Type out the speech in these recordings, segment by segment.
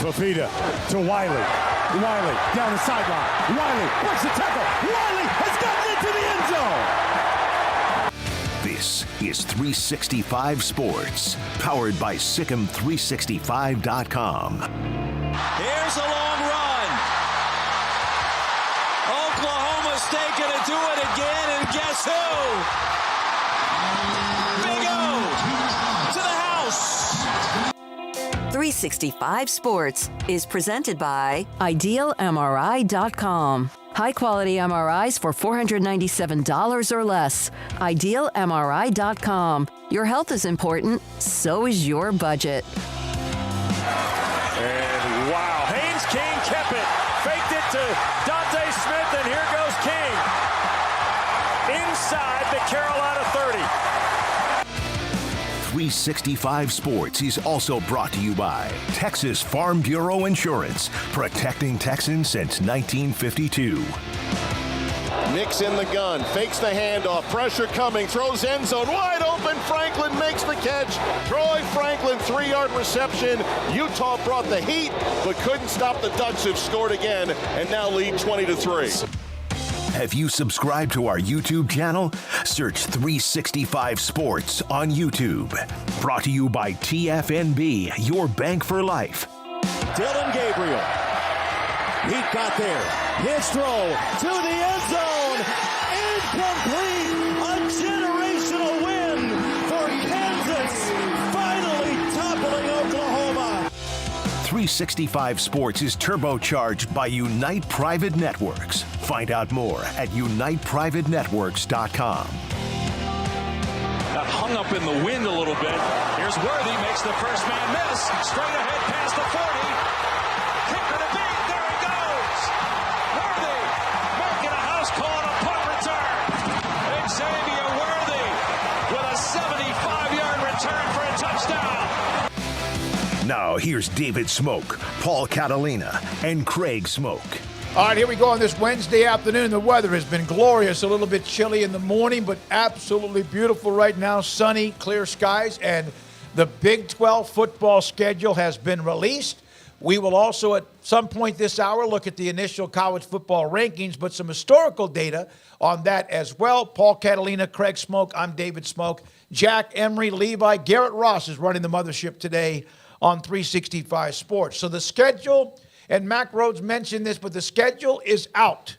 Fafita to Wiley. Wiley down the sideline. Wiley breaks the tackle. Wiley has gotten into the end zone. This is 365 Sports, powered by Sikkim365.com. Here's a long run. Oklahoma State gonna do it again, and guess who? Big O to the house. 365 Sports is presented by IdealMRI.com. High-quality MRIs for $497 or less. IdealMRI.com. Your health is important, so is your budget. And wow, Haynes King kept it. Faked it to Dante Smith, and here goes King. Inside the Carolina 30. 365 Sports is also brought to you by Texas Farm Bureau Insurance, protecting Texans since 1952. Nix in the gun, fakes the handoff, pressure coming, throws end zone, wide open, Franklin makes the catch. Troy Franklin, 3-yard reception. Utah brought the heat, but couldn't stop the Ducks, who've scored again, and now lead 20-3. Have you subscribed to our YouTube channel? Search 365 Sports on YouTube. Brought to you by TFNB, your bank for life. Dylan Gabriel. He got there. His throw to the end zone. Incomplete. A generational win for Kansas. Finally toppling Oklahoma. 365 Sports is turbocharged by Unite Private Networks. Find out more at uniteprivatenetworks.com. Got hung up in the wind a little bit. Here's Worthy, makes the first man miss. Straight ahead past the 40. Kicker to beat. There he goes. Worthy making a house call on a punt return. Xavier Worthy with a 75-yard return for a touchdown. Now here's David Smoak, Paul Catalina, and Craig Smoak. All right, here we go on this Wednesday afternoon. The weather has been glorious, a little bit chilly in the morning, but absolutely beautiful right now. Sunny, clear skies, and the Big 12 football schedule has been released. We will also, at some point this hour, look at the initial college football rankings, but some historical data on that as well. Paul Catalina, Craig Smoak, I'm David Smoak. Jack, Emery, Levi, Garrett Ross is running the mothership today on 365 Sports. So the schedule, and Mac Rhodes mentioned this, but the schedule is out.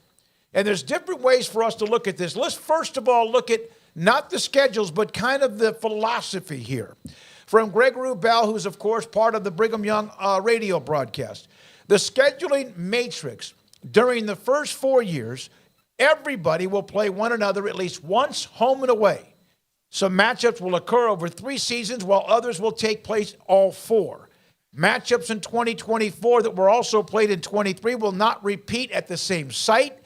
And there's different ways for us to look at this. Let's first of all look at not the schedules, but kind of the philosophy here. From Greg Wrubell, who's, of course, part of the Brigham Young radio broadcast. The scheduling matrix, during the first 4 years, everybody will play one another at least once, home and away. Some matchups will occur over 3 seasons, while others will take place all 4. Matchups in 2024 that were also played in 23 will not repeat at the same site.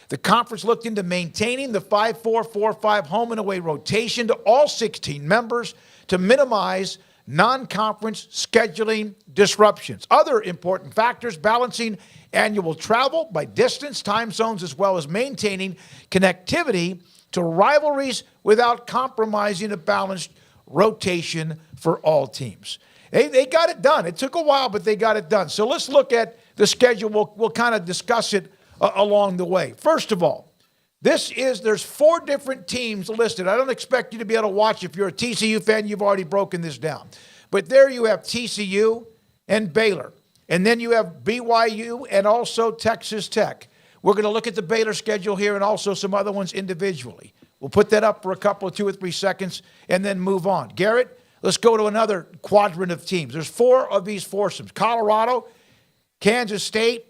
The conference looked into maintaining the 5-4-4-5 home and away rotation to all 16 members to minimize non-conference scheduling disruptions. Other important factors: balancing annual travel by distance, time zones, as well as maintaining connectivity to rivalries without compromising a balanced rotation for all teams. They got it done. It took a while, but they got it done. So let's look at the schedule. We'll kind of discuss it along the way. First of all, there's 4 different teams listed. I don't expect you to be able to watch. If you're a TCU fan, you've already broken this down. But there you have TCU and Baylor. And then you have BYU and also Texas Tech. We're going to look at the Baylor schedule here and also some other ones individually. We'll put that up for a couple of 2 or 3 seconds and then move on. Garrett, let's go to another quadrant of teams. There's 4 of these foursomes: Colorado, Kansas State,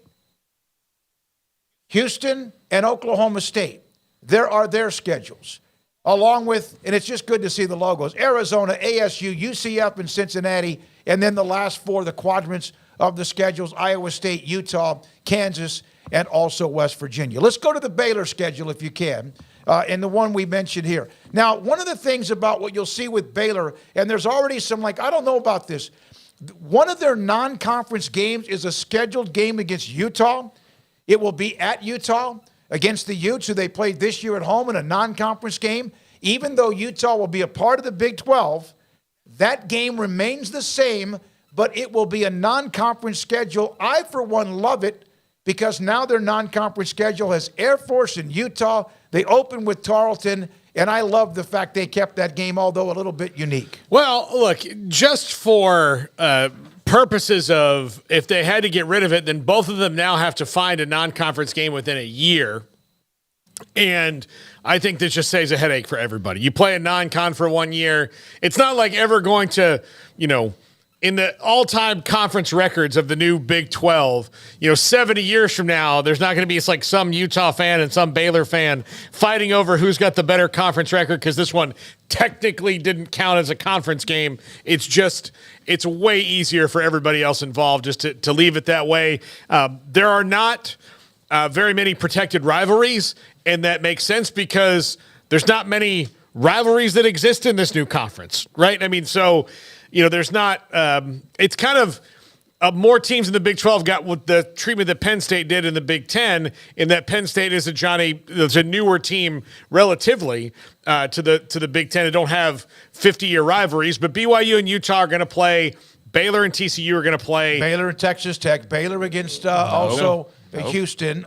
Houston, and Oklahoma State. There are their schedules, along with, and it's just good to see the logos, Arizona, ASU, UCF, and Cincinnati, and then the last 4, the quadrants of the schedules: Iowa State, Utah, Kansas, and also West Virginia. Let's go to the Baylor schedule if you can, and the one we mentioned here. Now, one of the things about what you'll see with Baylor, and there's already some, I don't know about this, one of their non-conference games is a scheduled game against Utah. It will be at Utah against the Utes, who they played this year at home in a non-conference game. Even though Utah will be a part of the Big 12, that game remains the same. but it will be a non-conference schedule. I, for one, love it because now their non-conference schedule has Air Force and Utah. They open with Tarleton, and I love the fact they kept that game, although a little bit unique. Well, look, just for purposes of if they had to get rid of it, then both of them now have to find a non-conference game within a year. And I think this just saves a headache for everybody. You play a non-con for 1 year. It's not like ever going to, in the all-time conference records of the new Big 12, 70 years from now, there's not going to be like some Utah fan and some Baylor fan fighting over who's got the better conference record because this one technically didn't count as a conference game. It's way easier for everybody else involved just to leave it that way. There are not very many protected rivalries, and that makes sense because there's not many rivalries that exist in this new conference, right? I mean, so there's not. It's kind of more teams in the Big 12 got what the treatment that Penn State did in the Big 10. In that Penn State is a newer team relatively to the Big 10. They don't have 50-year rivalries, but BYU and Utah are going to play. Baylor and TCU are going to play. Baylor and Texas Tech. Baylor against Houston.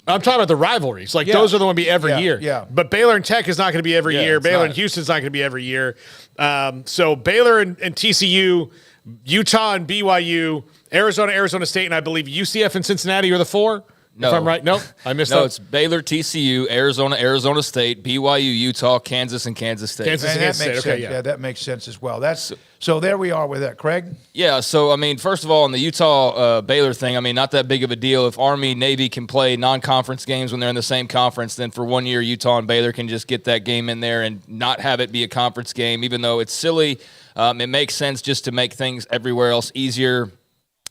I'm talking about the rivalries. Like, those are the ones be every year. Yeah. But Baylor and Tech is not going to be every year. Baylor not. and Houston's not going to be every year. So Baylor and TCU, Utah and BYU, Arizona State, and I believe UCF and Cincinnati are the four. No. If I'm right. No, I missed that. No, it's Baylor, TCU, Arizona State, BYU, Utah, Kansas, and Kansas State. That makes sense. Okay, yeah, that makes sense as well. So there we are with that, Craig. Yeah, so, I mean, first of all, on the Utah-Baylor thing, I mean, not that big of a deal. If Army, Navy can play non-conference games when they're in the same conference, then for 1 year, Utah and Baylor can just get that game in there and not have it be a conference game, even though it's silly. It makes sense just to make things everywhere else easier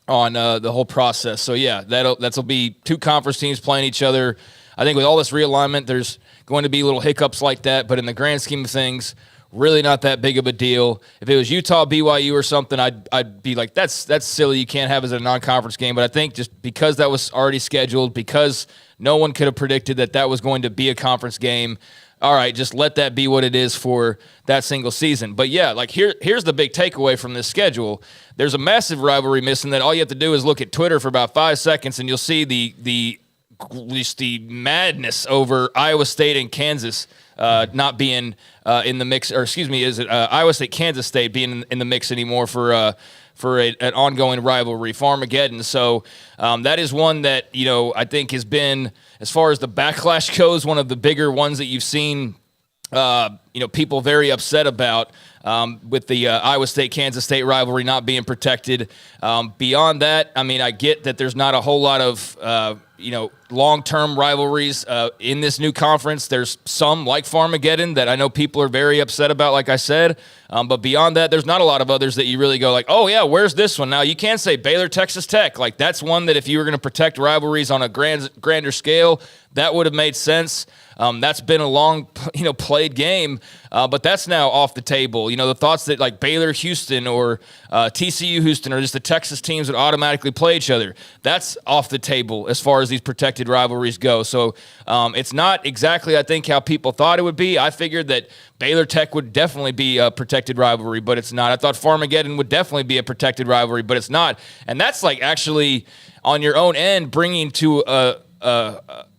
on the whole process. So, yeah, that'll be two conference teams playing each other. I think with all this realignment, there's going to be little hiccups like that, but in the grand scheme of things, really not that big of a deal. If it was Utah, BYU or something, I'd be like, that's silly. You can't have it as a non-conference game. But I think just because that was already scheduled, because no one could have predicted that was going to be a conference game, all right, just let that be what it is for that single season. But, yeah, like here's the big takeaway from this schedule. There's a massive rivalry missing that all you have to do is look at Twitter for about 5 seconds, and you'll see the madness over Iowa State and Kansas not being in the mix. Or, excuse me, is it Iowa State, Kansas State being in the mix anymore for an ongoing rivalry, Farmageddon. So that is one that, I think has been, as far as the backlash goes, one of the bigger ones that you've seen, people very upset about with the Iowa State-Kansas State rivalry not being protected. Beyond that, I mean, I get that there's not a whole lot of, long-term rivalries in this new conference. There's some, like Farmageddon, that I know people are very upset about, like I said. But beyond that, there's not a lot of others that you really go like, oh, yeah, where's this one? Now, you can say Baylor, Texas Tech. Like, that's one that if you were going to protect rivalries on a grander scale, that would have made sense. That's been a long, played game, but that's now off the table. The thoughts that like Baylor, Houston, or TCU, Houston, or just the Texas teams would automatically play each other, that's off the table as far as these protected rivalries go. So it's not exactly, I think, how people thought it would be. I figured that Baylor Tech would definitely be a protected rivalry, but it's not. I thought Farmageddon would definitely be a protected rivalry, but it's not. And that's like actually on your own end bringing to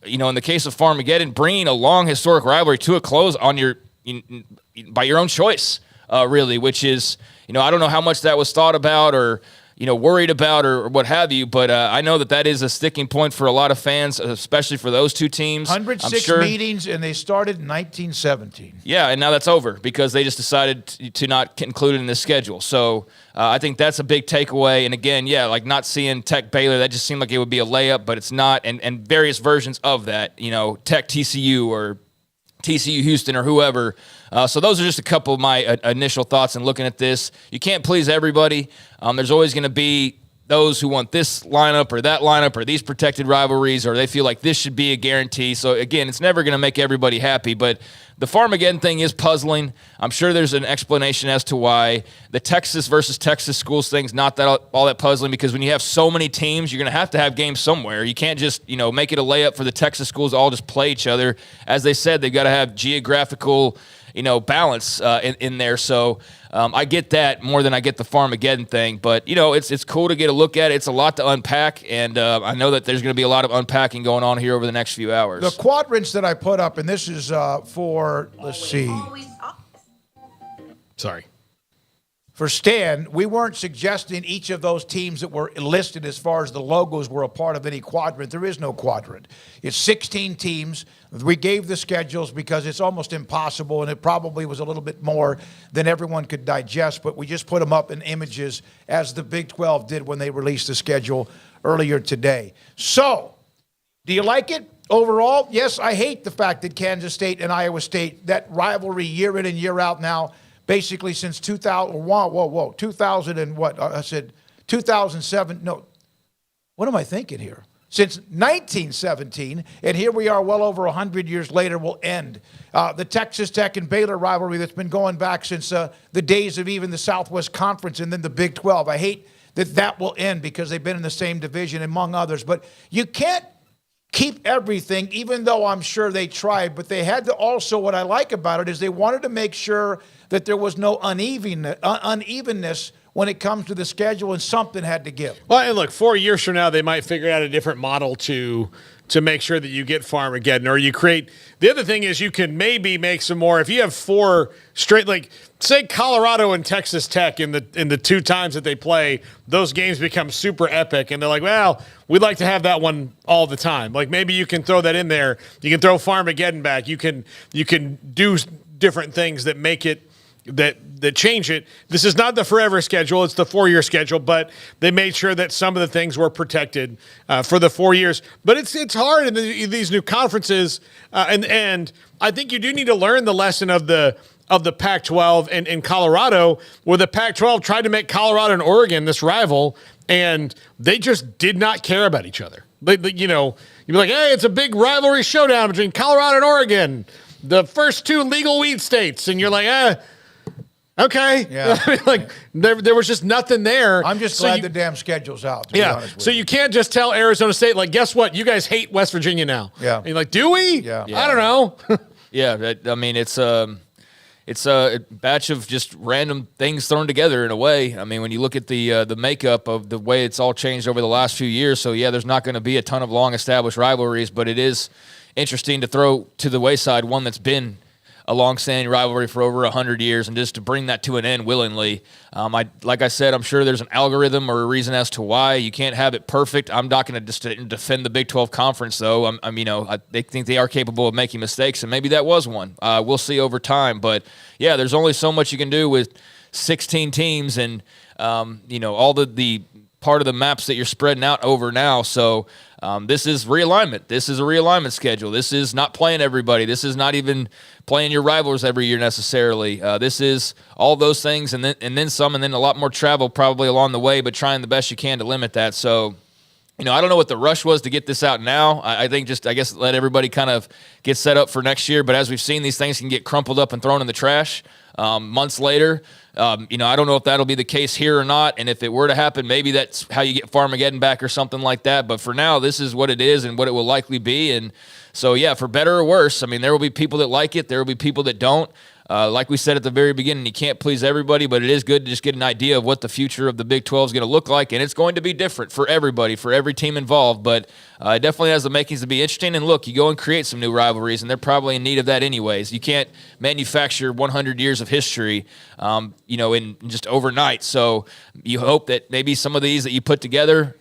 in the case of Farmageddon, bringing a long historic rivalry to a close by your own choice, really, which is, I don't know how much that was thought about or, worried about or what have you, but I know that is a sticking point for a lot of fans, especially for those two teams. 106 meetings, and they started in 1917. Yeah, and now that's over because they just decided to not include it in the schedule. So I think that's a big takeaway. And again, yeah, like not seeing Tech Baylor, that just seemed like it would be a layup, but it's not. And various versions of that, Tech TCU or TCU Houston or whoever. So those are just a couple of my initial thoughts in looking at this. You can't please everybody. There's always going to be those who want this lineup or that lineup or these protected rivalries or they feel like this should be a guarantee. So, again, it's never going to make everybody happy, but the Farmageddon thing is puzzling. I'm sure there's an explanation as to why. The Texas versus Texas schools thing's not that all that puzzling, because when you have so many teams, you're going to have games somewhere. You can't just, make it a layup for the Texas schools to all just play each other. As they said, they've got to have geographical, balance in there. So I get that more than I get the Farmageddon thing. But, it's cool to get a look at it. It's a lot to unpack, and I know that there's going to be a lot of unpacking going on here over the next few hours. The quadrants that I put up, and this is for, let's see. Sorry. For Stan, we weren't suggesting each of those teams that were listed as far as the logos were a part of any quadrant. There is no quadrant. It's 16 teams. We gave the schedules because it's almost impossible, and it probably was a little bit more than everyone could digest, but we just put them up in images as the Big 12 did when they released the schedule earlier today. So, do you like it? Overall, yes, I hate the fact that Kansas State and Iowa State, that rivalry year in and year out now, basically since 2000 and what? I said 2007. No, what am I thinking here? Since 1917, and here we are well over 100 years later, will end. The Texas Tech and Baylor rivalry that's been going back since the days of even the Southwest Conference and then the Big 12. I hate that will end because they've been in the same division, among others. But you can't keep everything, even though I'm sure they tried. But they had to also, what I like about it is they wanted to make sure that there was no unevenness when it comes to the schedule, and something had to give. Well, and look, 4 years from now, they might figure out a different model to make sure that you get Farmageddon, or you create. The other thing is you can maybe make some more. If you have 4 straight, like say Colorado and Texas Tech in the 2 times that they play, those games become super epic, and they're like, well, we'd like to have that one all the time. Like maybe you can throw that in there. You can throw Farmageddon back. You can do different things that make it. That change it. This is not the forever schedule. It's the 4-year schedule, but they made sure that some of the things were protected for the 4 years. But it's hard in these new conferences, and I think you do need to learn the lesson of the Pac-12 and Colorado, where the Pac-12 tried to make Colorado and Oregon this rival, and they just did not care about each other. You'd be like, hey, it's a big rivalry showdown between Colorado and Oregon, the first 2 legal weed states, and you're like, okay. Yeah. I mean, like there was just nothing there. I'm just glad the damn schedule's out, to be honest with so you can't just tell Arizona State, like, guess what? You guys hate West Virginia now. Yeah. And you're like, do we? Yeah. I don't know. Yeah, I mean, it's a batch of just random things thrown together in a way. I mean, when you look at the makeup of the way it's all changed over the last few years, so yeah, there's not going to be a ton of long-established rivalries, but it is interesting to throw to the wayside one that's been a long-standing rivalry for over 100 years, and just to bring that to an end willingly. Like I said, I'm sure there's an algorithm or a reason as to why you can't have it perfect. I'm not going to defend the Big 12 Conference, though. They think they are capable of making mistakes, and maybe that was one. We'll see over time. But, yeah, there's only so much you can do with 16 teams and, all the part of the maps that you're spreading out over now. So this is realignment. This is a realignment schedule. This is not playing everybody. This is not even playing your rivals every year necessarily. This is all those things and then some, and then a lot more travel probably along the way, but trying the best you can to limit that. So, I don't know what the rush was to get this out now. I think I guess let everybody kind of get set up for next year. But as we've seen, these things can get crumpled up and thrown in the trash months later. I don't know if that'll be the case here or not. And if it were to happen, maybe that's how you get Farmageddon back or something like that. But for now, this is what it is and what it will likely be. And so, yeah, for better or worse, there will be people that like it. There will be people that don't. Like we said at the very beginning, you can't please everybody, but it is good to just get an idea of what the future of the Big 12 is going to look like, and it's going to be different for everybody, for every team involved, but it definitely has the makings to be interesting. And look, you go and create some new rivalries, and they're probably in need of that anyways. You can't manufacture 100 years of history, in just overnight. So you hope that maybe some of these that you put together,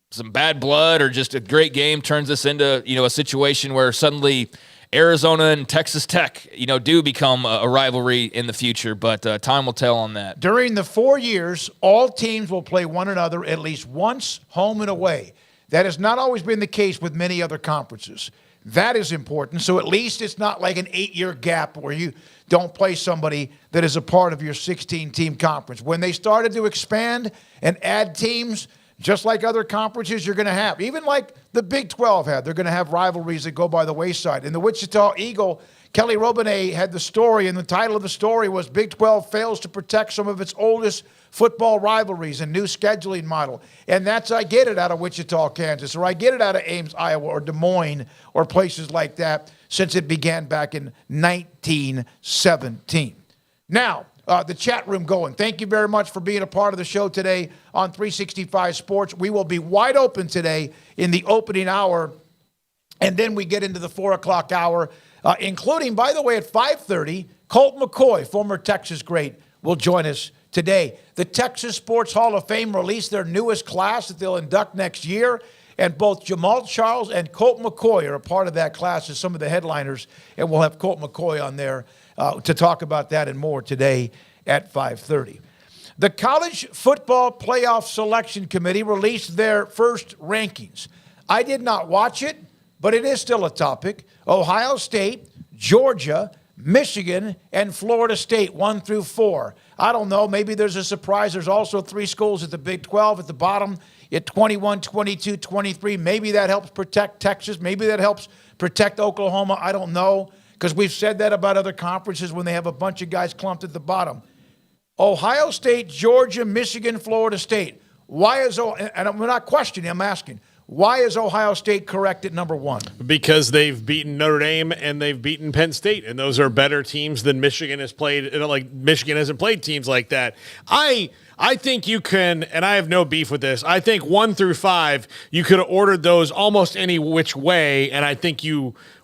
some bad blood or just a great game turns this into, a situation where suddenly Arizona and Texas Tech, do become a rivalry in the future, but time will tell on that. During the 4 years, all teams will play one another at least once, home and away. That has not always been the case with many other conferences. That is important. So at least it's not like an 8-year gap where you don't play somebody that is a part of your 16-team conference. When they started to expand and add teams, just like other conferences you're going to have. Even like the Big 12 had, they're going to have rivalries that go by the wayside. In the Wichita Eagle, Kelly Robinet had the story, and the title of the story was Big 12 fails to protect some of its oldest football rivalries and new scheduling model. And I get it out of Wichita, Kansas, or I get it out of Ames, Iowa, or Des Moines, or places like that, since it began back in 1917. Now, the chat room going. Thank you very much for being a part of the show today on 365 Sports. We will be wide open today in the opening hour, and then we get into the 4 o'clock hour, including, by the way, at 5:30, Colt McCoy, former Texas great, will join us today. The Texas Sports Hall of Fame released their newest class that they'll induct next year, and both Jamal Charles and Colt McCoy are a part of that class as some of the headliners, and we'll have Colt McCoy on there to talk about that and more today at 5:30. The College Football Playoff Selection Committee released their first rankings. I did not watch it, but it is still a topic. Ohio State, Georgia, Michigan, and Florida State, 1 through 4. I don't know. Maybe there's a surprise. There's also 3 schools at the Big 12 at the bottom at 21, 22, 23. Maybe that helps protect Texas. Maybe that helps protect Oklahoma. I don't know, because we've said that about other conferences when they have a bunch of guys clumped at the bottom. Ohio State, Georgia, Michigan, Florida State. Why is and I'm not questioning, I'm asking, why is Ohio State correct at number 1? Because they've beaten Notre Dame and they've beaten Penn State, and those are better teams than Michigan has played. Like, Michigan hasn't played teams like that. I think you can, and I have no beef with this, I think 1 through 5, you could have ordered those almost any which way, and I think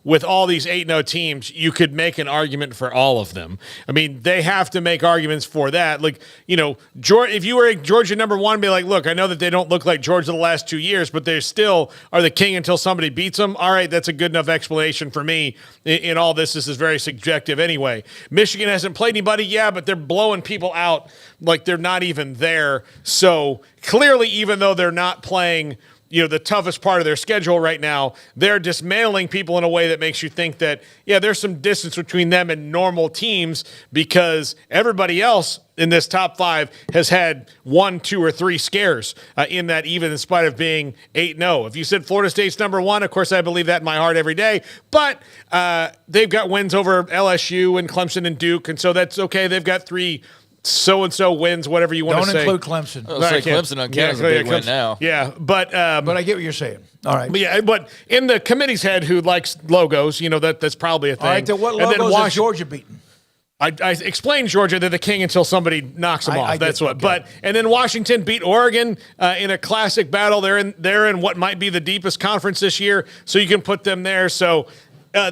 with all these 8-0 teams, you could make an argument for all of them. I mean, they have to make arguments for that. Like, if you were Georgia number 1, be like, look, I know that they don't look like Georgia the last 2 years, but they still are the king until somebody beats them. All right, that's a good enough explanation for me in all this. This is very subjective anyway. Michigan hasn't played anybody, yeah, but they're blowing people out like they're not even there. So clearly, even though they're not playing the toughest part of their schedule right now, they're dismantling people in a way that makes you think that, yeah, there's some distance between them and normal teams, because everybody else in this top 5 has had 1, 2, or 3 scares in that, even in spite of being 8-0. If you said Florida State's number 1, of course, I believe that in my heart every day, but they've got wins over LSU and Clemson and Duke, and so that's okay. They've got 3 so-and-so wins, whatever you want to say. Don't include Clemson. Well, it's like Clemson on Kansas is a big win now. Yeah, but I get what you're saying. All right. But in the committee's head, who likes logos, that's probably a thing. All right, then what logos has Georgia beaten? I explained Georgia, they're the king until somebody knocks them off. That's what. Okay. But and then Washington beat Oregon in a classic battle. They're in what might be the deepest conference this year, so you can put them there. So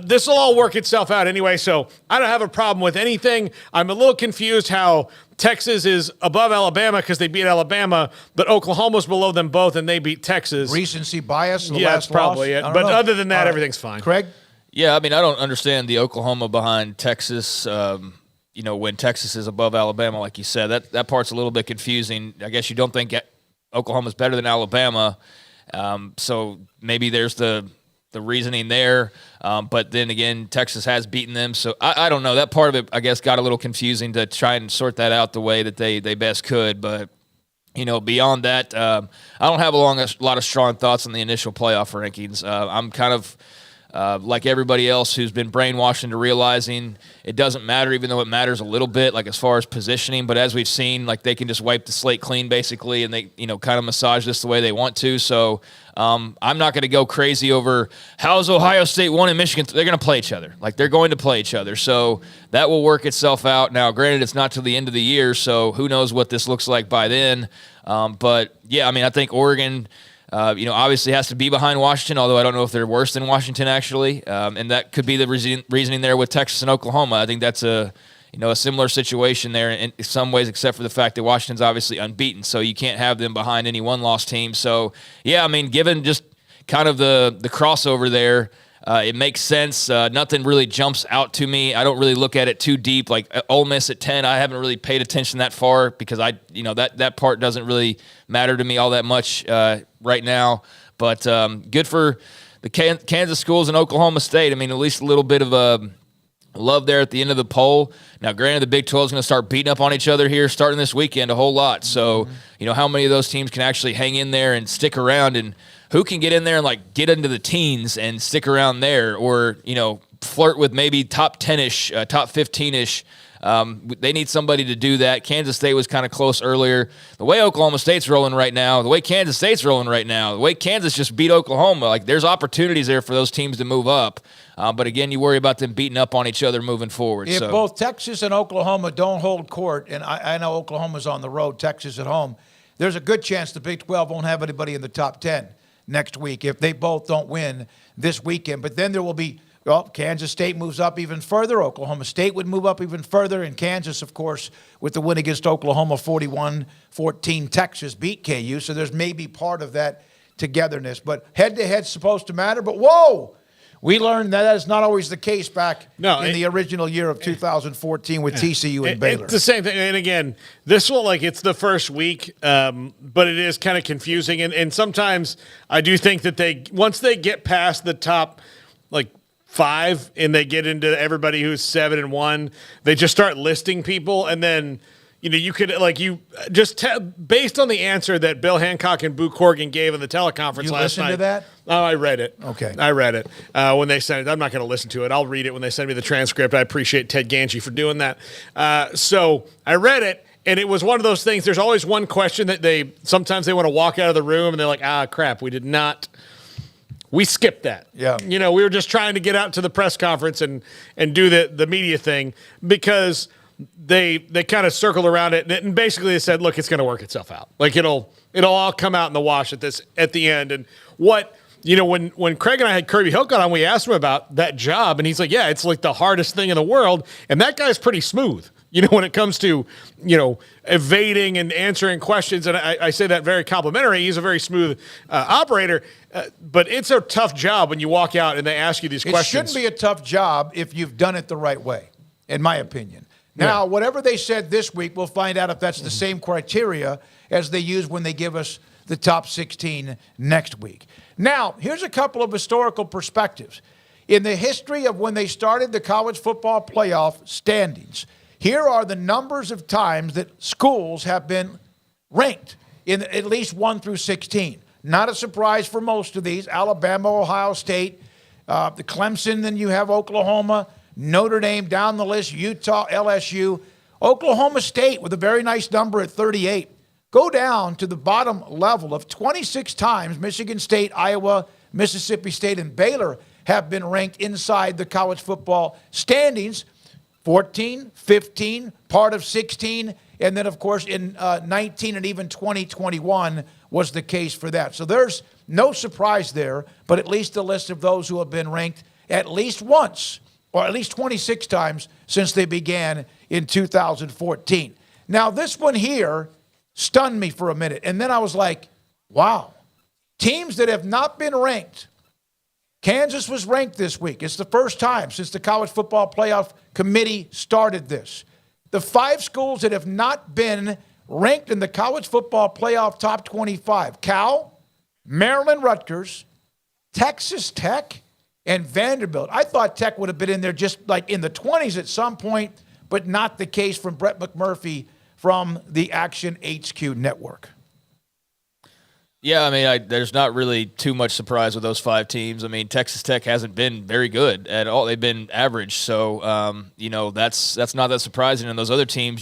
this will all work itself out anyway, so I don't have a problem with anything. I'm a little confused how Texas is above Alabama because they beat Alabama, but Oklahoma's below them both and they beat Texas. Recency bias? Yeah, that's probably it. But other than that, everything's fine. Craig? Yeah, I mean, I don't understand the Oklahoma behind Texas, when Texas is above Alabama, like you said. That part's a little bit confusing. I guess you don't think Oklahoma's better than Alabama, so maybe there's the reasoning there. But then again, Texas has beaten them. So I don't know. That part of it, I guess, got a little confusing to try and sort that out the way that they best could. But, beyond that, I don't have a lot of strong thoughts on the initial playoff rankings. I'm kind of like everybody else who's been brainwashed into realizing it doesn't matter, even though it matters a little bit, like as far as positioning. But as we've seen, like they can just wipe the slate clean basically, and they kind of massage this the way they want to. So I'm not going to go crazy over how's Ohio State 1 and Michigan. They're going to play each other. Like they're going to play each other. So that will work itself out. Now, granted, it's not till the end of the year, so who knows what this looks like by then. But yeah, I mean, I think Oregon, obviously has to be behind Washington, although I don't know if they're worse than Washington actually. And that could be the reasoning there with Texas and Oklahoma. I think that's a similar situation there in some ways, except for the fact that Washington's obviously unbeaten, so you can't have them behind any one-loss team. So, yeah, I mean, given just kind of the crossover there, it makes sense. Nothing really jumps out to me. I don't really look at it too deep. Like Ole Miss at 10, I haven't really paid attention that far because that part doesn't really matter to me all that much right now. But good for the Kansas schools and Oklahoma State. I mean, at least a little bit of Love there at the end of the poll. Now, granted, the Big 12 is going to start beating up on each other here starting this weekend a whole lot. So, how many of those teams can actually hang in there and stick around, and who can get in there and, get into the teens and stick around there, or, flirt with maybe top 10-ish, top 15-ish. They need somebody to do that. Kansas State was kind of close earlier. The way Oklahoma State's rolling right now, the way Kansas State's rolling right now, the way Kansas just beat Oklahoma, there's opportunities there for those teams to move up. But again, you worry about them beating up on each other moving forward. If both Texas and Oklahoma don't hold court, and I know Oklahoma's on the road, Texas at home, there's a good chance the Big 12 won't have anybody in the top 10 next week if they both don't win this weekend. But then there will be, Kansas State moves up even further. Oklahoma State would move up even further. And Kansas, of course, with the win against Oklahoma 41-14, Texas beat KU. So there's maybe part of that togetherness. But head-to-head's supposed to matter. But whoa! We learned that is not always the case back in the original year of 2014 with TCU and Baylor. It's the same thing. And again, this will, it's the first week, but it is kind of confusing. And sometimes I do think that once they get past the top, 5 and they get into everybody who's 7-1, they just start listing people. And then, you could, based on the answer that Bill Hancock and Boo Corrigan gave in the teleconference last night. You listened to that? Oh, I read it. Okay. I read it when they sent it. I'm not going to listen to it. I'll read it when they send me the transcript. I appreciate Ted Ganji for doing that. So I read it, and it was one of those things. There's always one question that sometimes they want to walk out of the room, and they're like, crap, we skipped that. Yeah. We were just trying to get out to the press conference and do the media thing because they kind of circled around it, and basically they said, look, it's going to work itself out. It'll all come out in the wash at the end. And what, when Craig and I had Kirby Hilcott on, we asked him about that job, and he's like, yeah, it's the hardest thing in the world. And that guy's pretty smooth, when it comes to, evading and answering questions. And I say that very complimentary. He's a very smooth operator. But it's a tough job when you walk out and they ask you these questions. It shouldn't be a tough job if you've done it the right way, in my opinion. Now, whatever they said this week, we'll find out if that's the same criteria as they use when they give us the top 16 next week. Now, here's a couple of historical perspectives. In the history of when they started the college football playoff standings, here are the numbers of times that schools have been ranked in at least 1 through 16. Not a surprise for most of these. Alabama, Ohio State, the Clemson, then you have Oklahoma, Notre Dame down the list, Utah, LSU, Oklahoma State with a very nice number at 38. Go down to the bottom level of 26 times Michigan State, Iowa, Mississippi State, and Baylor have been ranked inside the college football standings. 14, 15, part of 16, and then, of course, in 19 and even 2021 was the case for that. So there's no surprise there, but at least a list of those who have been ranked at least once, or at least 26 times since they began in 2014. Now, this one here stunned me for a minute, and then I was like, wow. Teams that have not been ranked. Kansas was ranked this week. It's the first time since the College Football Playoff Committee started this. The 5 schools that have not been ranked in the College Football Playoff Top 25, Cal, Maryland Rutgers, Texas Tech, and Vanderbilt. I thought Tech would have been in there just in the 20s at some point, but not the case from Brett McMurphy from the Action HQ Network. Yeah, there's not really too much surprise with those 5 teams. Texas Tech hasn't been very good at all. They've been average. So, that's not that surprising. And those other teams,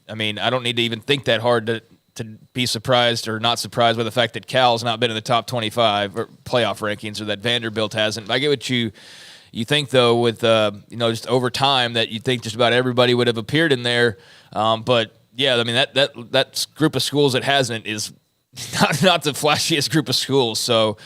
I don't need to even think that hard to be surprised or not surprised by the fact that Cal's not been in the top 25 or playoff rankings, or that Vanderbilt hasn't. I get what you think, though, with, just over time that you think just about everybody would have appeared in there. But, yeah, that group of schools that hasn't is not the flashiest group of schools. So,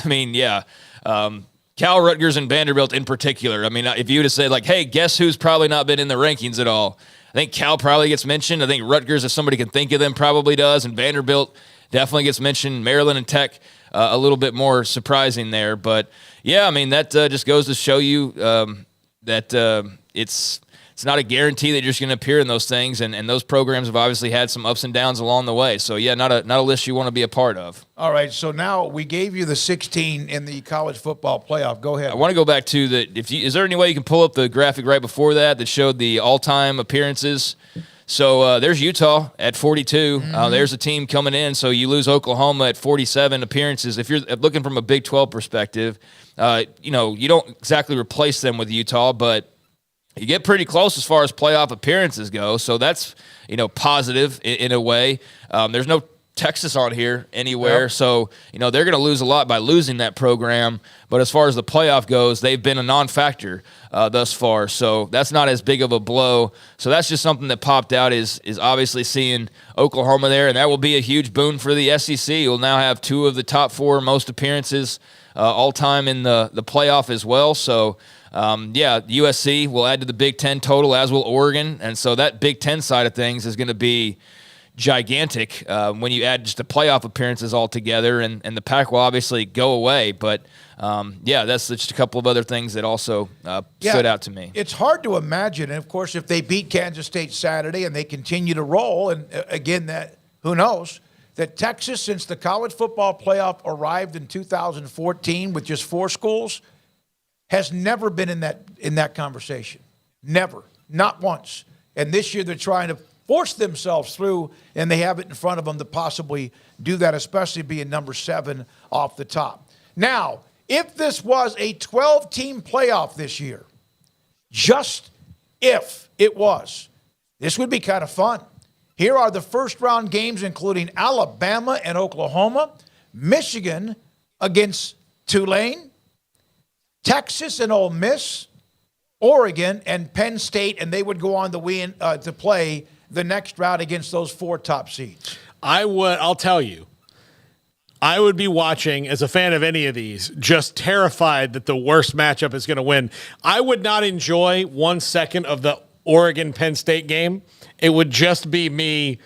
Cal, Rutgers, and Vanderbilt in particular. If you would have said, hey, guess who's probably not been in the rankings at all? I think Cal probably gets mentioned. I think Rutgers, if somebody can think of them, probably does. And Vanderbilt definitely gets mentioned. Maryland and Tech, a little bit more surprising there. But, yeah, that just goes to show you that it's it's not a guarantee that you're just going to appear in those things, and those programs have obviously had some ups and downs along the way. So, yeah, not a list you want to be a part of. All right, so now we gave you the 16 in the college football playoff. Go ahead. I want to go back to is there any way you can pull up the graphic right before that showed the all-time appearances? So there's Utah at 42. There's a team coming in. So you lose Oklahoma at 47 appearances. If you're looking from a Big 12 perspective, you don't exactly replace them with Utah, but you get pretty close as far as playoff appearances go. So that's, positive in a way. There's no Texas on here anywhere. Yep. So, they're going to lose a lot by losing that program. But as far as the playoff goes, they've been a non-factor thus far. So that's not as big of a blow. So that's just something that popped out is obviously seeing Oklahoma there. And that will be a huge boon for the SEC. You'll now have 2 of the top 4 most appearances all time in the playoff as well. So, USC will add to the Big Ten total, as will Oregon. And so that Big Ten side of things is going to be gigantic when you add just the playoff appearances all together, and the Pac will obviously go away. But, that's just a couple of other things that also stood out to me. It's hard to imagine. And, of course, if they beat Kansas State Saturday and they continue to roll, and, again, who knows, that Texas, since the college football playoff arrived in 2014 with just 4 schools, has never been in that conversation. Never. Not once. And this year they're trying to force themselves through, and they have it in front of them to possibly do that, especially being number 7 off the top. Now, if this was a 12-team playoff this year, just if it was, this would be kind of fun. Here are the first-round games, including Alabama and Oklahoma, Michigan against Tulane, Texas and Ole Miss, Oregon, and Penn State, and they would go on to win to play the next round against those 4 top seeds. I'll tell you, I would be watching as a fan of any of these, just terrified that the worst matchup is going to win. I would not enjoy 1 second of the Oregon-Penn State game. It would just be me,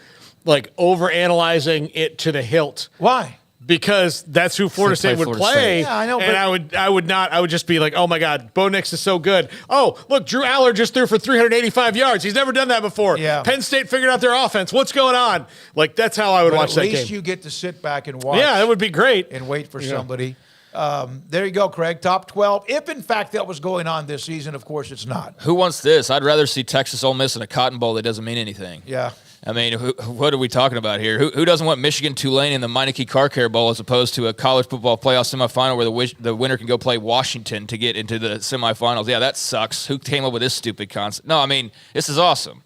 overanalyzing it to the hilt. Why? Because that's who Florida State would play. Yeah, I know. And I would just be like, oh my God, Bo Nix is so good. Oh, look, Drew Aller just threw for 385 yards. He's never done that before. Yeah. Penn State figured out their offense. What's going on? That's how I would watch that game. At least you get to sit back and watch. Yeah, that would be great. And wait for somebody. There you go, Craig. Top 12. If, in fact, that was going on this season, of course it's not. Who wants this? I'd rather see Texas Ole Miss in a Cotton Bowl that doesn't mean anything. Yeah. I mean, what are we talking about here? Who doesn't want Michigan Tulane in the Meineke Car Care Bowl as opposed to a college football playoff semifinal where the winner can go play Washington to get into the semifinals? Yeah, that sucks. Who came up with this stupid concept? No, I mean, this is awesome.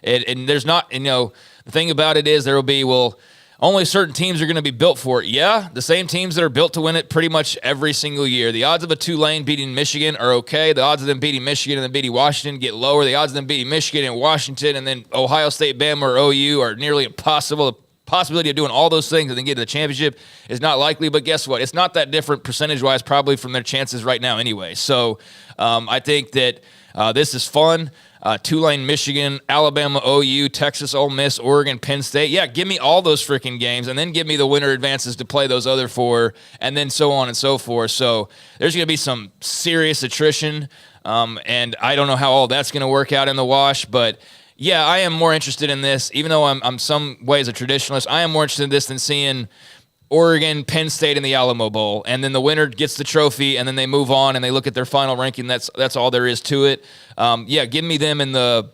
And there's not, the thing about it is there will be, only certain teams are going to be built for it. Yeah, the same teams that are built to win it pretty much every single year. The odds of a Tulane beating Michigan are okay. The odds of them beating Michigan and then beating Washington get lower. The odds of them beating Michigan and Washington and then Ohio State, Bama, or OU are nearly impossible. The possibility of doing all those things and then getting to the championship is not likely. But guess what? It's not that different percentage-wise probably from their chances right now anyway. So I think that this is fun. Tulane, Michigan, Alabama, OU, Texas, Ole Miss, Oregon, Penn State. Yeah, give me all those freaking games, and then give me the winner advances to play those other 4, and then so on and so forth. So there's going to be some serious attrition, and I don't know how all that's going to work out in the wash, but yeah, I am more interested in this. Even though I'm some ways a traditionalist, I am more interested in this than seeing Oregon, Penn State in the Alamo Bowl, and then the winner gets the trophy, and then they move on and they look at their final ranking. That's all there is to it. Give me them in the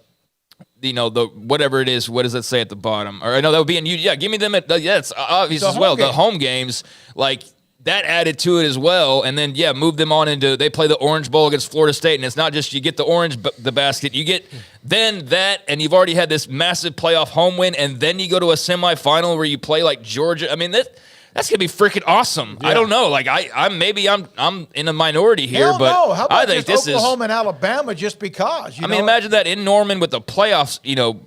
whatever it is. What does that say at the bottom? Or I know that would be in you. Yeah, give me them at it's obvious as well. The home games, that added to it as well, and then move them on into they play the Orange Bowl against Florida State, and it's not just you get the the basket, you get then that, and you've already had this massive playoff home win, and then you go to a semifinal where you play like Georgia. I mean that's gonna be freaking awesome. Yeah. I don't know. I'm in a minority here, Hell but no. How about I think just this Oklahoma and Alabama just because? Imagine that in Norman with the playoffs,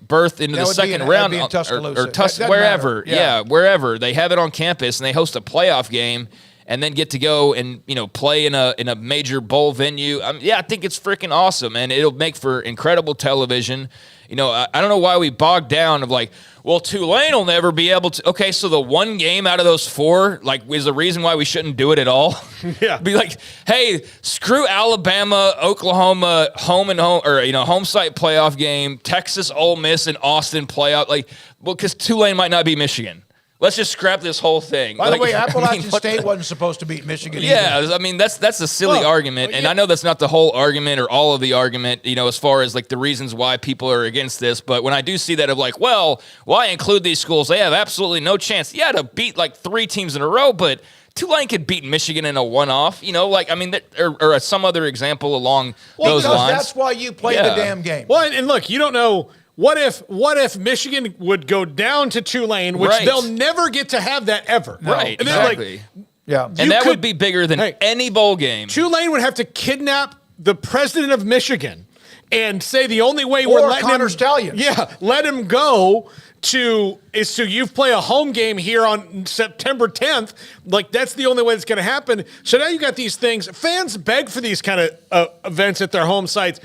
berth into the second round or wherever. Yeah, wherever they have it on campus and they host a playoff game. and then get to go and play in a major bowl venue. I think it's freaking awesome, and it'll make for incredible television. I don't know why we bogged down of like, well, Tulane will never be able to. Okay, so the one game out of those 4 is the reason why we shouldn't do it at all. Yeah, be like, hey, screw Alabama, Oklahoma, home site playoff game, Texas, Ole Miss, and Austin playoff. Because Tulane might not be Michigan. Let's just scrap this whole thing. By the way, Appalachian State wasn't supposed to beat Michigan either. Yeah, that's a silly argument, and I know that's not the whole argument or all of the argument, as far as the reasons why people are against this. But when I do see that of well, why include these schools? They have absolutely no chance. Yeah, to beat 3 teams in a row, but Tulane could beat Michigan in a one-off. Or some other example along those lines. That's why you play the damn game. Well, and look, you don't know. What if Michigan would go down to Tulane, which they'll never get to have that ever? No. Right, and exactly. And that would be bigger than any bowl game. Tulane would have to kidnap the president of Michigan and say the only way we're letting Connor Stallions. Yeah, let him go is to you play a home game here on September 10th. That's the only way that's going to happen. So now you got these things. Fans beg for these kind of events at their home sites.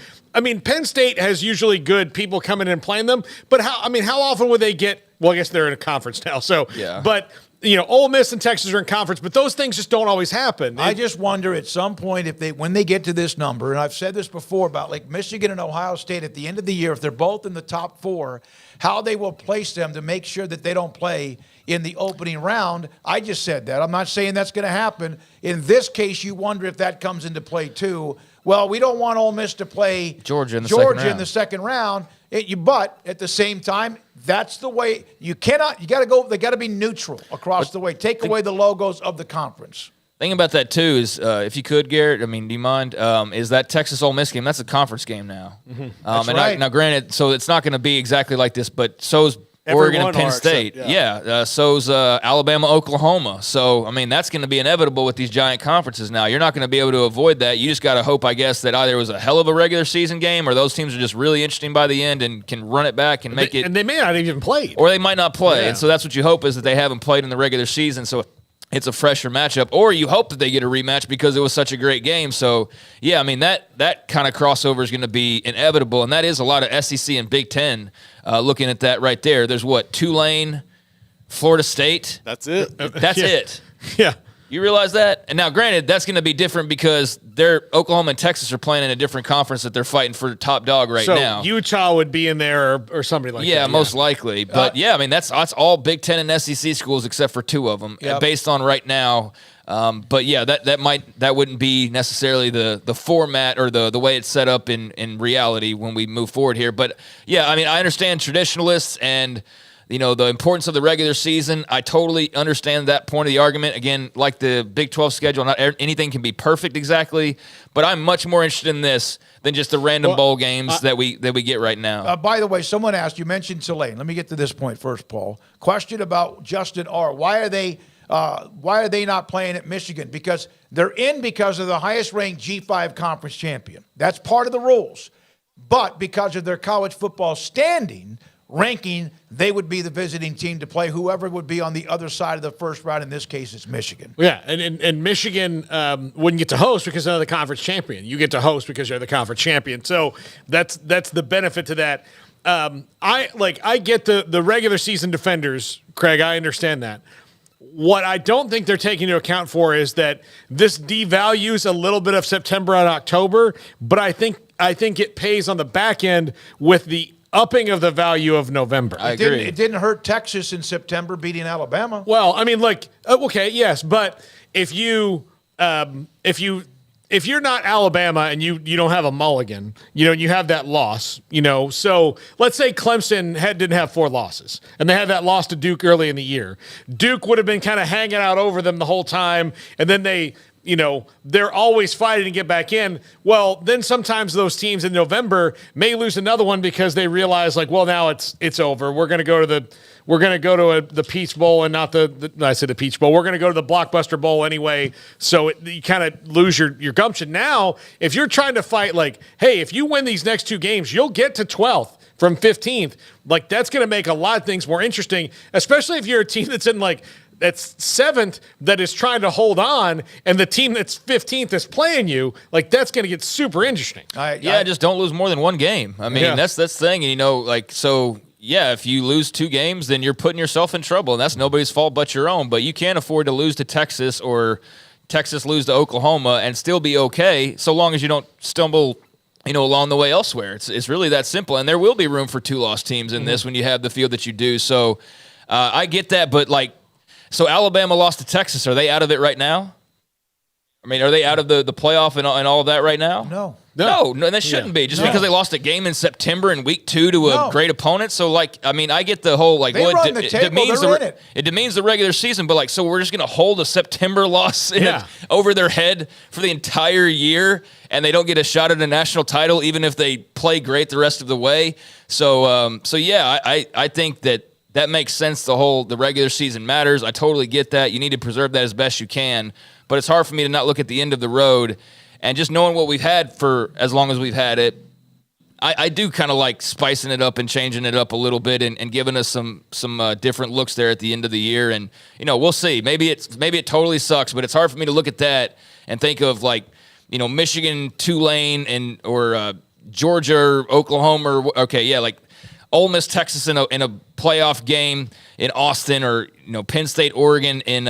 Penn State has usually good people coming in and playing them, but how often would they get? Well, I guess they're in a conference now, so yeah. But Ole Miss and Texas are in conference, but those things just don't always happen. I just wonder at some point when they get to this number, and I've said this before about Michigan and Ohio State at the end of the year, if they're both in the top 4, how they will place them to make sure that they don't play in the opening round. I just said that. I'm not saying that's going to happen. In this case, you wonder if that comes into play too. Well, we don't want Ole Miss to play Georgia in the second round. But at the same time, that's the way. You got to go. They got to be neutral across the way. Take away the logos of the conference. Thing about that too is, if you could, Garrett, do you mind? Is that Texas Ole Miss game? That's a conference game now. Mm-hmm. That's right. Now, granted, so it's not going to be exactly like this, but so's Oregon and Penn State. So's Alabama, Oklahoma. So, that's going to be inevitable with these giant conferences now. You're not going to be able to avoid that. You just got to hope, I guess, that either it was a hell of a regular season game or those teams are just really interesting by the end and can run it back and make it. And they may not even play. Or they might not play. And so that's what you hope is that they haven't played in the regular season. So it's a fresher matchup. Or you hope that they get a rematch because it was such a great game. So, that kind of crossover is going to be inevitable. And that is a lot of SEC and Big Ten. Looking at that right there, there's Tulane, Florida State. That's it. That's it. Yeah. You realize that? And now, granted, that's going to be different because Oklahoma and Texas are playing in a different conference that they're fighting for top dog right now. So Utah would be in there or somebody like that. Yeah, most likely. But that's all Big Ten and SEC schools except for 2 of them based on right now. But that wouldn't be necessarily the format or the way it's set up in reality when we move forward here. But I understand traditionalists and the importance of the regular season. I totally understand that point of the argument. Again, like the Big 12 schedule, not anything can be perfect exactly, but I'm much more interested in this than just the random bowl games that we get right now. By the way, someone asked, you mentioned Tulane. Let me get to this point first, Paul. Question about Justin R. Why are they not playing at Michigan? Because they're in because of the highest-ranked G5 conference champion. That's part of the rules. But because of their college football ranking, they would be the visiting team to play whoever would be on the other side of the first round. In this case, it's Michigan. Yeah, and Michigan wouldn't get to host because they're the conference champion. You get to host because you're the conference champion. So that's the benefit to that. I get the regular season defenders, Craig. I understand that. What I don't think they're taking into account for is that this devalues a little bit of September and October, but I think it pays on the back end with the upping of the value of November. I agree. It didn't hurt Texas in September beating Alabama. Well, okay, yes, but if you're not Alabama and you don't have a mulligan, you have that loss, so let's say Clemson didn't have 4 losses and they had that loss to Duke early in the year. Duke would have been kind of hanging out over them the whole time, and then they're always fighting to get back in. Well, then sometimes those teams in November may lose another one because they realize now it's over. We're going to go to the Peach Bowl and not I said the Peach Bowl. We're going to go to the Blockbuster Bowl anyway. So you kind of lose your gumption. Now, if you're trying to fight hey, if you win these next 2 games, you'll get to 12th from 15th. That's going to make a lot of things more interesting, especially if you're a team that's in that's 7th that is trying to hold on, and the team that's 15th is playing you, like that's going to get super interesting. Just don't lose more than one game. I mean, that's the thing. And, so, if you lose 2 games, then you're putting yourself in trouble, and that's nobody's fault but your own. But you can't afford to lose to Texas or Texas lose to Oklahoma and still be okay, so long as you don't stumble along the way elsewhere. It's really that simple, and there will be room for 2-loss teams in this when you have the field that you do. So I get that, but so Alabama lost to Texas. Are they out of it right now? I mean, are they out of the playoff and all of that right now? No, they shouldn't be. Just because they lost a game in September in week 2 to a great opponent. So, I get the whole, it demeans the regular season, but, so we're just going to hold a September loss over their head for the entire year, and they don't get a shot at a national title even if they play great the rest of the way. So I think that makes sense. The regular season matters. I totally get that. You need to preserve that as best you can. But it's hard for me to not look at the end of the road. And just knowing what we've had for as long as we've had it, I do kind of like spicing it up and changing it up a little bit and giving us some different looks there at the end of the year. And, we'll see. Maybe it totally sucks, but it's hard for me to look at that and think of, Michigan, Tulane, or Georgia, or Oklahoma, Ole Miss, Texas in a playoff game in Austin, or Penn State, Oregon in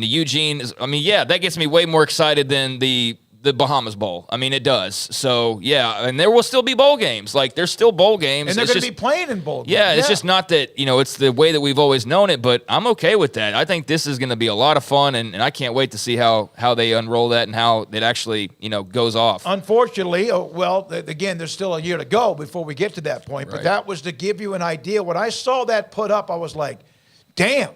Eugene. I mean, that gets me way more excited than the Bahamas Bowl. I mean, it does. So and there will still be bowl games. There's still bowl games, and they're going to be playing in bowl games. Yeah, it's just not that it's the way that we've always known it. But I'm okay with that. I think this is going to be a lot of fun, and I can't wait to see how they unroll that and how it actually goes off. Unfortunately, again, there's still a year to go before we get to that point. Right. But that was to give you an idea. When I saw that put up, I was like, damn,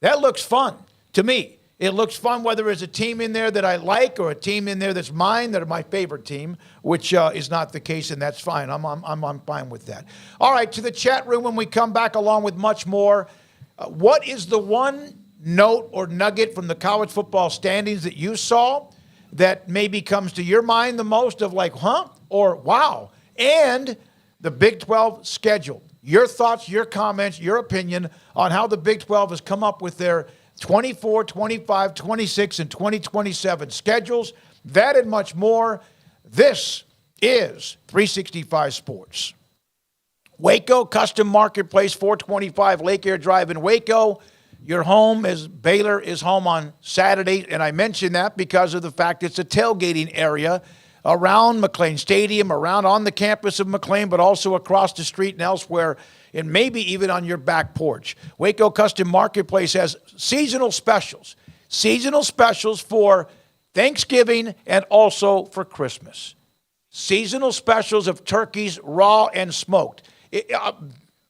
that looks fun to me. It looks fun whether there's a team in there that I like or a team in there that's mine, that are my favorite team, which is not the case, and that's fine. I'm fine with that. All right, to the chat room when we come back, along with much more. What is the one note or nugget from the college football standings that you saw that maybe comes to your mind the most of or wow? And the Big 12 schedule. Your thoughts, your comments, your opinion on how the Big 12 has come up with their 24, 25, 26, and 2027 schedules. That and much more. This is 365 Sports. Waco Custom Marketplace, 425 Lake Air Drive in Waco. Your home is Baylor is home on Saturday, and I mention that because of the fact it's a tailgating area around McLean Stadium, around on the campus of McLean, but also across the street and elsewhere, and maybe even on your back porch. Waco Custom Marketplace has seasonal specials for Thanksgiving and also for Christmas. Seasonal specials of turkeys, raw and smoked.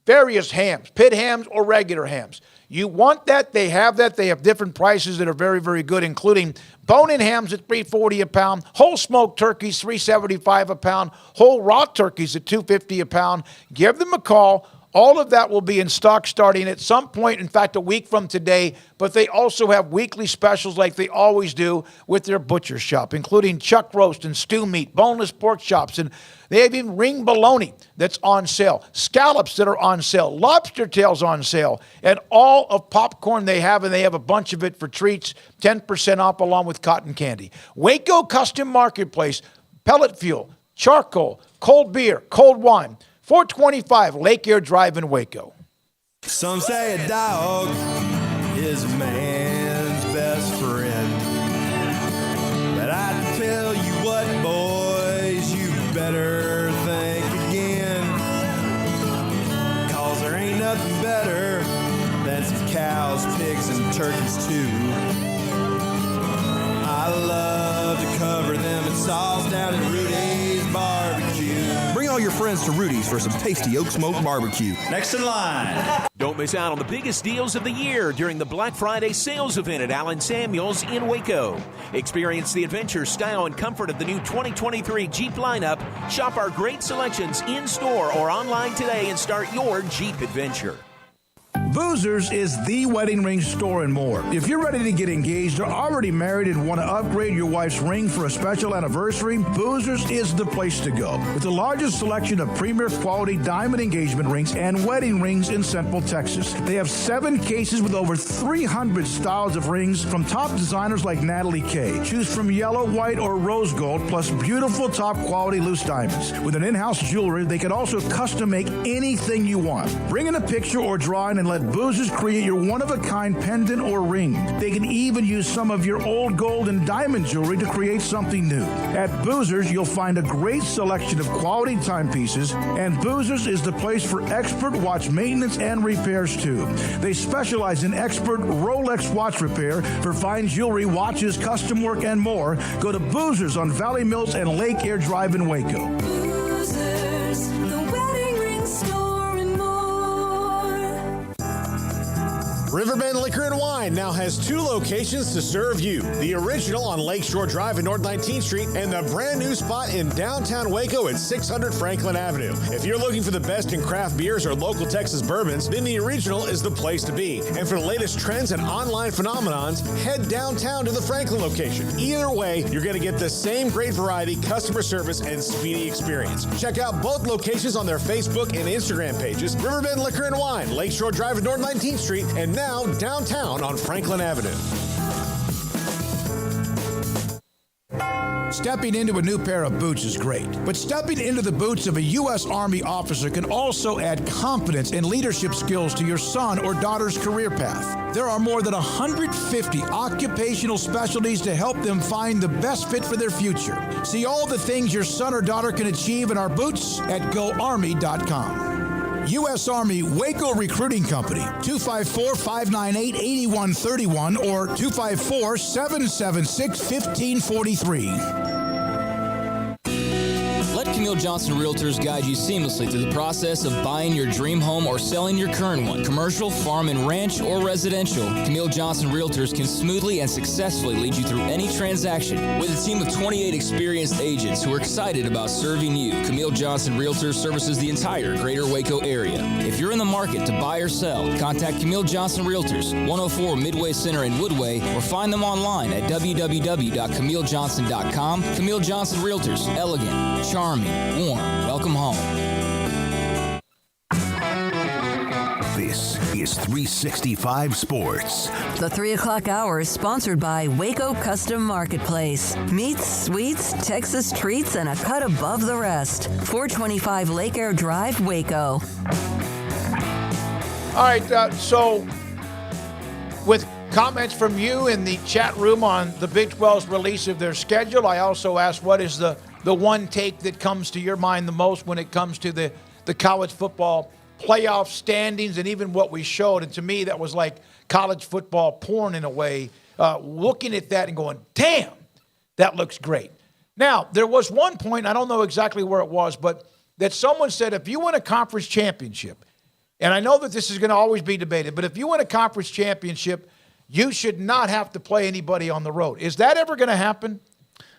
Various hams, pit hams or regular hams. You want that, they have that. They have different prices that are very, very good, including bone-in hams at $3.40 a pound, whole smoked turkeys $3.75 a pound, whole raw turkeys at $2.50 a pound. Give them a call. All of that will be in stock starting at some point, in fact, a week from today. But they also have weekly specials like they always do with their butcher shop, including chuck roast and stew meat, boneless pork chops, and they have even ring bologna that's on sale, scallops that are on sale, lobster tails on sale, and all of popcorn they have, and they have a bunch of it for treats, 10% off along with cotton candy. Waco Custom Marketplace, pellet fuel, charcoal, cold beer, cold wine, 425 Lake Air Drive in Waco. Some say a dog is a man's best friend. But I tell you what, boys, you better think again. 'Cause there ain't nothing better than some cows, pigs, and turkeys too. I love to cover them in sauce down at Rudy's Barbecue. Bring all your friends to Rudy's for some tasty oak smoked barbecue. Next in line. Don't miss out on the biggest deals of the year during the Black Friday sales event at Allen Samuels in Waco. Experience the adventure, style, and comfort of the new 2023 Jeep lineup. Shop our great selections in-store or online today and start your Jeep adventure. Boozers is the wedding ring store and more. If you're ready to get engaged or already married and want to upgrade your wife's ring for a special anniversary, Boozers is the place to go. With the largest selection of premier quality diamond engagement rings and wedding rings in Central Texas. They have 7 cases with over 300 styles of rings from top designers like Natalie Kay. Choose from yellow, white, or rose gold, plus beautiful top quality loose diamonds. With an in-house jeweler, they can also custom make anything you want. Bring in a picture or drawing and let Boozers create your one-of-a-kind pendant or ring. They can even use some of your old gold and diamond jewelry to create something new. At Boozers, you'll find a great selection of quality timepieces, and Boozers is the place for expert watch maintenance and repairs too. They specialize in expert Rolex watch repair for fine jewelry, watches, custom work, and more. Go to Boozers on Valley Mills and Lake Air Drive in Waco. Boozers, the wedding ring store and more. Riverbend Liquor and Wine now has 2 locations to serve you. The original on Lakeshore Drive in North 19th Street and the brand new spot in downtown Waco at 600 Franklin Avenue. If you're looking for the best in craft beers or local Texas bourbons, then the original is the place to be. And for the latest trends and online phenomenons, head downtown to the Franklin location. Either way, you're going to get the same great variety, customer service, and speedy experience. Check out both locations on their Facebook and Instagram pages. Riverbend Liquor and Wine, Lakeshore Drive in North 19th Street, and now downtown on Franklin Avenue. Stepping into a new pair of boots is great, but stepping into the boots of a U.S. Army officer can also add confidence and leadership skills to your son or daughter's career path. There are more than 150 occupational specialties to help them find the best fit for their future. See all the things your son or daughter can achieve in our boots at GoArmy.com. U.S. Army Waco Recruiting Company, 254-598-8131 or 254-776-1543. Let Camille Johnson Realtors guide you seamlessly through the process of buying your dream home or selling your current one. Commercial, farm and ranch, or residential, Camille Johnson Realtors can smoothly and successfully lead you through any transaction. With a team of 28 experienced agents who are excited about serving you, Camille Johnson Realtors services the entire greater Waco area. If you're in the market to buy or sell, contact Camille Johnson Realtors, 104 Midway Center in Woodway, or find them online at www.camillejohnson.com. Camille Johnson Realtors, elegant, charming, warm. Welcome home. This is 365 Sports. The 3 o'clock hour is sponsored by Waco Custom Marketplace. Meats, sweets, Texas treats, and a cut above the rest. 425 Lake Air Drive, Waco. All right, so with comments from you in the chat room on the Big 12's release of their schedule, I also asked what is the one take that comes to your mind the most when it comes to the college football playoff standings and even what we showed. And to me, that was like college football porn in a way, looking at that and going, damn, that looks great. Now, there was one point, I don't know exactly where it was, but that someone said if you win a conference championship, and I know that this is going to always be debated, but if you win a conference championship, you should not have to play anybody on the road. Is that ever going to happen?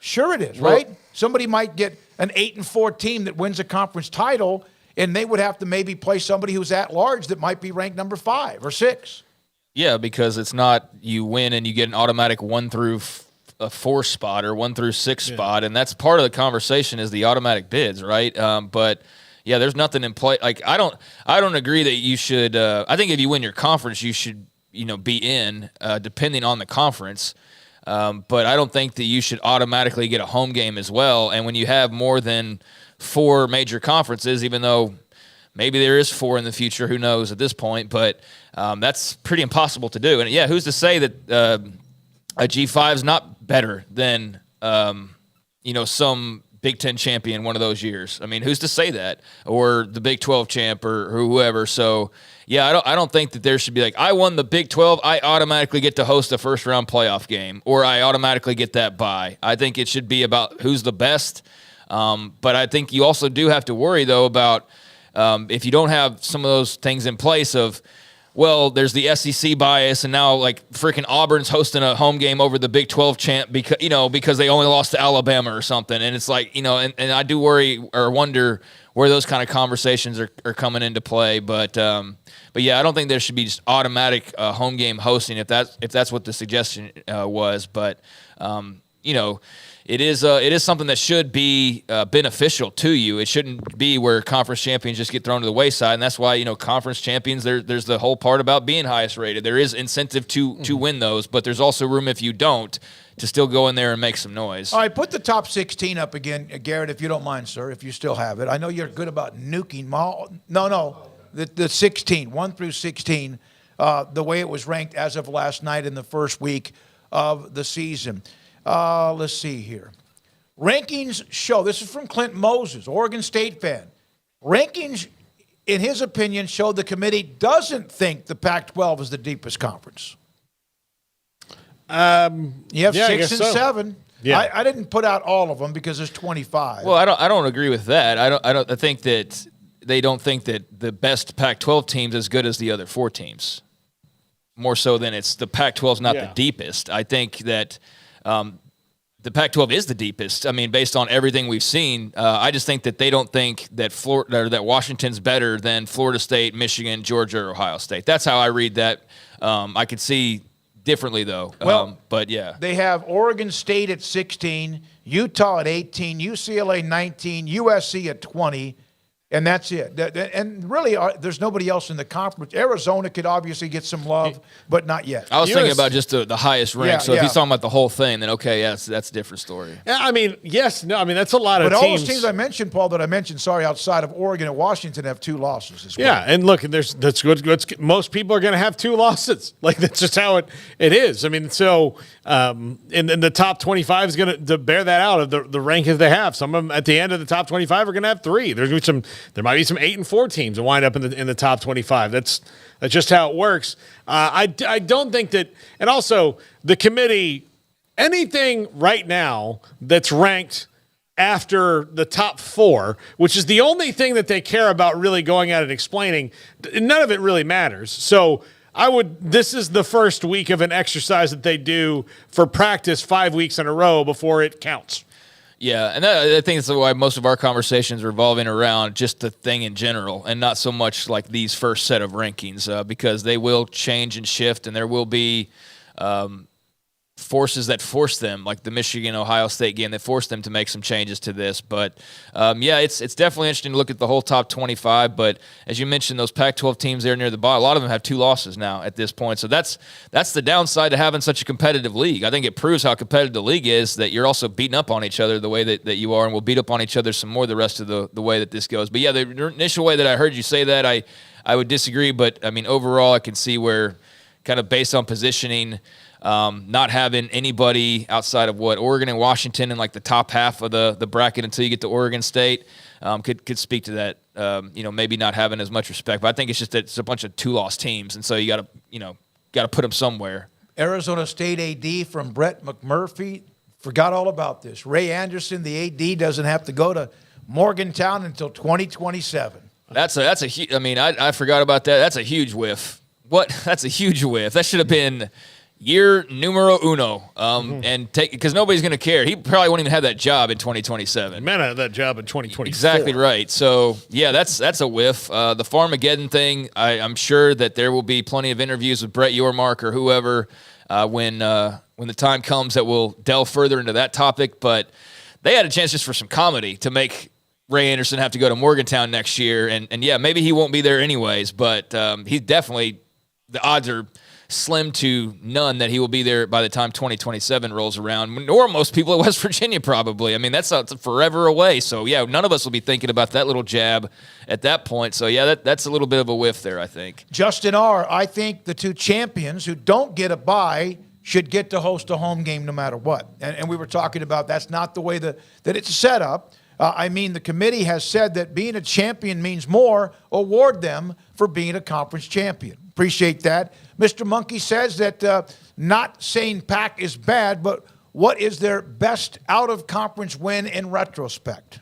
Sure it is, right? Somebody might get an 8-4 team that wins a conference title, and they would have to maybe play somebody who's at large that might be ranked number 5 or 6. Yeah, because it's not you win and you get an automatic 1 through 4 spot or 1 through 6 spot, and that's part of the conversation is the automatic bids, right? But yeah, there's nothing in play. Like I don't agree that you should. I think if you win your conference, you should be in depending on the conference. But I don't think that you should automatically get a home game as well. And when you have more than 4 major conferences, even though maybe there is 4 in the future, who knows at this point, but that's pretty impossible to do. And yeah, who's to say that a G5 is not better than, some Big Ten champion one of those years? I mean, who's to say that? Or the Big 12 champ or whoever. So yeah, I don't think that there should be like, I won the Big 12, I automatically get to host a first-round playoff game, or I automatically get that bye. I think it should be about who's the best. But I think you also do have to worry, though, about if you don't have some of those things in place of well, there's the SEC bias, and now like freaking Auburn's hosting a home game over the Big 12 champ because they only lost to Alabama or something. And it's like, and I do worry or wonder where those kind of conversations are coming into play. But yeah, I don't think there should be just automatic home game hosting if that's what the suggestion was. But it is something that should be beneficial to you. It shouldn't be where conference champions just get thrown to the wayside, and that's why conference champions. There's the whole part about being highest rated. There is incentive to win those, but there's also room if you don't to still go in there and make some noise. All right, put the top 16 up again, Garrett, if you don't mind, sir. If you still have it, I know you're good about nuking. The 16, 1 through 16, the way it was ranked as of last night in the first week of the season. Let's see here. Rankings show, this is from Clint Moses, Oregon State fan. Rankings, in his opinion, showed the committee doesn't think the Pac-12 is the deepest conference. You have 6 and 7. Yeah. I didn't put out all of them because there's 25. Well, I don't agree with that. I think that they don't think that the best Pac-12 team's as good as the other 4 teams. More so than it's the Pac-12's not the deepest. I think that the Pac-12 is the deepest. I mean, based on everything we've seen, I just think that they don't think that that Washington's better than Florida State, Michigan, Georgia, or Ohio State. That's how I read that. I could see differently though. But yeah, they have Oregon State at 16, Utah at 18, UCLA 19, USC at 20. And that's it. And really, there's nobody else in the conference. Arizona could obviously get some love, but not yet. I was thinking about just the highest rank. Yeah, so if he's talking about the whole thing, then okay, that's a different story. Yeah, I mean, yes, no, I mean that's a lot of teams. But all those teams I mentioned, Paul, outside of Oregon and Washington have 2 losses as well. Yeah, and look, that's good. Most people are going to have 2 losses. Like that's just how it is. I mean, so and the top 25 is going to bear that out of the rankings they have. Some of them at the end of the top 25 are going to have 3. There's going to be there might be some 8 and 4 teams that wind up in the top 25. That's just how it works. I don't think that, and also the committee, anything right now that's ranked after the top 4, which is the only thing that they care about really going out and explaining, none of it really matters. So this is the first week of an exercise that they do for practice 5 weeks in a row before it counts. Yeah, and I think that's why most of our conversations are revolving around just the thing in general and not so much like these first set of rankings because they will change and shift, and there will be forces that force them, like the Michigan-Ohio State game, that forced them to make some changes to this. But, it's definitely interesting to look at the whole top 25. But as you mentioned, those Pac-12 teams there near the bottom, a lot of them have 2 losses now at this point. So that's the downside to having such a competitive league. I think it proves how competitive the league is, that you're also beating up on each other the way that you are, and we'll beat up on each other some more the rest of the way that this goes. But, yeah, the initial way that I heard you say that, I would disagree. But, I mean, overall I can see where kind of based on positioning – not having anybody outside of Oregon and Washington in like the top half of the bracket until you get to Oregon State could speak to that. Maybe not having as much respect, but I think it's just that it's a bunch of 2-loss teams, and so you got to put them somewhere. Arizona State AD from Brett McMurphy forgot all about this. Ray Anderson, the AD, doesn't have to go to Morgantown until 2027. That's a huge. I mean, I forgot about that. That's a huge whiff. That's a huge whiff. That should have been year numero uno, and because nobody's going to care. He probably won't even have that job in 2027. He might have that job in 2024. Exactly right. So, yeah, that's a whiff. The Farmageddon thing, I'm sure that there will be plenty of interviews with Brett Yormark or whoever when the time comes that we'll delve further into that topic. But they had a chance just for some comedy to make Ray Anderson have to go to Morgantown next year. And yeah, maybe he won't be there anyways, but he's definitely – the odds are – slim to none that he will be there by the time 2027 rolls around, nor most people at West Virginia probably. I mean, that's forever away. So, yeah, none of us will be thinking about that little jab at that point. So, yeah, that's a little bit of a whiff there, I think. Justin R., I think the 2 champions who don't get a bye should get to host a home game no matter what. And we were talking about that's not the way that it's set up. The committee has said that being a champion means more. Award them for being a conference champion. Appreciate that. Mr. Monkey says that not saying Pac is bad, but what is their best out-of-conference win in retrospect?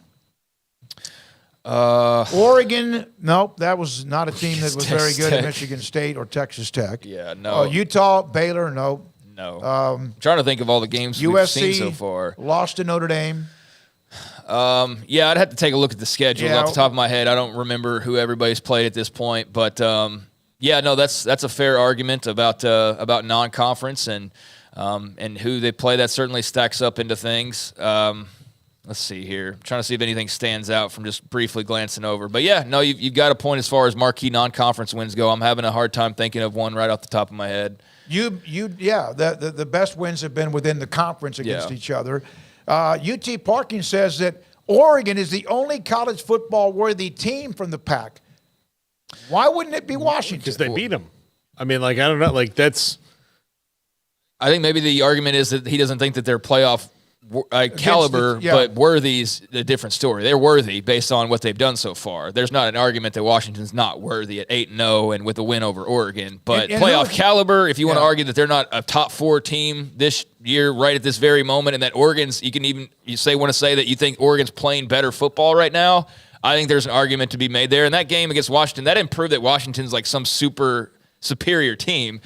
Oregon, nope, that was not a team that was very good at Tech. Michigan State or Texas Tech. Yeah, no. Utah, Baylor, no. No. I'm trying to think of all the games we've USC seen so far. Lost to Notre Dame. Yeah, I'd have to take a look at the schedule Yeah. off the top of my head. I don't remember who everybody's played at this point, but yeah, no, that's a fair argument about non-conference and who they play. That certainly stacks up into things. Let's see here. I'm trying to see if anything stands out from just briefly glancing over. But yeah, no, you've got a point as far as marquee non-conference wins go. I'm having a hard time thinking of one right off the top of my head. The best wins have been within the conference against each other. UT Parking says that Oregon is the only college football worthy team from the Pac. Why wouldn't it be Washington? Because they beat them. I mean, I don't know. That's. I think maybe the argument is that he doesn't think that they're playoff caliber, but worthy's a different story. They're worthy based on what they've done so far. There's not an argument that Washington's not worthy at 8-0 and with a win over Oregon. But playoff caliber, if you want to argue that they're not a top 4 team this year, right at this very moment, and that Oregon's, want to say that you think Oregon's playing better football right now, I think there's an argument to be made there. And that game against Washington, that didn't prove that Washington's like some super superior team.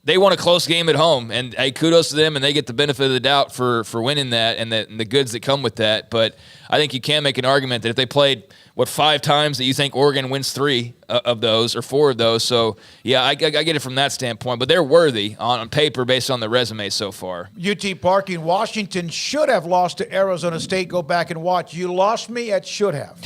They won a close game at home, and hey, kudos to them, and they get the benefit of the doubt for winning that and the goods that come with that. But I think you can make an argument that if they played, 5 times, that you think Oregon wins 3 of those or 4 of those. So, yeah, I get it from that standpoint. But they're worthy on paper based on the resume so far. UT Parking, Washington should have lost to Arizona State. Go back and watch. You lost me at should have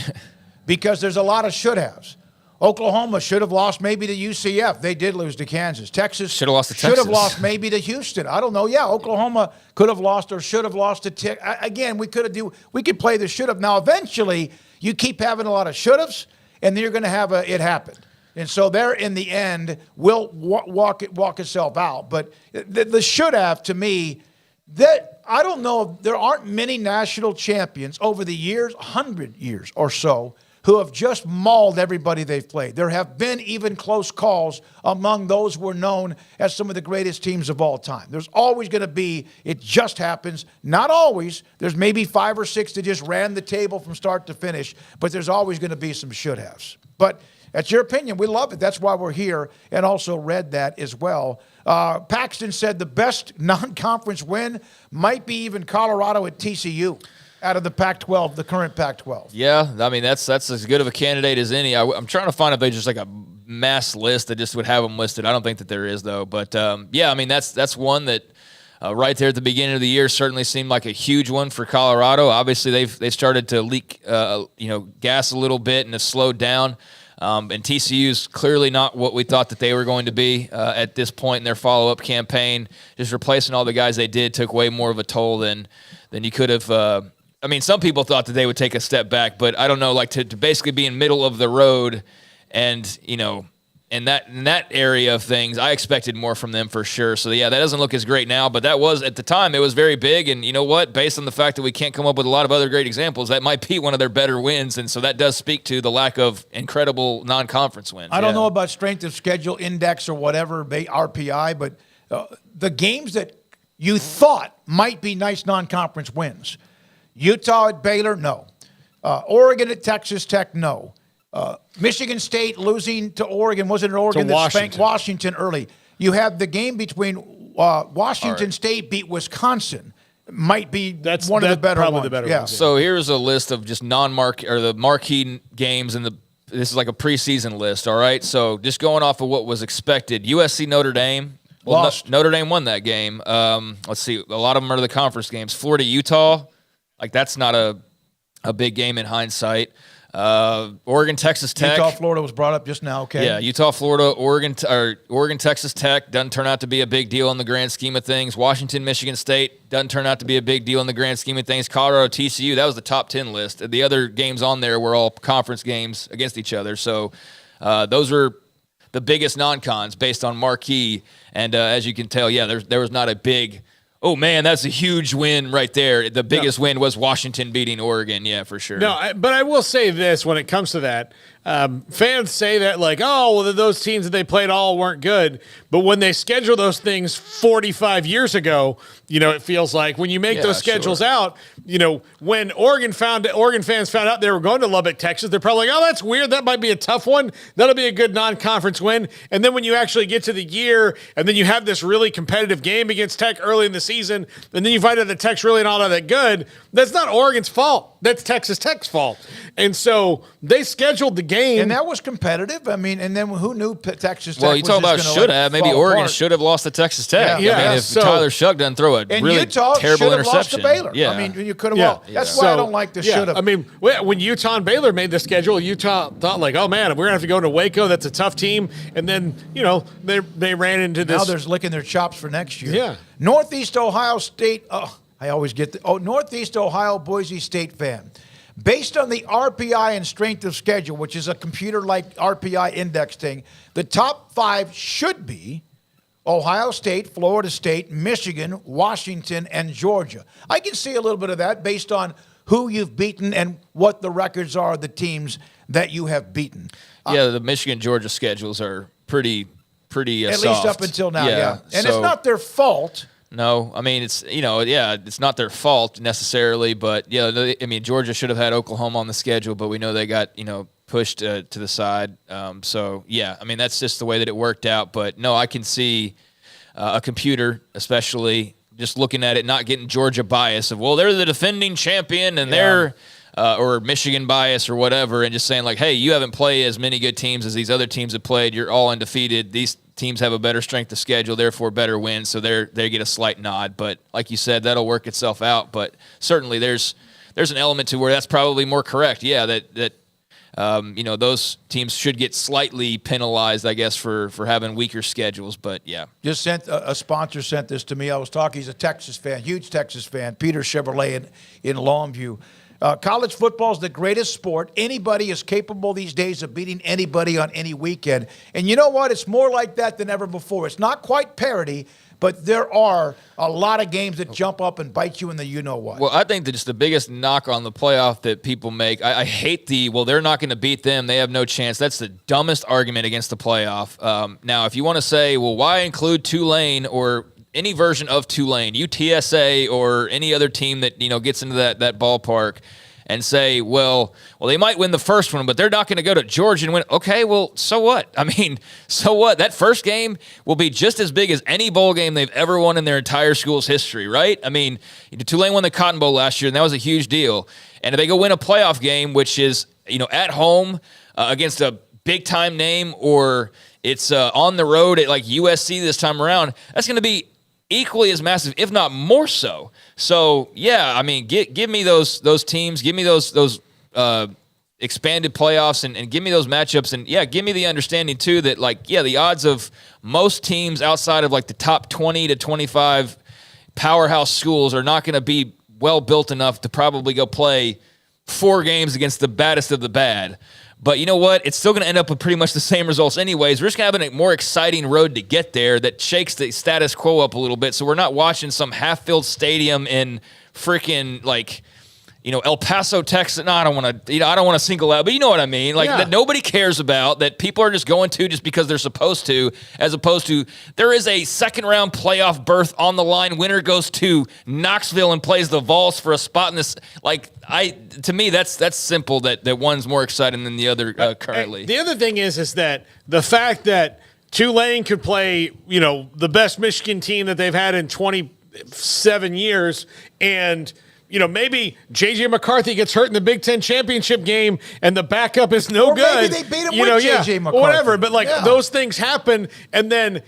because there's a lot of should haves. Oklahoma should have lost maybe to UCF. They did lose to Kansas. Texas should have lost to Texas. Should have lost maybe to Houston. I don't know. Yeah, Oklahoma could have lost or should have lost to Texas. Again, we could play the should have. Now, eventually, you keep having a lot of should haves, and then you're going to have it happen. And so there, in the end, will walk itself out. But the should have, to me, that I don't know. There aren't many national champions over the years, 100 years or so, who have just mauled everybody they've played. There have been even close calls among those who are known as some of the greatest teams of all time. There's always going to be, it just happens. Not always. There's maybe 5 or 6 that just ran the table from start to finish, but there's always going to be some should-haves. But that's your opinion. We love it. That's why we're here, and also read that as well. Paxton said the best non-conference win might be even Colorado at TCU. Out of the Pac-12, the current Pac-12. Yeah, I mean, that's as good of a candidate as any. I'm trying to find if there's just like a mass list that just would have them listed. I don't think that there is, though. But, yeah, I mean, that's one that right there at the beginning of the year certainly seemed like a huge one for Colorado. Obviously, they've started to leak, gas a little bit and have slowed down. And TCU's clearly not what we thought that they were going to be at this point in their follow-up campaign. Just replacing all the guys they did took way more of a toll than you could have I mean, some people thought that they would take a step back, but I don't know, like to basically be in middle of the road and, in that area of things, I expected more from them for sure. So, yeah, that doesn't look as great now, but that was, at the time, it was very big. And you know what? Based on the fact that we can't come up with a lot of other great examples, that might be one of their better wins. And so that does speak to the lack of incredible non-conference wins. I don't know about strength of schedule index or whatever, RPI, but the games that you thought might be nice non-conference wins. Utah at Baylor, no. Oregon at Texas Tech, no. Michigan State losing to Oregon. Wasn't it Oregon that spanked Washington early? You have the game between Washington State beat Wisconsin. Might be one of the better probably ones. The better yeah. ones. So here's a list of just the marquee games and this is like a preseason list, all right? So just going off of what was expected. USC Notre Dame. Well, lost. Notre Dame won that game. Let's see. A lot of them are the conference games. Florida, Utah. Like, that's not a big game in hindsight. Oregon, Texas Tech. Utah, Florida was brought up just now, okay. Yeah, Utah, Florida, Oregon, Texas Tech doesn't turn out to be a big deal in the grand scheme of things. Washington, Michigan State doesn't turn out to be a big deal in the grand scheme of things. Colorado, TCU, that was the top 10 list. The other games on there were all conference games against each other. So those were the biggest non-cons based on marquee. And as you can tell, yeah, there was not a big – oh, man, that's a huge win right there. The biggest win was Washington beating Oregon. Yeah, for sure. No, but I will say this when it comes to that. fans say that like, oh, well, those teams that they played all weren't good. But when they schedule those things 45 years ago, it feels like when you make those schedules out, when Oregon fans found out they were going to Lubbock, Texas, they're probably like, oh, that's weird. That might be a tough one. That'll be a good non-conference win. And then when you actually get to the year and then you have this really competitive game against Tech early in the season, and then you find out that Tech's really not all that good, that's not Oregon's fault. That's Texas Tech's fault. And so they scheduled the game. And that was competitive. I mean, and then who knew Texas Tech Well, you was talk about just should have. Maybe Oregon apart. should have lost to Texas Tech. Yeah. I mean, if Tyler Shug doesn't throw a really Utah terrible should have lost to interception. Baylor. Yeah. I mean, you could have lost. That's why I don't like the should have. I mean, when Utah and Baylor made the schedule, Utah thought like, oh, man, we're going to have to go to Waco. That's a tough team. And then, they ran into this. Now they're licking their chops for next year. Yeah. Northeast Ohio State. Oh, I always get Northeast Ohio Boise State fan. Based on the RPI and strength of schedule, which is a computer-like RPI index thing, the top 5 should be Ohio State, Florida State, Michigan, Washington, and Georgia. I can see a little bit of that based on who you've beaten and what the records are of the teams that you have beaten. Yeah, the Michigan-Georgia schedules are pretty at soft. least up until now, yeah. And so, it's not their fault. No, I mean, it's, it's not their fault necessarily, but, Georgia should have had Oklahoma on the schedule, but we know they got, pushed to the side. That's just the way that it worked out. But, no, I can see a computer, especially, just looking at it, not getting Georgia bias of, well, they're the defending champion and they're or Michigan bias or whatever, and just saying like, hey, you haven't played as many good teams as these other teams have played. You're all undefeated. These teams have a better strength of schedule, therefore better wins, so they get a slight nod. But like you said, that'll work itself out. But certainly there's an element to where that's probably more correct. Yeah, that those teams should get slightly penalized, I guess, for having weaker schedules. But yeah, just sent a sponsor sent this to me. I was talking. He's a Texas fan, huge Texas fan. Peter Chevrolet in Longview. College football is the greatest sport. Anybody is capable these days of beating anybody on any weekend. And you know what? It's more like that than ever before. It's not quite parity, but there are a lot of games that jump up and bite you in the you-know-what. Well, I think that just the biggest knock on the playoff that people make, I hate they're not going to beat them, they have no chance. That's the dumbest argument against the playoff. Now, if you want to say, well, why include Tulane or any version of Tulane, UTSA or any other team that gets into that ballpark, and say, well, they might win the first one, but they're not going to go to Georgia and win. Okay, well, so what? I mean, so what? That first game will be just as big as any bowl game they've ever won in their entire school's history, right? I mean, Tulane won the Cotton Bowl last year, and that was a huge deal. And if they go win a playoff game, which is at home against a big-time name, or it's on the road at like USC this time around, that's going to be equally as massive, if not more so. So yeah, I mean, give me those teams, give me those expanded playoffs, and give me those matchups, and yeah, give me the understanding too that the odds of most teams outside of like the top 20 to 25 powerhouse schools are not going to be well built enough to probably go play 4 games against the baddest of the bad. But you know what? It's still going to end up with pretty much the same results anyways. We're just going to have a more exciting road to get there that shakes the status quo up a little bit, so we're not watching some half-filled stadium in freaking El Paso, Texas. No, I don't want to single out, but you know what I mean. That nobody cares about, that people are just going to just because they're supposed to, as opposed to there is a second-round playoff berth on the line. Winner goes to Knoxville and plays the Vols for a spot in this. To me, that's simple. That one's more exciting than the other currently. The other thing is that the fact that Tulane could play, the best Michigan team that they've had in 27 years, and maybe J.J. McCarthy gets hurt in the Big Ten championship game and the backup is no or good. Maybe they beat him with J.J. McCarthy. Whatever, but those things happen, and then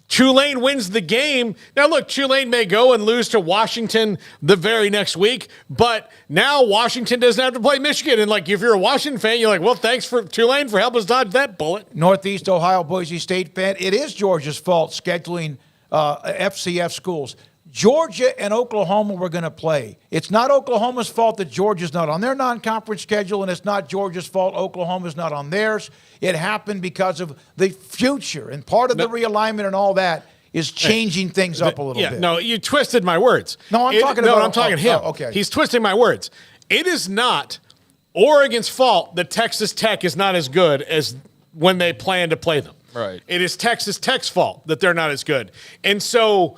Tulane wins the game. Now, look, Tulane may go and lose to Washington the very next week, but now Washington doesn't have to play Michigan. And, if you're a Washington fan, you're like, well, thanks for Tulane for helping us dodge that bullet. Northeast Ohio Boise State fan, it is Georgia's fault scheduling FCS schools. Georgia and Oklahoma were going to play. It's not Oklahoma's fault that Georgia's not on their non-conference schedule, and it's not Georgia's fault Oklahoma's not on theirs. It happened because of the future, and part of the realignment and all that is changing things up a little bit. No, you twisted my words. No, I'm talking about... I'm talking him. Oh, okay. He's twisting my words. It is not Oregon's fault that Texas Tech is not as good as when they plan to play them. Right. It is Texas Tech's fault that they're not as good. And so,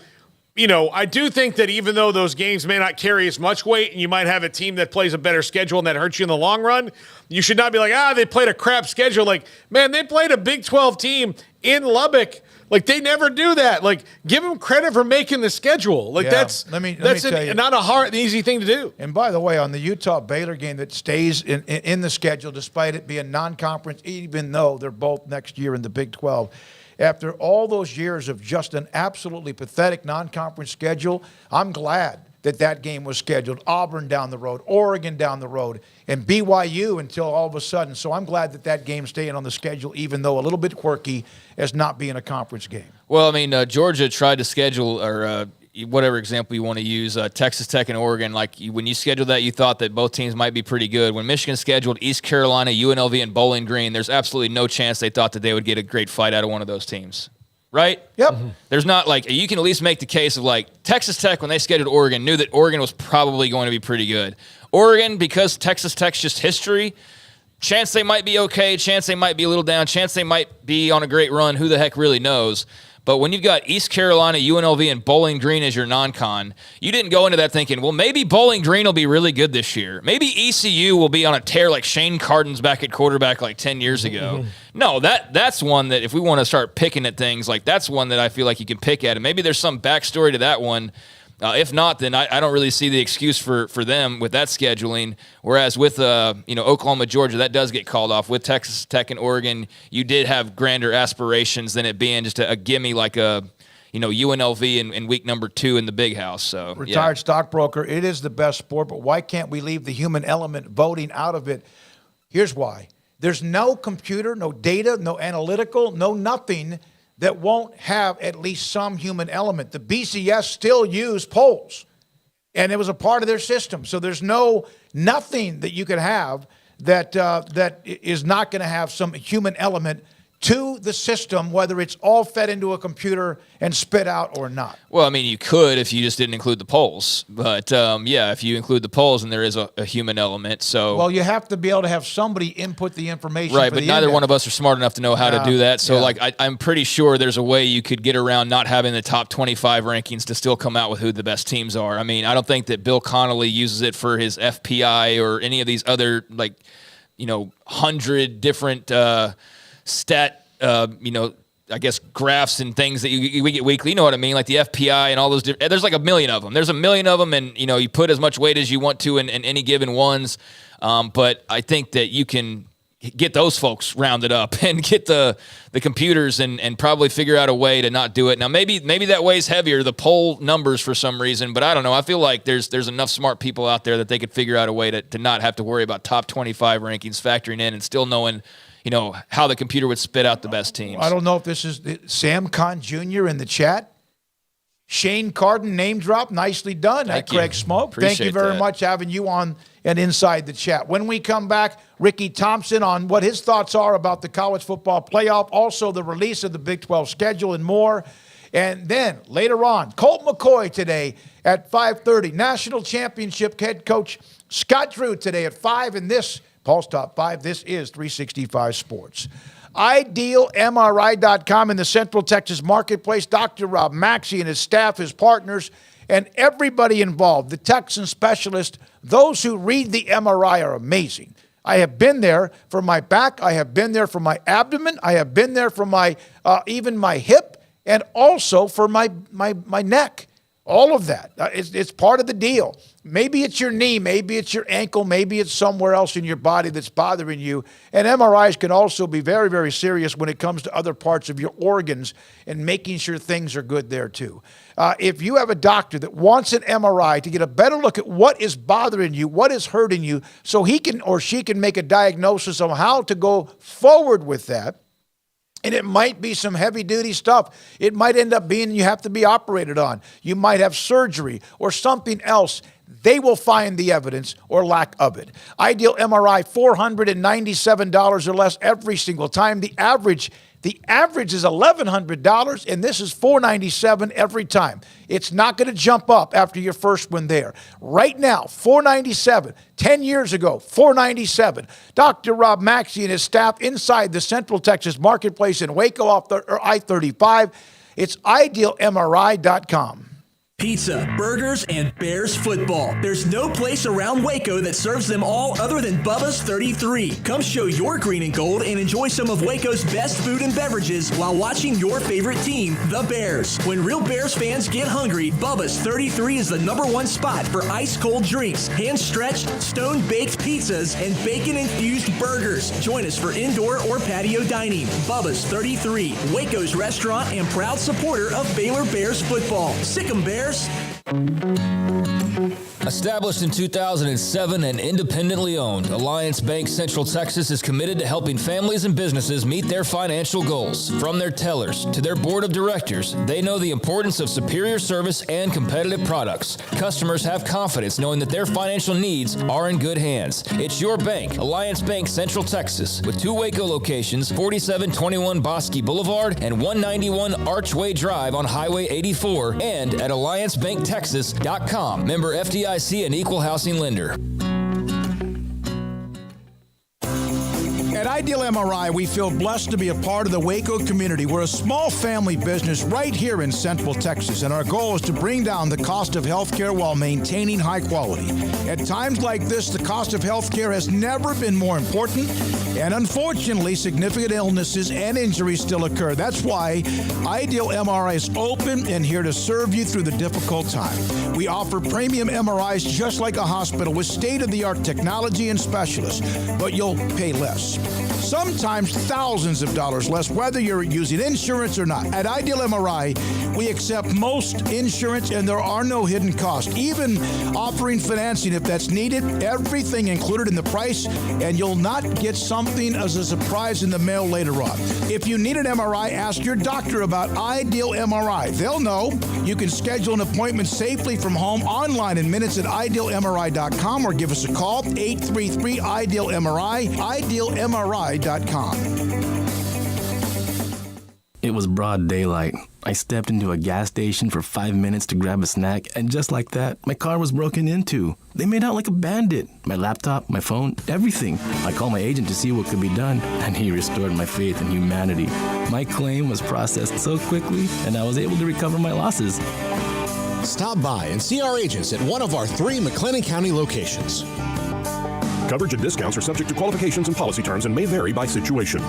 I do think that even though those games may not carry as much weight and you might have a team that plays a better schedule and that hurts you in the long run, you should not be like, they played a crap schedule. Like, man, they played a Big 12 team in Lubbock. Like, they never do that. Like, give them credit for making the schedule. Like, that's let me tell you. not a hard, easy thing to do. And by the way, on the Utah-Baylor game that stays in the schedule, despite it being non-conference, even though they're both next year in the Big 12, after all those years of just an absolutely pathetic non-conference schedule, I'm glad that game was scheduled. Auburn down the road, Oregon down the road, and BYU until all of a sudden. So I'm glad that game's staying on the schedule, even though a little bit quirky as not being a conference game. Well, I mean, Georgia tried to schedule, or whatever example you want to use, Texas Tech and Oregon. Like, when you scheduled that, you thought that both teams might be pretty good. When Michigan scheduled East Carolina, UNLV, and Bowling Green, there's absolutely no chance they thought that they would get a great fight out of one of those teams. Right? Yep. Mm-hmm. There's not you can at least make the case of Texas Tech, when they scheduled Oregon, knew that Oregon was probably going to be pretty good. Oregon, because Texas Tech's just history, chance they might be okay, chance they might be a little down, chance they might be on a great run, who the heck really knows? But when you've got East Carolina, UNLV, and Bowling Green as your non-con, you didn't go into that thinking, well, maybe Bowling Green will be really good this year. Maybe ECU will be on a tear like Shane Carden's back at quarterback 10 years ago. No, that's one that if we want to start picking at things, that's one that I feel like you can pick at. And maybe there's some backstory to that one. If not, then I don't really see the excuse for them with that scheduling. Whereas with Oklahoma, Georgia, that does get called off. With Texas Tech and Oregon, you did have grander aspirations than it being just a gimme like a UNLV in week number 2 in the Big House. So retired stockbroker, it is the best sport, but why can't we leave the human element voting out of it? Here's why. There's no computer, no data, no analytical, no nothing that won't have at least some human element. The BCS still use polls, and it was a part of their system. So there's nothing that you could have that is not going to have some human element to the system, whether it's all fed into a computer and spit out or not. Well, I mean, you could if you just didn't include the polls. But, if you include the polls, then there is a human element. So, well, you have to be able to have somebody input the information. Right, but neither one of us are smart enough to know how to do that. So, I'm pretty sure there's a way you could get around not having the top 25 rankings to still come out with who the best teams are. I mean, I don't think that Bill Connolly uses it for his FPI or any of these other, 100 different stat, I guess graphs and things that we get weekly. You know what I mean? Like the FPI and all those. There's a million of them. There's a million of them, and you put as much weight as you want to in any given ones. But I think that you can get those folks rounded up and get the computers and probably figure out a way to not do it. Now maybe that weighs heavier, the poll numbers for some reason, but I don't know. I feel like there's enough smart people out there that they could figure out a way to not have to worry about top 25 rankings factoring in and still knowing how the computer would spit out the best teams. I don't know if this is Sam Kahn Jr. in the chat. Shane Carden name drop, nicely done. Thank Craig you. Smoak. Thank you very much having you on and inside the chat. When we come back, Ricky Thompson on what his thoughts are about the college football playoff, also the release of the Big 12 schedule and more. And then later on, Colt McCoy today at 5:30. National Championship head coach Scott Drew today at 5 in this Paul's Top 5. This is 365 Sports. IdealMRI.com in the Central Texas marketplace. Dr. Rob Maxey and his staff, his partners, and everybody involved, the Texan specialists, those who read the MRI are amazing. I have been there for my back. I have been there for my abdomen. I have been there for my even my hip and also for my neck. All of that. It's part of the deal. Maybe it's your knee, maybe it's your ankle, maybe it's somewhere else in your body that's bothering you. And MRIs can also be very, very serious when it comes to other parts of your organs and making sure things are good there too. If you have a doctor that wants an MRI to get a better look at what is bothering you, what is hurting you, so he can or she can make a diagnosis on how to go forward with that. And it might be some heavy-duty stuff. It might end up being you have to be operated on. You might have surgery or something else. they will find the evidence or lack of it. Ideal MRI, $497 or less every single time. The average is $1,100, and this is $497 every time. It's not going to jump up after your first one there. Right now, $497. 10 years ago, $497. Dr. Rob Maxey and his staff inside the Central Texas Marketplace in Waco off the I-35. It's idealmri.com. Pizza, burgers, and Bears football. There's no place around Waco that serves them all other than Bubba's 33. Come show your green and gold and enjoy some of Waco's best food and beverages while watching your favorite team, the Bears. When real Bears fans get hungry, Bubba's 33 is the #1 spot for ice-cold drinks, hand-stretched, stone-baked pizzas, and bacon-infused burgers. Join us for indoor or patio dining. Bubba's 33, Waco's restaurant and proud supporter of Baylor Bears football. Sick 'em, Bears. Established in 2007 and independently owned, Alliance Bank Central Texas is committed to helping families and businesses meet their financial goals. From their tellers to their board of directors, they know the importance of superior service and competitive products. Customers have confidence knowing that their financial needs are in good hands. It's your bank, Alliance Bank Central Texas, with 2 Waco locations, 4721 Bosque Boulevard and 191 Archway Drive on Highway 84, and at AllianceBankTexas.com. Member FDIC and equal housing lender. At Ideal MRI, we feel blessed to be a part of the Waco community. We're a small family business right here in Central Texas, and our goal is to bring down the cost of healthcare while maintaining high quality. At times like this, the cost of healthcare has never been more important, and unfortunately, significant illnesses and injuries still occur. That's why Ideal MRI is open and here to serve you through the difficult time. We offer premium MRIs just like a hospital with state-of-the-art technology and specialists, but you'll pay less. Sometimes thousands of dollars less, whether you're using insurance or not. At Ideal MRI, we accept most insurance and there are no hidden costs, even offering financing if that's needed. Everything included in the price, and you'll not get something as a surprise in the mail later on. If you need an MRI, ask your doctor about Ideal MRI. They'll know. You can schedule an appointment safely from home online in minutes at idealmri.com or give us a call, 833-IDEAL-MRI, idealmri.com. It was broad daylight. I stepped into a gas station for 5 minutes to grab a snack, and just like that, my car was broken into. They made out like a bandit. My laptop, my phone, everything. I called my agent to see what could be done, and he restored my faith in humanity. My claim was processed so quickly, and I was able to recover my losses. Stop by and see our agents at one of our 3 McLennan County locations. Coverage and discounts are subject to qualifications and policy terms and may vary by situation.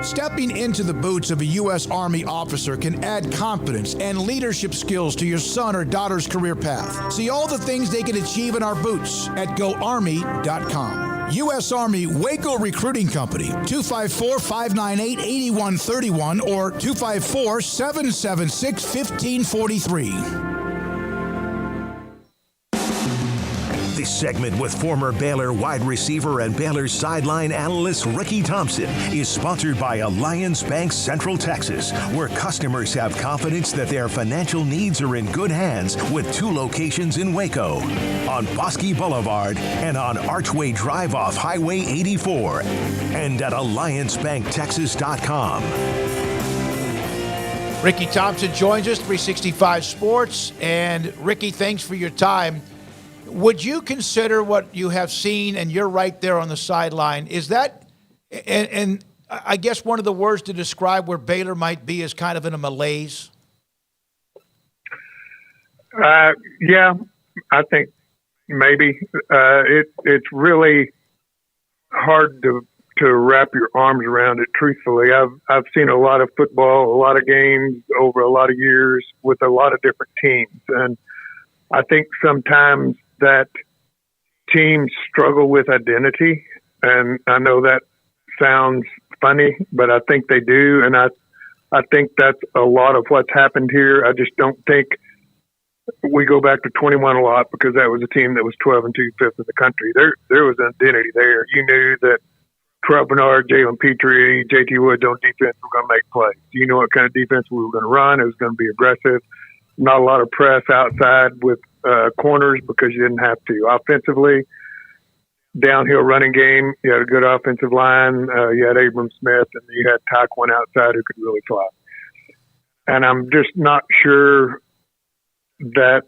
Stepping into the boots of a U.S. Army officer can add confidence and leadership skills to your son or daughter's career path. See all the things they can achieve in our boots at GoArmy.com. U.S. Army Waco Recruiting Company, 254-598-8131 or 254-776-1543. This segment with former Baylor wide receiver and Baylor sideline analyst Ricky Thompson is sponsored by Alliance Bank Central Texas, where customers have confidence that their financial needs are in good hands with 2 locations in Waco, on Bosque Boulevard and on Archway Drive off Highway 84, and at AllianceBankTexas.com. Ricky Thompson joins us, 365 Sports. And Ricky, thanks for your time. Would you consider what you have seen, and you're right there on the sideline, is that, and I guess one of the words to describe where Baylor might be is kind of in a malaise? Yeah, I think maybe. It's really hard to wrap your arms around it, truthfully. I've seen a lot of football, a lot of games over a lot of years with a lot of different teams, and I think sometimes that teams struggle with identity, and I know that sounds funny, but I think they do, and I think that's a lot of what's happened here. I just don't think we go back to 21 a lot because that was a team that was 12 and 2 fifth in the country. There was an identity there. You knew that Terrell Bernard, Jalen Petrie, JT Woods on defense were going to make plays. You know what kind of defense we were going to run. It was going to be aggressive. not a lot of press outside with corners because you didn't have to. Offensively, downhill running game, you had a good offensive line. You had Abram Smith, and you had Tyquan outside who could really fly. And I'm just not sure that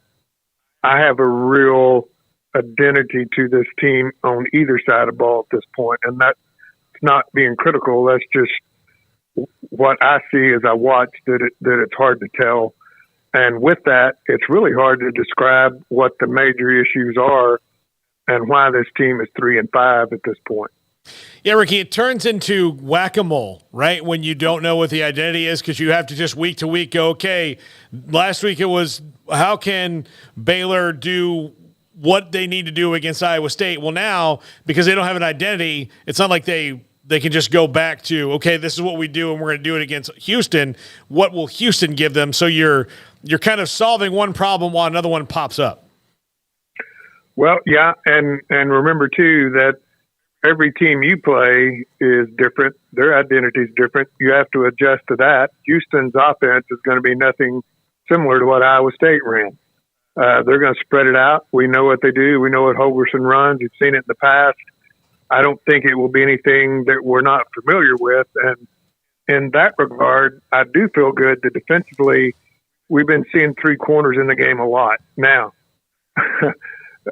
I have a real identity to this team on either side of the ball at this point. And that's not being critical. That's just what I see as I watch, that it's hard to tell. And with that, it's really hard to describe what the major issues are and why this team is 3-5 at this point. Yeah, Ricky, it turns into whack-a-mole, right? When you don't know what the identity is, because you have to just week to week go, okay, last week it was, how can Baylor do what they need to do against Iowa State? Well, now, because they don't have an identity, it's not like they can just go back to, okay, this is what we do, and we're going to do it against Houston. What will Houston give them? So you're kind of solving one problem while another one pops up. Well, yeah, and remember, too, that every team you play is different. Their identity is different. You have to adjust to that. Houston's offense is going to be nothing similar to what Iowa State ran. They're going to spread it out. We know what they do. We know what Holgorsen runs. You've seen it in the past. I don't think it will be anything that we're not familiar with. And in that regard, I do feel good that defensively we've been seeing three corners in the game a lot. Now,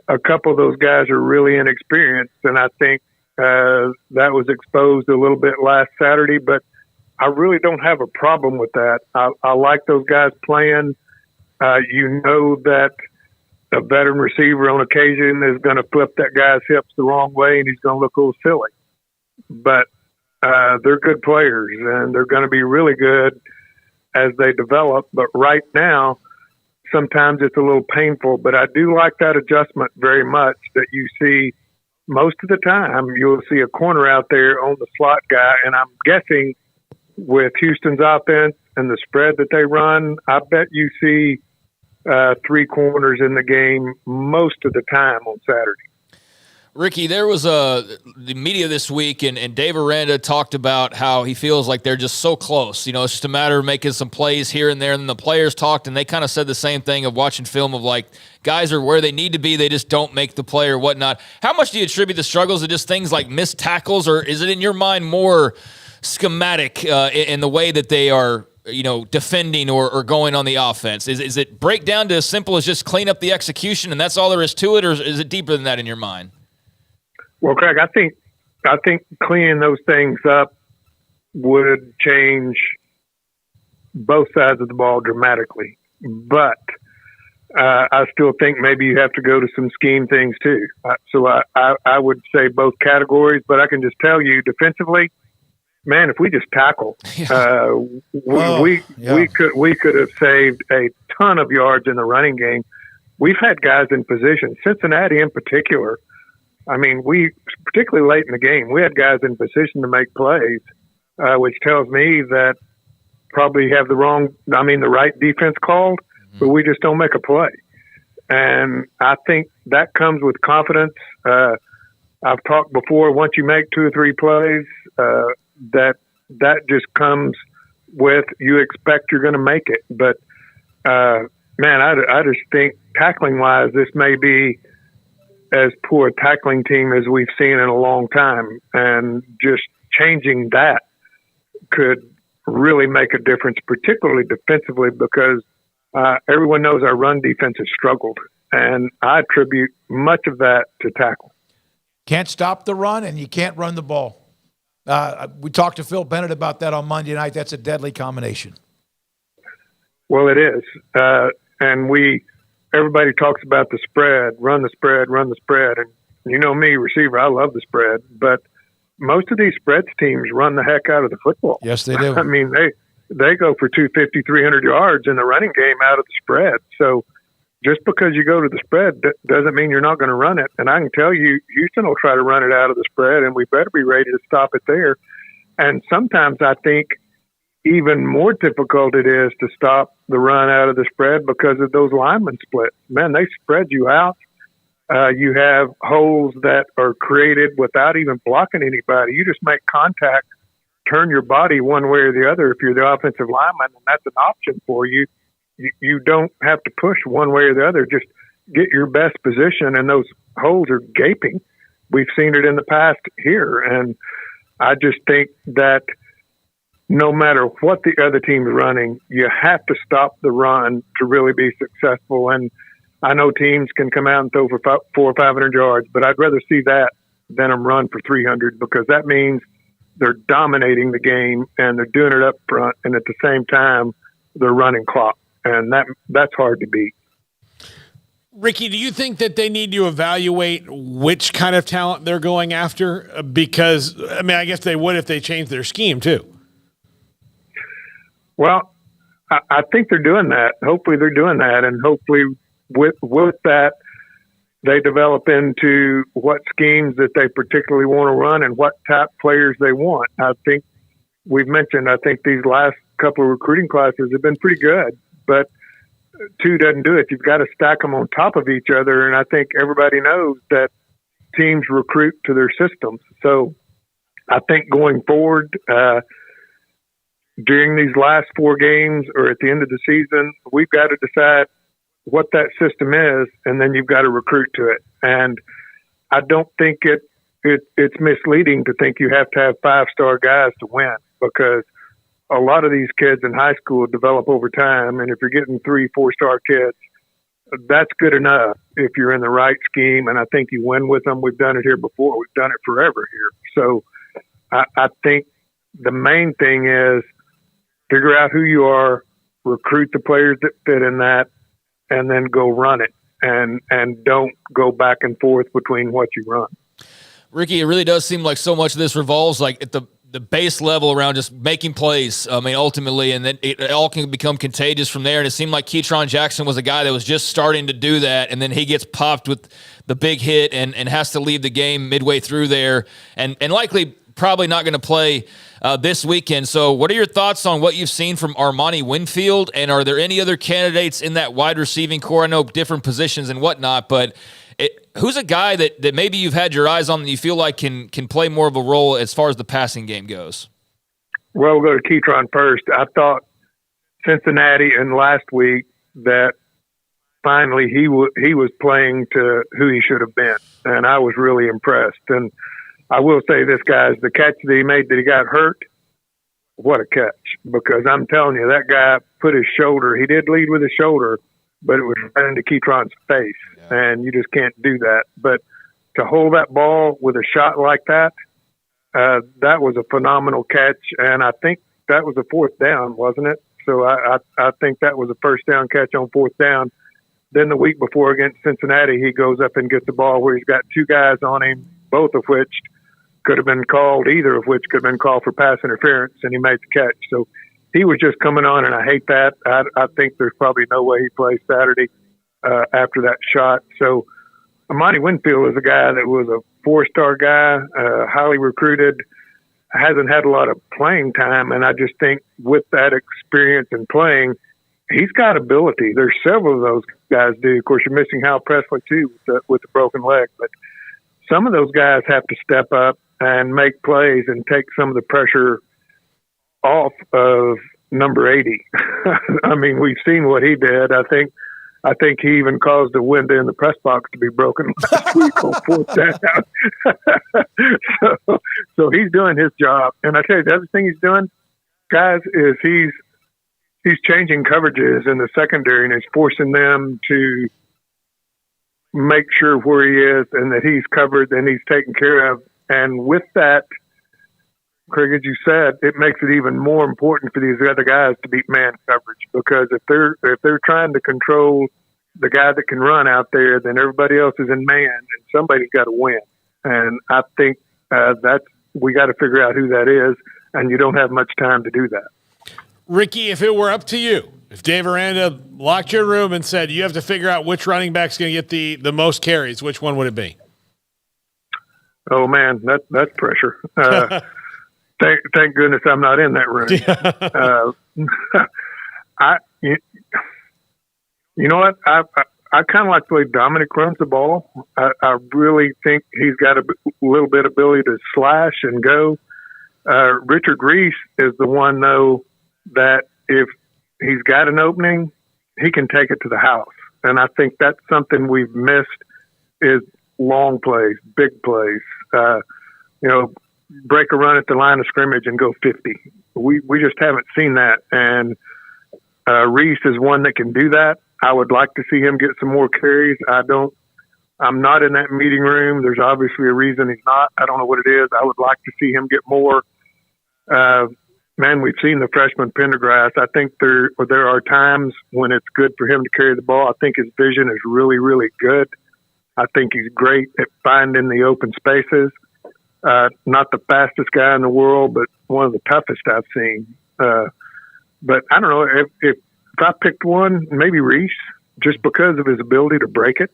a couple of those guys are really inexperienced, and I think that was exposed a little bit last Saturday, but I really don't have a problem with that. I like those guys playing. You know that a veteran receiver on occasion is going to flip that guy's hips the wrong way, and he's going to look a little silly. But they're good players, and they're going to be really good as they develop. But right now, sometimes it's a little painful. But I do like that adjustment very much, that you see most of the time you'll see a corner out there on the slot guy. And I'm guessing with Houston's offense and the spread that they run, I bet you see three corners in the game most of the time on Saturday. Ricky, there was the media this week, and Dave Aranda talked about how he feels like they're just so close. You know, it's just a matter of making some plays here and there. And then the players talked, and they kind of said the same thing of watching film of like guys are where they need to be, they just don't make the play or whatnot. How much do you attribute the struggles to just things like missed tackles, or is it in your mind more schematic in the way that they are, you know, defending or going on the offense? Is it break down to as simple as just clean up the execution and that's all there is to it, or is it deeper than that in your mind? Well, Craig, I think cleaning those things up would change both sides of the ball dramatically. But I still think maybe you have to go to some scheme things too. So I would say both categories, but I can just tell you defensively, man, if we just tackle, we could have saved a ton of yards in the running game. We've had guys in position, Cincinnati in particular. I mean, particularly late in the game, we had guys in position to make plays, which tells me that probably have the right defense called, but we just don't make a play. And I think that comes with confidence. I've talked before, once you make 2 or 3 plays, that just comes with, you expect you're going to make it. But, man, I just think tackling-wise, this may be as poor a tackling team as we've seen in a long time. And just changing that could really make a difference, particularly defensively, because everyone knows our run defense has struggled. And I attribute much of that to tackle. Can't stop the run, and you can't run the ball. We talked to Phil Bennett about that on Monday night. That's a deadly combination. Well, it is. And everybody talks about the spread, run the spread. And you know me, receiver, I love the spread. But most of these spreads teams run the heck out of the football. Yes, they do. I mean, they go for 250, 300 yards in the running game out of the spread. So just because you go to the spread doesn't mean you're not going to run it. And I can tell you, Houston will try to run it out of the spread, and we better be ready to stop it there. And sometimes I think even more difficult it is to stop the run out of the spread because of those lineman splits. Man, they spread you out. You have holes that are created without even blocking anybody. You just make contact, turn your body one way or the other if you're the offensive lineman, and that's an option for you. you don't have to push one way or the other. Just get your best position, and those holes are gaping. We've seen it in the past here, and I just think that no matter what the other team's running, you have to stop the run to really be successful. And I know teams can come out and throw for 400 or 500 yards, but I'd rather see that than them run for 300, because that means they're dominating the game and they're doing it up front, and at the same time they're running clock, and that's hard to beat. Ricky, do you think that they need to evaluate which kind of talent they're going after? Because, I mean, I guess they would if they changed their scheme too. Well, I think they're doing that. Hopefully they're doing that, and hopefully with that, they develop into what schemes that they particularly want to run and what type players they want. I think we've mentioned, I think these last couple of recruiting classes have been pretty good, but two doesn't do it. You've got to stack them on top of each other. And I think everybody knows that teams recruit to their systems. So I think going forward, during these last 4 games or at the end of the season, we've got to decide what that system is, and then you've got to recruit to it. And I don't think it's misleading to think you have to have 5-star guys to win, because a lot of these kids in high school develop over time. And if you're getting 3-4-star kids, that's good enough if you're in the right scheme. And I think you win with them. We've done it here before. We've done it forever here. So I think the main thing is figure out who you are, recruit the players that fit in that, and then go run it, and don't go back and forth between what you run. Ricky, it really does seem like so much of this revolves like at the base level around just making plays. I mean, ultimately, and then it all can become contagious from there. And it seemed like Keytron Jackson was a guy that was just starting to do that, and then he gets popped with the big hit and has to leave the game midway through there, and likely probably not going to play this weekend. So what are your thoughts on what you've seen from Armani Winfield, and are there any other candidates in that wide receiving core? I know different positions and whatnot, but who's a guy that maybe you've had your eyes on that you feel like can play more of a role as far as the passing game goes? Well, we'll go to Keytron first. I thought Cincinnati and last week that finally he was playing to who he should have been, and I was really impressed. And I will say this, guys, the catch that he made that he got hurt, what a catch. Because I'm telling you, that guy put his shoulder, he did lead with his shoulder, but it was right into Keytron's face, and you just can't do that. But to hold that ball with a shot like that, that was a phenomenal catch, and I think that was a 4th down, wasn't it? So I think that was a first down catch on 4th down. Then the week before against Cincinnati, he goes up and gets the ball where he's got 2 guys on him, both of which could have been called, either of which could have been called for pass interference, and he made the catch. So he was just coming on, and I hate that. I think there's probably no way he plays Saturday after that shot. So Armani Winfield is a guy that was a 4-star guy, highly recruited, hasn't had a lot of playing time, and I just think with that experience in playing, he's got ability. There's several of those guys do. Of course, you're missing Hal Presley, too, with the broken leg, but some of those guys have to step up and make plays and take some of the pressure off of number 80. I mean, we've seen what he did. I think he even caused a window in the press box to be broken last week on 4th down. So he's doing his job. And I tell you, the other thing he's doing, guys, is he's changing coverages in the secondary, and he's forcing them to make sure where he is and that he's covered and he's taken care of. And with that, Craig, as you said, it makes it even more important for these other guys to beat man coverage, because if they're trying to control the guy that can run out there, then everybody else is in man, and somebody's got to win. And I think we got to figure out who that is, and you don't have much time to do that. Ricky, if it were up to you, if Dave Aranda locked your room and said you have to figure out which running back's going to get the most carries, which one would it be? Oh man, that's pressure. Thank goodness I'm not in that room. You know what? I kind of like the way Dominic runs the ball. I really think he's got a little bit of ability to slash and go. Richard Reese is the one, though, that if he's got an opening, he can take it to the house. And I think that's something we've missed is long plays, big plays. Break a run at the line of scrimmage and go 50. We just haven't seen that. And Reese is one that can do that. I would like to see him get some more carries. I'm not in that meeting room. There's obviously a reason he's not. I don't know what it is. I would like to see him get more. Man, we've seen the freshman Pendergrass. I think there are times when it's good for him to carry the ball. I think his vision is really, really good. I think he's great at finding the open spaces. Not the fastest guy in the world, but one of the toughest I've seen. But I don't know if I picked one, maybe Reese, just because of his ability to break it.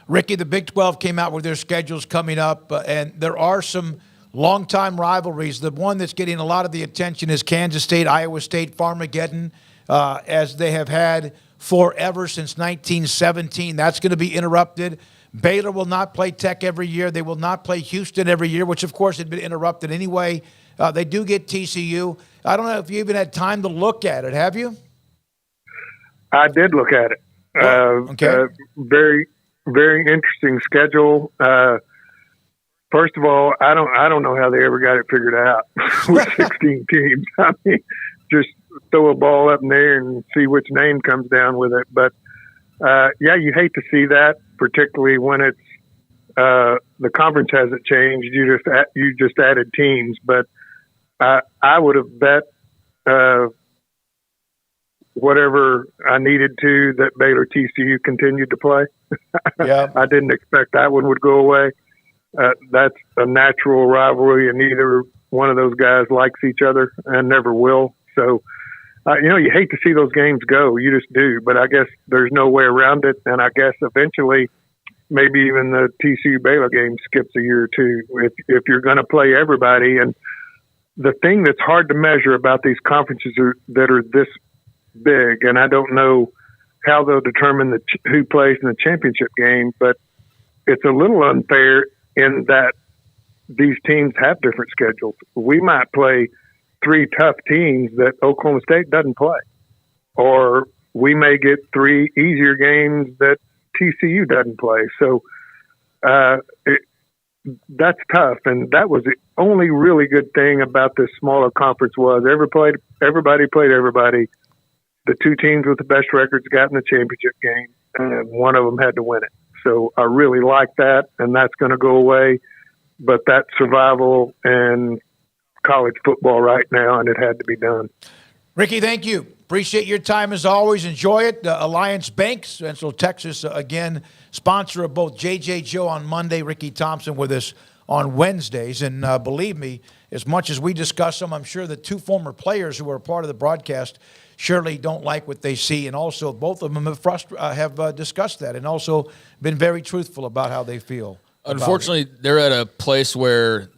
Ricky, the Big 12 came out with their schedules coming up, and there are some longtime rivalries. The one that's getting a lot of the attention is Kansas State, Iowa State, Farmageddon, as they have had forever since 1917. That's going to be interrupted. Baylor will not play Tech every year. They will not play Houston every year, which, of course, had been interrupted anyway. They do get TCU. I don't know if you even had time to look at it. Have you? I did look at it. Okay. Very, very interesting schedule. First of all, I don't know how they ever got it figured out with 16 teams. I mean, just throw a ball up in there and see which name comes down with it. But yeah, you hate to see that, particularly when it's the conference hasn't changed. You just added teams, but I would have bet whatever I needed to that Baylor TCU continued to play. Yeah, I didn't expect that one would go away. That's a natural rivalry, and neither one of those guys likes each other and never will. So, you hate to see those games go. You just do. But I guess there's no way around it. And I guess eventually maybe even the TCU Baylor game skips a year or two if you're going to play everybody. And the thing that's hard to measure about these conferences that are this big, and I don't know how they'll determine who plays in the championship game, but it's a little unfair in that these teams have different schedules. We might play 3 tough teams that Oklahoma State doesn't play, or we may get 3 easier games that TCU doesn't play. So that's tough, and that was the only really good thing about this smaller conference was everybody played everybody. The 2 teams with the best records got in the championship game, and one of them had to win it. So I really like that, and that's going to go away. But that's survival in college football right now, and it had to be done. Ricky, thank you. Appreciate your time as always. Enjoy it. Alliance Bank, Central Texas, again, sponsor of both JJ Joe on Monday, Ricky Thompson with us on Wednesdays. And believe me, as much as we discuss them, I'm sure the 2 former players who were a part of the broadcast surely don't like what they see. And also both of them have discussed that and also been very truthful about how they feel. Unfortunately, they're at a place where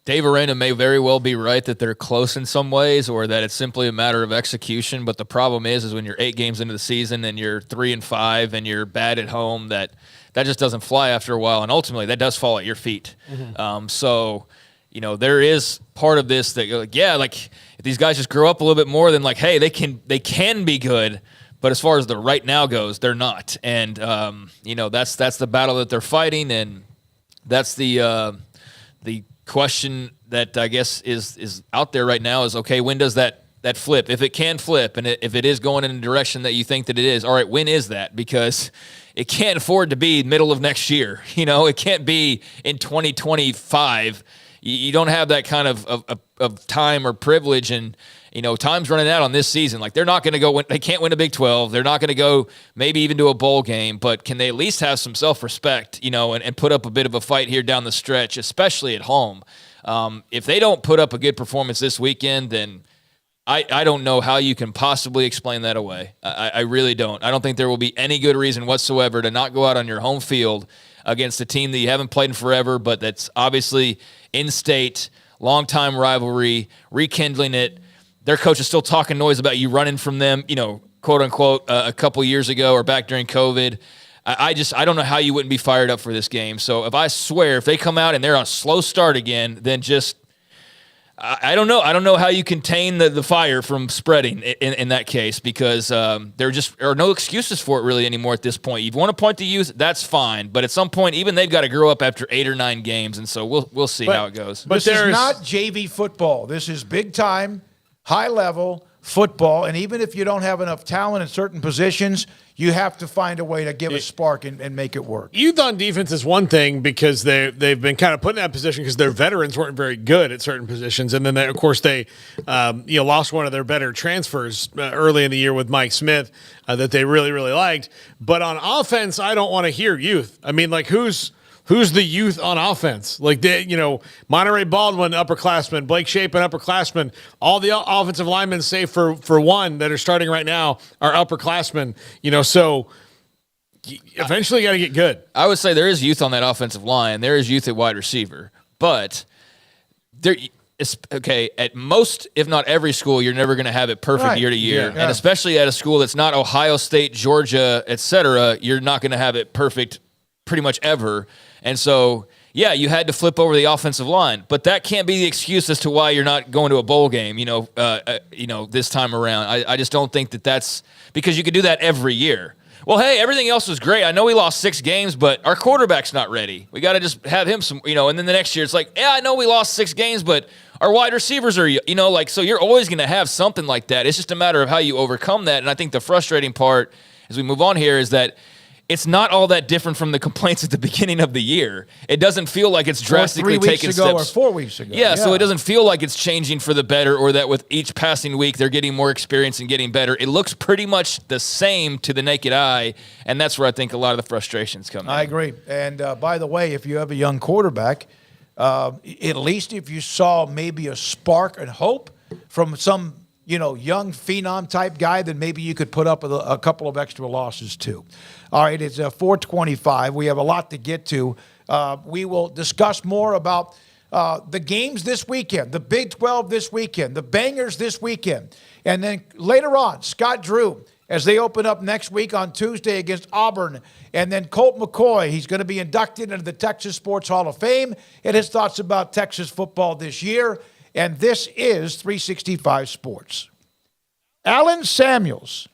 Dave Aranda may very well be right that they're close in some ways, or that it's simply a matter of execution. But the problem is when you're 8 games into the season and you're 3-5 and you're bad at home, that just doesn't fly after a while, and ultimately that does fall at your feet. Mm-hmm. So, there is part of this that you're like, yeah, like if these guys just grow up a little bit more, then like, hey, they can be good. But as far as the right now goes, they're not. And that's the battle that they're fighting, and that's the question that I guess is out there right now is, okay, when does that flip? If it can flip, and if it is going in a direction that you think that it is, all right, when is that? Because it can't afford to be middle of next year. It can't be in 2025. You don't have that kind of time or privilege, and time's running out on this season. Like, they're not going to go they can't win a Big 12. They're not going to go maybe even to a bowl game, but can they at least have some self-respect, and put up a bit of a fight here down the stretch, especially at home? If they don't put up a good performance this weekend, then I don't know how you can possibly explain that away. I really don't. I don't think there will be any good reason whatsoever to not go out on your home field against a team that you haven't played in forever, but that's obviously in-state, long-time rivalry, rekindling it. Their coach is still talking noise about you running from them, quote unquote, a couple years ago or back during COVID. I don't know how you wouldn't be fired up for this game. So if they come out and they're on a slow start again, then I don't know. I don't know how you contain the fire from spreading in that case, because there just are no excuses for it really anymore at this point. You want to point to youth, that's fine, but at some point, even they've got to grow up after 8 or 9 games, and so we'll see how it goes. But this is not JV football. This is big time, high level football, and even if you don't have enough talent in certain positions, you have to find a way to give a spark and make it work. Youth on defense is one thing because they've been kind of put in that position because their veterans weren't very good at certain positions, and then of course they lost one of their better transfers early in the year with Mike Smith that they really liked. But on offense, I don't want to hear youth. I mean, like who's the youth on offense? Like, Monterey Baldwin, upperclassman, Blake Shapen, upperclassman. All the offensive linemen, save for one that are starting right now, are upperclassmen. So eventually you got to get good. I would say there is youth on that offensive line. There is youth at wide receiver. But at most, if not every school, you're never going to have it perfect year to year. Yeah. And especially at a school that's not Ohio State, Georgia, et cetera, you're not going to have it perfect pretty much ever. And so, you had to flip over the offensive line, but that can't be the excuse as to why you're not going to a bowl game, this time around. I just don't think that's because you could do that every year. Well, hey, everything else was great. I know we lost 6 games, but our quarterback's not ready. We got to just have him and then the next year it's like, I know we lost 6 games, but our wide receivers are, so you're always going to have something like that. It's just a matter of how you overcome that. And I think the frustrating part as we move on here is that it's not all that different from the complaints at the beginning of the year. It doesn't feel like it's drastically taken steps. 3 weeks ago or 4 weeks ago. Yeah, so it doesn't feel like it's changing for the better or that with each passing week they're getting more experience and getting better. It looks pretty much the same to the naked eye, and that's where I think a lot of the frustrations come in. I agree. And by the way, if you have a young quarterback, at least if you saw maybe a spark and hope from some young phenom type guy, then maybe you could put up a couple of extra losses too. All right, it's 4:25. We have a lot to get to. We will discuss more about the games this weekend, the Big 12 this weekend, the bangers this weekend. And then later on, Scott Drew, as they open up next week on Tuesday against Auburn. And then Colt McCoy, he's going to be inducted into the Texas Sports Hall of Fame, and his thoughts about Texas football this year. And this is 365 Sports. Alan Samuels,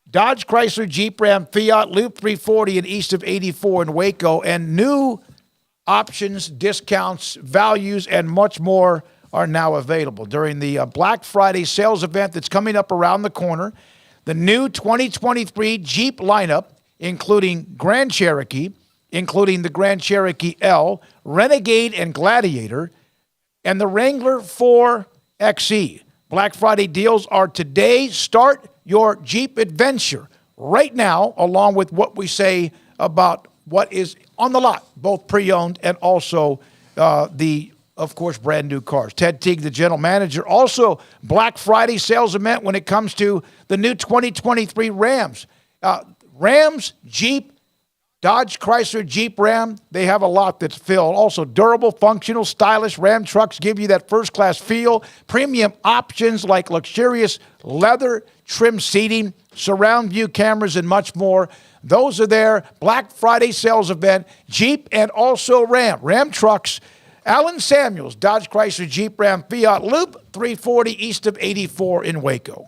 Dodge, Chrysler, Jeep, Ram, Fiat, Loop 340 and east of 84 in Waco, and new options, discounts, values, and much more are now available during the Black Friday sales event that's coming up around the corner. The new 2023 Jeep lineup, including Grand Cherokee, including the Grand Cherokee L, Renegade, and Gladiator, and the Wrangler 4 XE. Black Friday deals are today. Start your Jeep adventure right now, along with what we say about what is on the lot, both pre-owned and also of course, brand new cars. Ted Teague, the general manager. Also, Black Friday sales event when it comes to the new 2023 Rams. Rams, Jeep, Dodge, Chrysler, Jeep, Ram, they have a lot that's filled. Also, durable, functional, stylish Ram trucks give you that first-class feel. Premium options like luxurious leather trim seating, surround view cameras, and much more. Those are there. Black Friday sales event, Jeep and also Ram. Ram trucks, Alan Samuels, Dodge, Chrysler, Jeep, Ram, Fiat, Loop 340 east of 84 in Waco.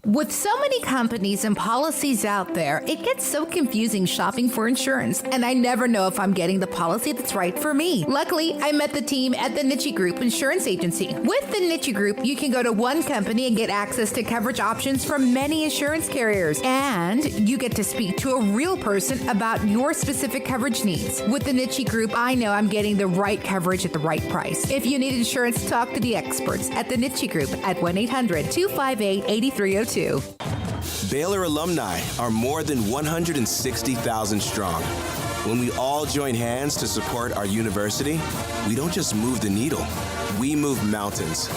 With so many companies and policies out there, it gets so confusing shopping for insurance, and I never know if I'm getting the policy that's right for me. Luckily, I met the team at the Niche Group Insurance Agency. With the Niche Group, you can go to one company and get access to coverage options from many insurance carriers, and you get to speak to a real person about your specific coverage needs. With the Niche Group, I know I'm getting the right coverage at the right price. If you need insurance, talk to the experts at the Niche Group at 1-800-258-8302. Baylor alumni are more than 160,000 strong. When we all join hands to support our university, we don't just move the needle, we move mountains.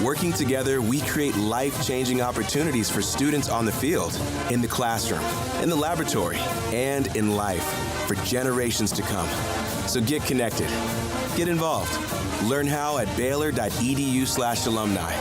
Working together, we create life-changing opportunities for students on the field, in the classroom, in the laboratory, and in life for generations to come. So get connected. Get involved. Learn how at Baylor.edu/alumni.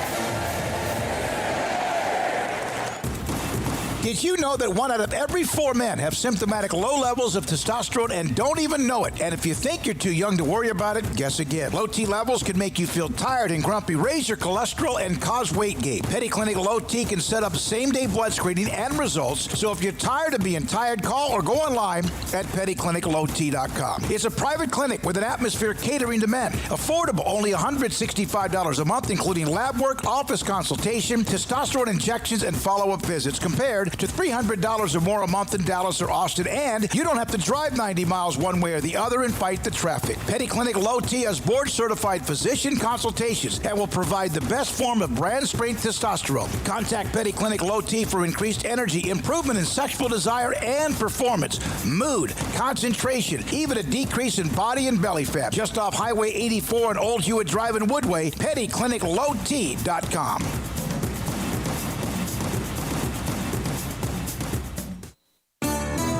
Did you know that 1 out of every 4 men have symptomatic low levels of testosterone and don't even know it? And if you think you're too young to worry about it, guess again. Low T levels can make you feel tired and grumpy, raise your cholesterol, and cause weight gain. Petty Clinic Low T can set up same-day blood screening and results. So if you're tired of being tired, call or go online at pettycliniclowt.com. It's a private clinic with an atmosphere catering to men. Affordable, only $165 a month, including lab work, office consultation, testosterone injections, and follow-up visits, compared to $300 or more a month in Dallas or Austin. And you don't have to drive 90 miles one way or the other and fight the traffic. Petty Clinic Low T has board-certified physician consultations that will provide the best form of brand-strength testosterone. Contact Petty Clinic Low T for increased energy, improvement in sexual desire and performance, mood, concentration, even a decrease in body and belly fat. Just off Highway 84 and Old Hewitt Drive in Woodway, pettycliniclowt.com.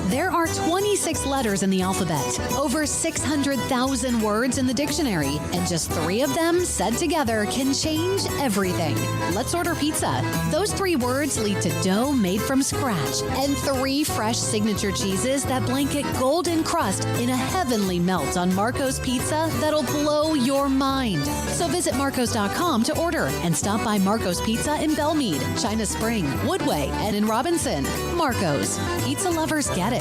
There are 26 letters in the alphabet, over 600,000 words in the dictionary, and just 3 of them said together can change everything. Let's order pizza. Those 3 words lead to dough made from scratch and 3 fresh signature cheeses that blanket golden crust in a heavenly melt on Marco's Pizza that'll blow your mind. So visit marcos.com to order and stop by Marco's Pizza in Belmead, China Spring, Woodway, and in Robinson. Marco's. Pizza lovers get it.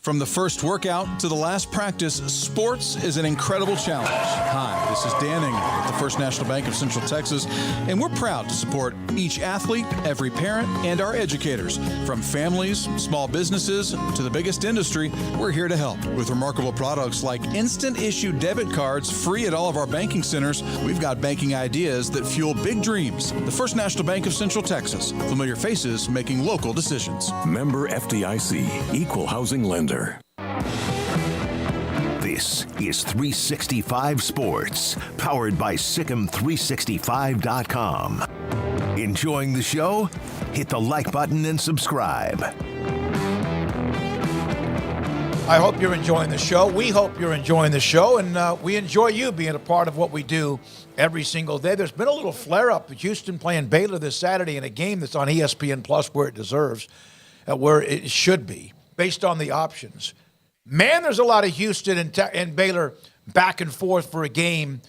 From the first workout to the last practice, sports is an incredible challenge. Hi, this is Dan Ingram at the First National Bank of Central Texas, and we're proud to support each athlete, every parent, and our educators. From families, small businesses, to the biggest industry, we're here to help. With remarkable products like instant issue debit cards free at all of our banking centers, we've got banking ideas that fuel big dreams. The First National Bank of Central Texas. Familiar faces making local decisions. Member FDIC, Equal Housing Lender. This is 365 Sports, powered by Sikkim365.com. Enjoying the show? Hit the like button and subscribe. I hope you're enjoying the show. We hope you're enjoying the show, and we enjoy you being a part of what we do every single day. There's been a little flare-up with Houston playing Baylor this Saturday in a game that's on ESPN Plus where it deserves, where it should be, based on the options. Man, there's a lot of Houston and Baylor back and forth for a game.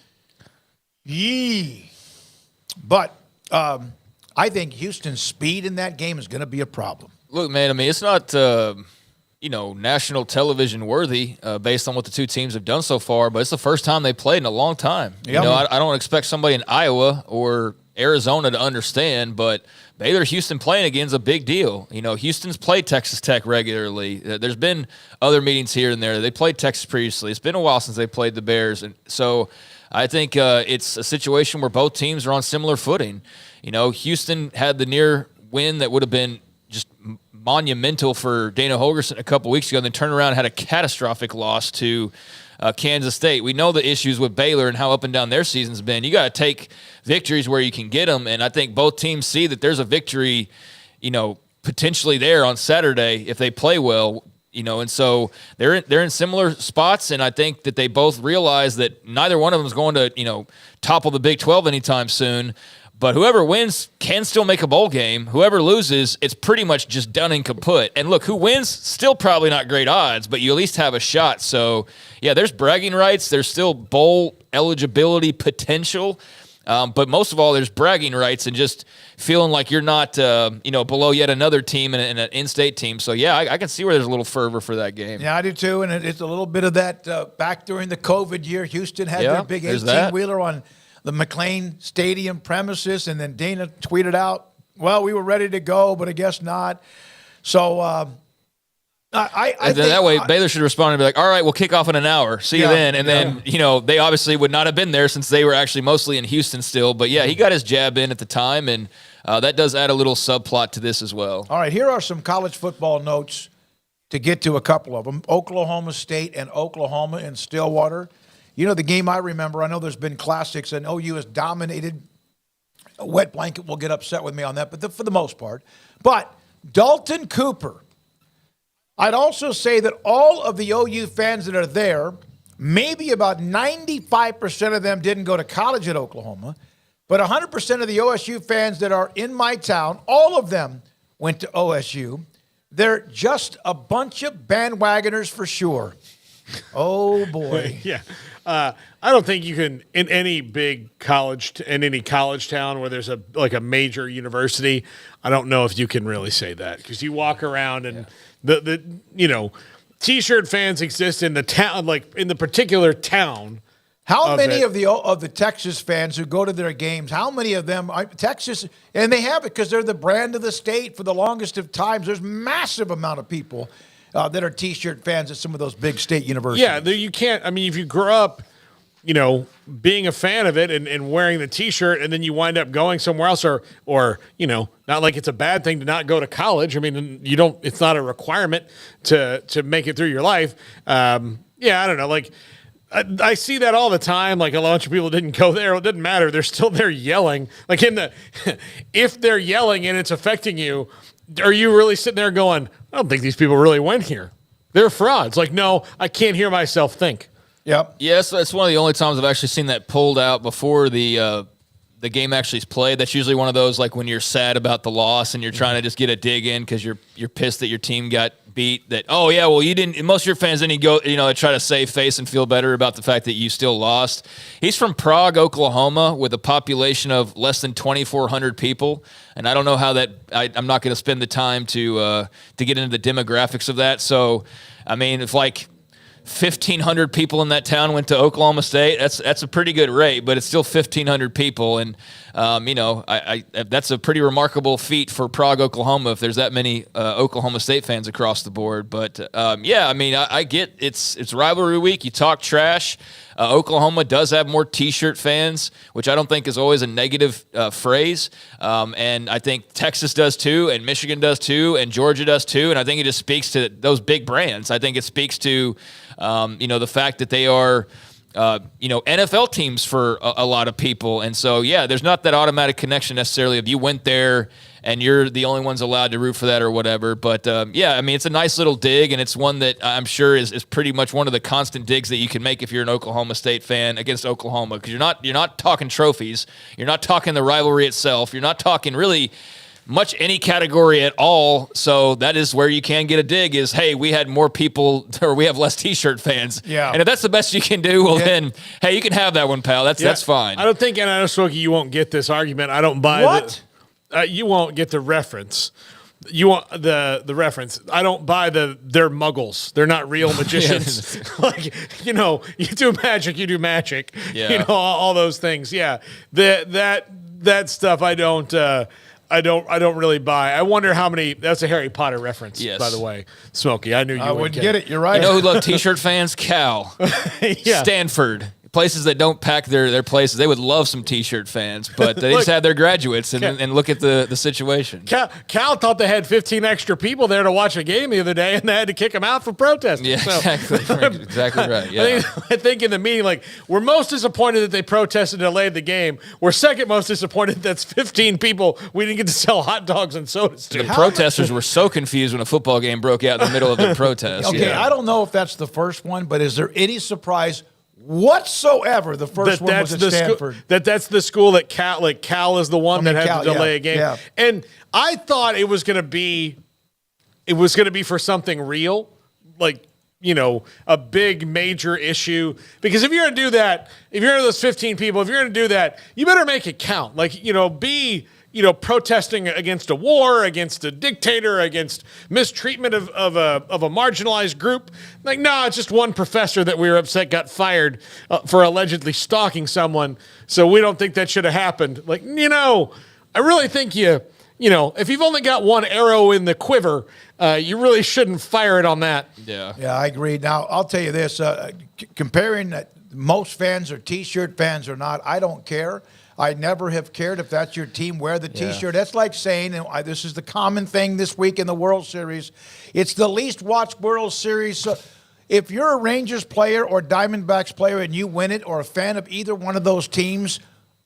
Yee. But I think Houston's speed in that game is going to be a problem. Look, man, I mean, it's not, national television worthy based on what the two teams have done so far, but it's the first time they played in a long time. Yeah, I don't expect somebody in Iowa or Arizona to understand, but Baylor-Houston playing again is a big deal. Houston's played Texas Tech regularly. There's been other meetings here and there. They played Texas previously. It's been a while since they played the Bears. And so I think it's a situation where both teams are on similar footing. Houston had the near win that would have been just monumental for Dana Holgorsen a couple weeks ago, and then turned around and had a catastrophic loss to Kansas State. We know the issues with Baylor and how up and down their season's been. You got to take victories where you can get them, and I think both teams see that there's a victory, potentially there on Saturday if they play well, and so they're in similar spots, and I think that they both realize that neither one of them is going to, topple the Big 12 anytime soon. But whoever wins can still make a bowl game. Whoever loses, it's pretty much just done and kaput. And look, who wins, still probably not great odds, but you at least have a shot. So, yeah, there's bragging rights. There's still bowl eligibility potential. But most of all, there's bragging rights and just feeling like you're not, below yet another team and an in-state team. So, yeah, I can see where there's a little fervor for that game. Yeah, I do too. And it's a little bit of that back during the COVID year. Houston had their big 18-wheeler on the McLean Stadium premises, and then Dana tweeted out, well, we were ready to go, but I guess not. So I think that way Baylor should respond and be like, all right, we'll kick off in an hour. See you then. And then, they obviously would not have been there since they were actually mostly in Houston still. But, yeah, he got his jab in at the time, and that does add a little subplot to this as well. All right, here are some college football notes to get to a couple of them. Oklahoma State and Oklahoma in Stillwater. The game I remember, I know there's been classics, and OU has dominated. A wet blanket will get upset with me on that, but for the most part. But Dalton Cooper, I'd also say that all of the OU fans that are there, maybe about 95% of them didn't go to college at Oklahoma, But 100% of the OSU fans that are in my town, all of them went to OSU. They're just a bunch of bandwagoners for sure. Oh, boy. Yeah. I don't think you can, in any big college, in any college town where there's a major university, I don't know if you can really say that, because you walk around and the T-shirt fans exist in the town, like in the particular town. How many of the Texas fans who go to their games, how many of them are Texas, and they have it because they're the brand of the state for the longest of times. There's massive amount of people that are T-shirt fans at some of those big state universities. Yeah, you can't. I mean, if you grow up, being a fan of it and wearing the T-shirt, and then you wind up going somewhere else, or not like it's a bad thing to not go to college. I mean, you don't. It's not a requirement to make it through your life. I don't know. Like, I see that all the time. Like, a bunch of people didn't go there. It didn't matter. They're still there yelling. Like, if they're yelling and it's affecting you, are you really sitting there going, I don't think these people really went here. They're frauds. Like, no, I can't hear myself think. Yep. Yes, that's one of the only times I've actually seen that pulled out before the game actually is played. That's usually one of those, like, when you're sad about the loss and you're trying to just get a dig in because you're pissed that your team got beat. That, oh yeah, well, you didn't. Most of your fans didn't go, try to save face and feel better about the fact that you still lost. He's from Prague, Oklahoma, with a population of less than 2,400 people, and I don't know how that. I'm not going to spend the time to get into the demographics of that. So, I mean, if like 1,500 people in that town went to Oklahoma State, that's a pretty good rate, but it's still 1,500 people, and that's a pretty remarkable feat for Prague, Oklahoma, if there's that many Oklahoma State fans across the board. But I mean, I get it's rivalry week. You talk trash. Oklahoma does have more T-shirt fans, which I don't think is always a negative phrase. And I think Texas does too, and Michigan does too, and Georgia does too. And I think it just speaks to those big brands. I think it speaks to, the fact that they are, NFL teams for a lot of people. And so, yeah, there's not that automatic connection necessarily if you went there and you're the only ones allowed to root for that or whatever. But, I mean, it's a nice little dig, and it's one that I'm sure is pretty much one of the constant digs that you can make if you're an Oklahoma State fan against Oklahoma, because you're not talking trophies. You're not talking the rivalry itself. You're not talking really much any category at all. So that is where you can get a dig is, hey, we had more people, or we have less T-shirt fans. Yeah. And if that's the best you can do, well then, hey, you can have that one, pal. That's fine. I don't think, and I know, Smoky, you won't get this argument. I don't buy what? You won't get the reference. You want the reference. I don't buy they're muggles. They're not real magicians. Like, you do magic, you do magic. Yeah. All those things. Yeah. That stuff I don't really buy. I wonder how many. That's a Harry Potter reference, yes, by the way, Smokey. I knew you wouldn't get it. You're right. You know who loved T-shirt fans? Cal. Yeah. Stanford. Places that don't pack their places, they would love some T-shirt fans, but they just had their graduates and look at the situation. Cal thought they had 15 extra people there to watch a game the other day, and they had to kick them out for protesting. Yeah, so, exactly right. Yeah. I think in the meeting, like, we're most disappointed that they protested and delayed the game. We're second most disappointed that's 15 people we didn't get to sell hot dogs and sodas to. The protesters were so confused when a football game broke out in the middle of the protest. Okay, yeah. I don't know if that's the first one, but is there any surprise whatsoever the first one was at Stanford? That's the school that Cal is the one that had to delay a game. Yeah. And I thought it was going to be for something real, like, a big major issue. Because if you're going to do that, if you're those 15 people, if you're going to do that, you better make it count. Like, be protesting against a war, against a dictator, against mistreatment of a marginalized group. Like, no, it's just one professor that we were upset got fired for allegedly stalking someone. So we don't think that should have happened. Like, I really think if you've only got one arrow in the quiver, you really shouldn't fire it on that. Yeah. Yeah, I agree. Now, I'll tell you this, comparing that most fans are T-shirt fans or not, I don't care. I never have cared if that's your team, wear the T-shirt. That's like saying, and this is the common thing this week in the World Series, it's the least watched World Series. So if you're a Rangers player or Diamondbacks player and you win it, or a fan of either one of those teams,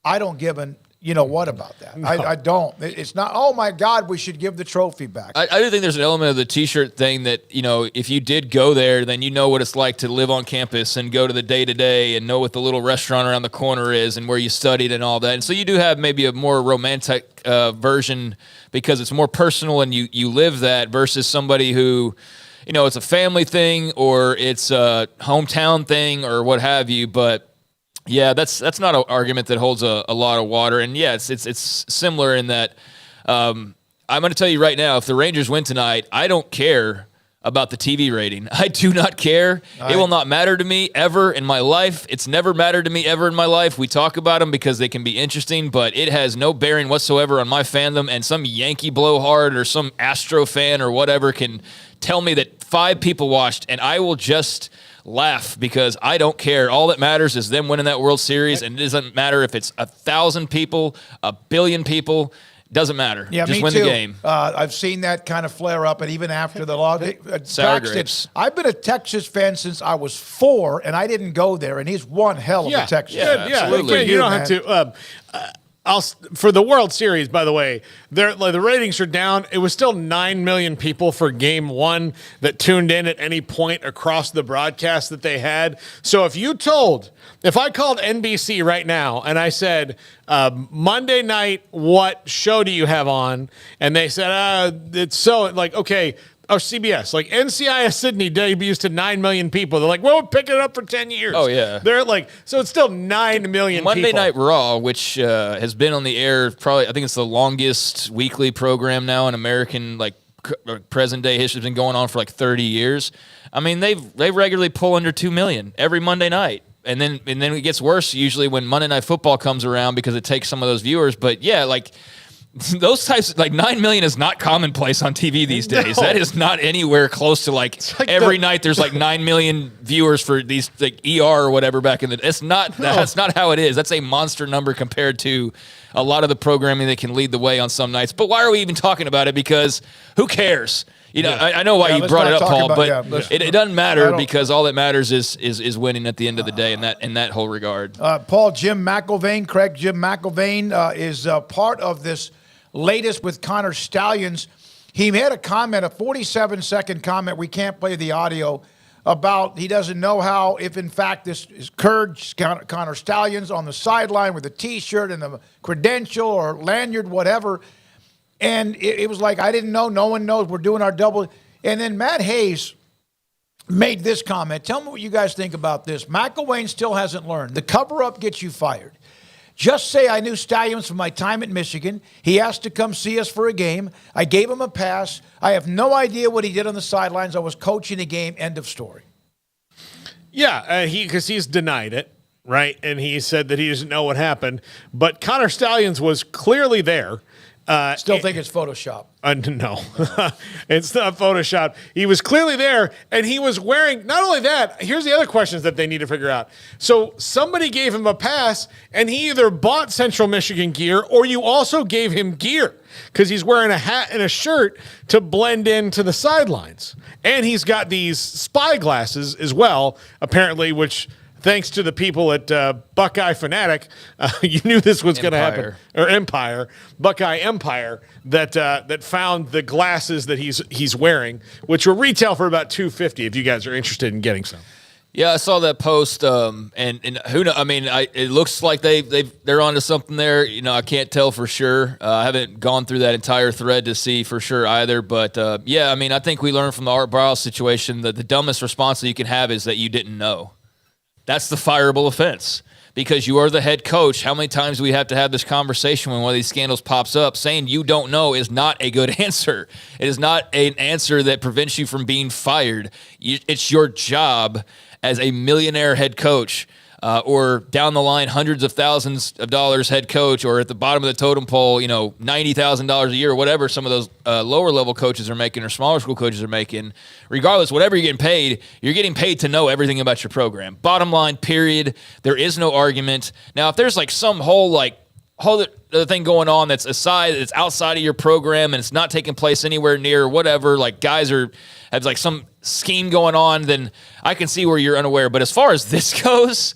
I don't give you know what about that. No. I don't. It's not, oh, my God, we should give the trophy back. I do think there's an element of the T-shirt thing that, you know, if you did go there, then you know what it's like to live on campus and go to the day-to-day and know what the little restaurant around the corner is and where you studied and all that. And so you do have maybe a more romantic version because it's more personal and you live that versus somebody who, you know, it's a family thing or it's a hometown thing or what have you, but yeah, that's not an argument that holds a lot of water. And yeah, it's similar in that I'm going to tell you right now, if the Rangers win tonight, I don't care about the TV rating. I do not care. It will not matter to me ever in my life. It's never mattered to me ever in my life. We talk about them because they can be interesting, but it has no bearing whatsoever on my fandom. And some Yankee blowhard or some Astro fan or whatever can tell me that 5 people watched, and I will just laugh because I don't care. All that matters is them winning that World Series, and it doesn't matter if it's 1,000 people, 1 billion people. Doesn't matter. Yeah, just me win too. the game. I've seen that kind of flare up, and even after the law. Sour grapes. I've been a Texas fan since I was 4, and I didn't go there, and he's one hell of a Texas fan. Yeah, absolutely. You don't have to. For the World Series, by the way, the ratings are down. It was still 9 million people for Game 1 that tuned in at any point across the broadcast that they had. So if I called NBC right now and I said, Monday night, what show do you have on? And they said, it's so, like, okay, or CBS, like NCIS Sydney debuts to 9 million people. They're like, well, we're picking it up for 10 years. Oh, yeah. They're like, so it's still 9 million Monday people. Night Raw, which has been on the air probably, I think it's the longest weekly program now in American, like, present day history. It's been going on for like 30 years. I mean, they regularly pull under 2 million every Monday night. And then it gets worse usually when Monday Night Football comes around because it takes some of those viewers. But yeah, like, those types, like 9 million is not commonplace on TV these days. No. That is not anywhere close to like every night there's like 9 million viewers for these like ER or whatever back in the. It's not. No. That's not how it is. That's a monster number compared to a lot of the programming that can lead the way on some nights. But why are we even talking about it? Because who cares? You know, I know why you brought it up, Paul, but it doesn't matter because all that matters is winning at the end of the day in that whole regard. Paul, Jim McIlvain is part of this latest with Connor Stallions. He made a comment, a 47-second comment. We can't play the audio about he doesn't know how, if in fact this is Connor Stallions on the sideline with a T-shirt and a credential or lanyard, whatever. And it was like, I didn't know. No one knows. We're doing our double. And then Matt Hayes made this comment. Tell me what you guys think about this. McIlvain still hasn't learned. The cover-up gets you fired. Just say I knew Stallions from my time at Michigan. He asked to come see us for a game. I gave him a pass. I have no idea what he did on the sidelines. I was coaching a game. End of story. Yeah, because he's denied it, right? And he said that he doesn't know what happened. But Connor Stallions was clearly there. Still think it's Photoshop. No, it's not Photoshop. He was clearly there, and he was wearing, not only that, here's the other questions that they need to figure out. So somebody gave him a pass, and he either bought Central Michigan gear, or you also gave him gear, because he's wearing a hat and a shirt to blend into the sidelines. And he's got these Spyglasses as well, apparently, which... Thanks to the people at Buckeye Fanatic, you knew this was going to happen. Or Empire, Buckeye Empire, that found the glasses that he's wearing, which will retail for about $250 if you guys are interested in getting some. Yeah, I saw that post, and who knows? I mean, it looks like they're onto something there. You know, I can't tell for sure. I haven't gone through that entire thread to see for sure either. But yeah, I mean, I think we learned from the Art Briles situation that the dumbest response that you can have is that you didn't know. That's the fireable offense because you are the head coach. How many times do we have to have this conversation when one of these scandals pops up? Saying you don't know is not a good answer. It is not an answer that prevents you from being fired. It's your job as a millionaire head coach or down the line hundreds of thousands of dollars head coach or at the bottom of the totem pole, you know, $90,000 a year or whatever some of those lower level coaches are making or smaller school coaches are making. Regardless, whatever you're getting paid to know everything about your program. Bottom line, period. There is no argument. Now, if there's like some whole other thing going on that's outside of your program and it's not taking place anywhere near whatever, like guys have like some scheme going on, then I can see where you're unaware. But as far as this goes,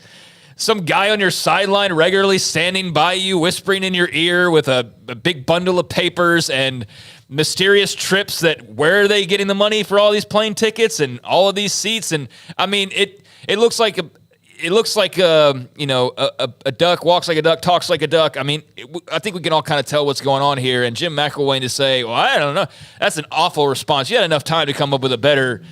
some guy on your sideline regularly standing by you, whispering in your ear with a big bundle of papers and mysterious trips that where are they getting the money for all these plane tickets and all of these seats? And I mean, it looks like a duck walks like a duck, talks like a duck. I mean, I think we can all kind of tell what's going on here. And Jim McElwain to say, well, I don't know, that's an awful response. You had enough time to come up with a better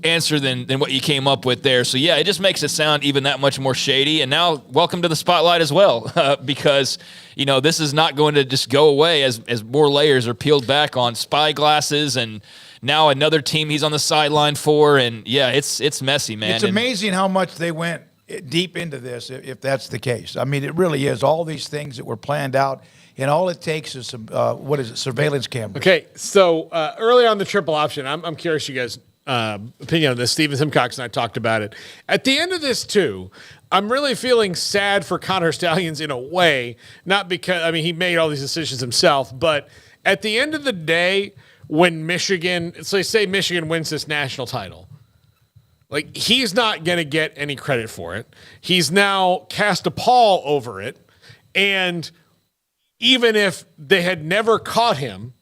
answer than what you came up with there. So, yeah, it just makes it sound even that much more shady. And now, welcome to the spotlight as well, because, this is not going to just go away as more layers are peeled back on Spyglasses and now another team he's on the sideline for. And, yeah, it's messy, man. It's amazing how much they went deep into this, if that's the case. I mean, it really is. All these things that were planned out, and all it takes is some, surveillance cameras. Okay, so early on the triple option, I'm curious you guys' opinion on this. Stephen Simcox and I talked about it. At the end of this, too, I'm really feeling sad for Connor Stallions in a way, not because, he made all these decisions himself, but at the end of the day, when Michigan, so say Michigan wins this national title, like, he's not going to get any credit for it. He's now cast a pall over it, and even if they had never caught him,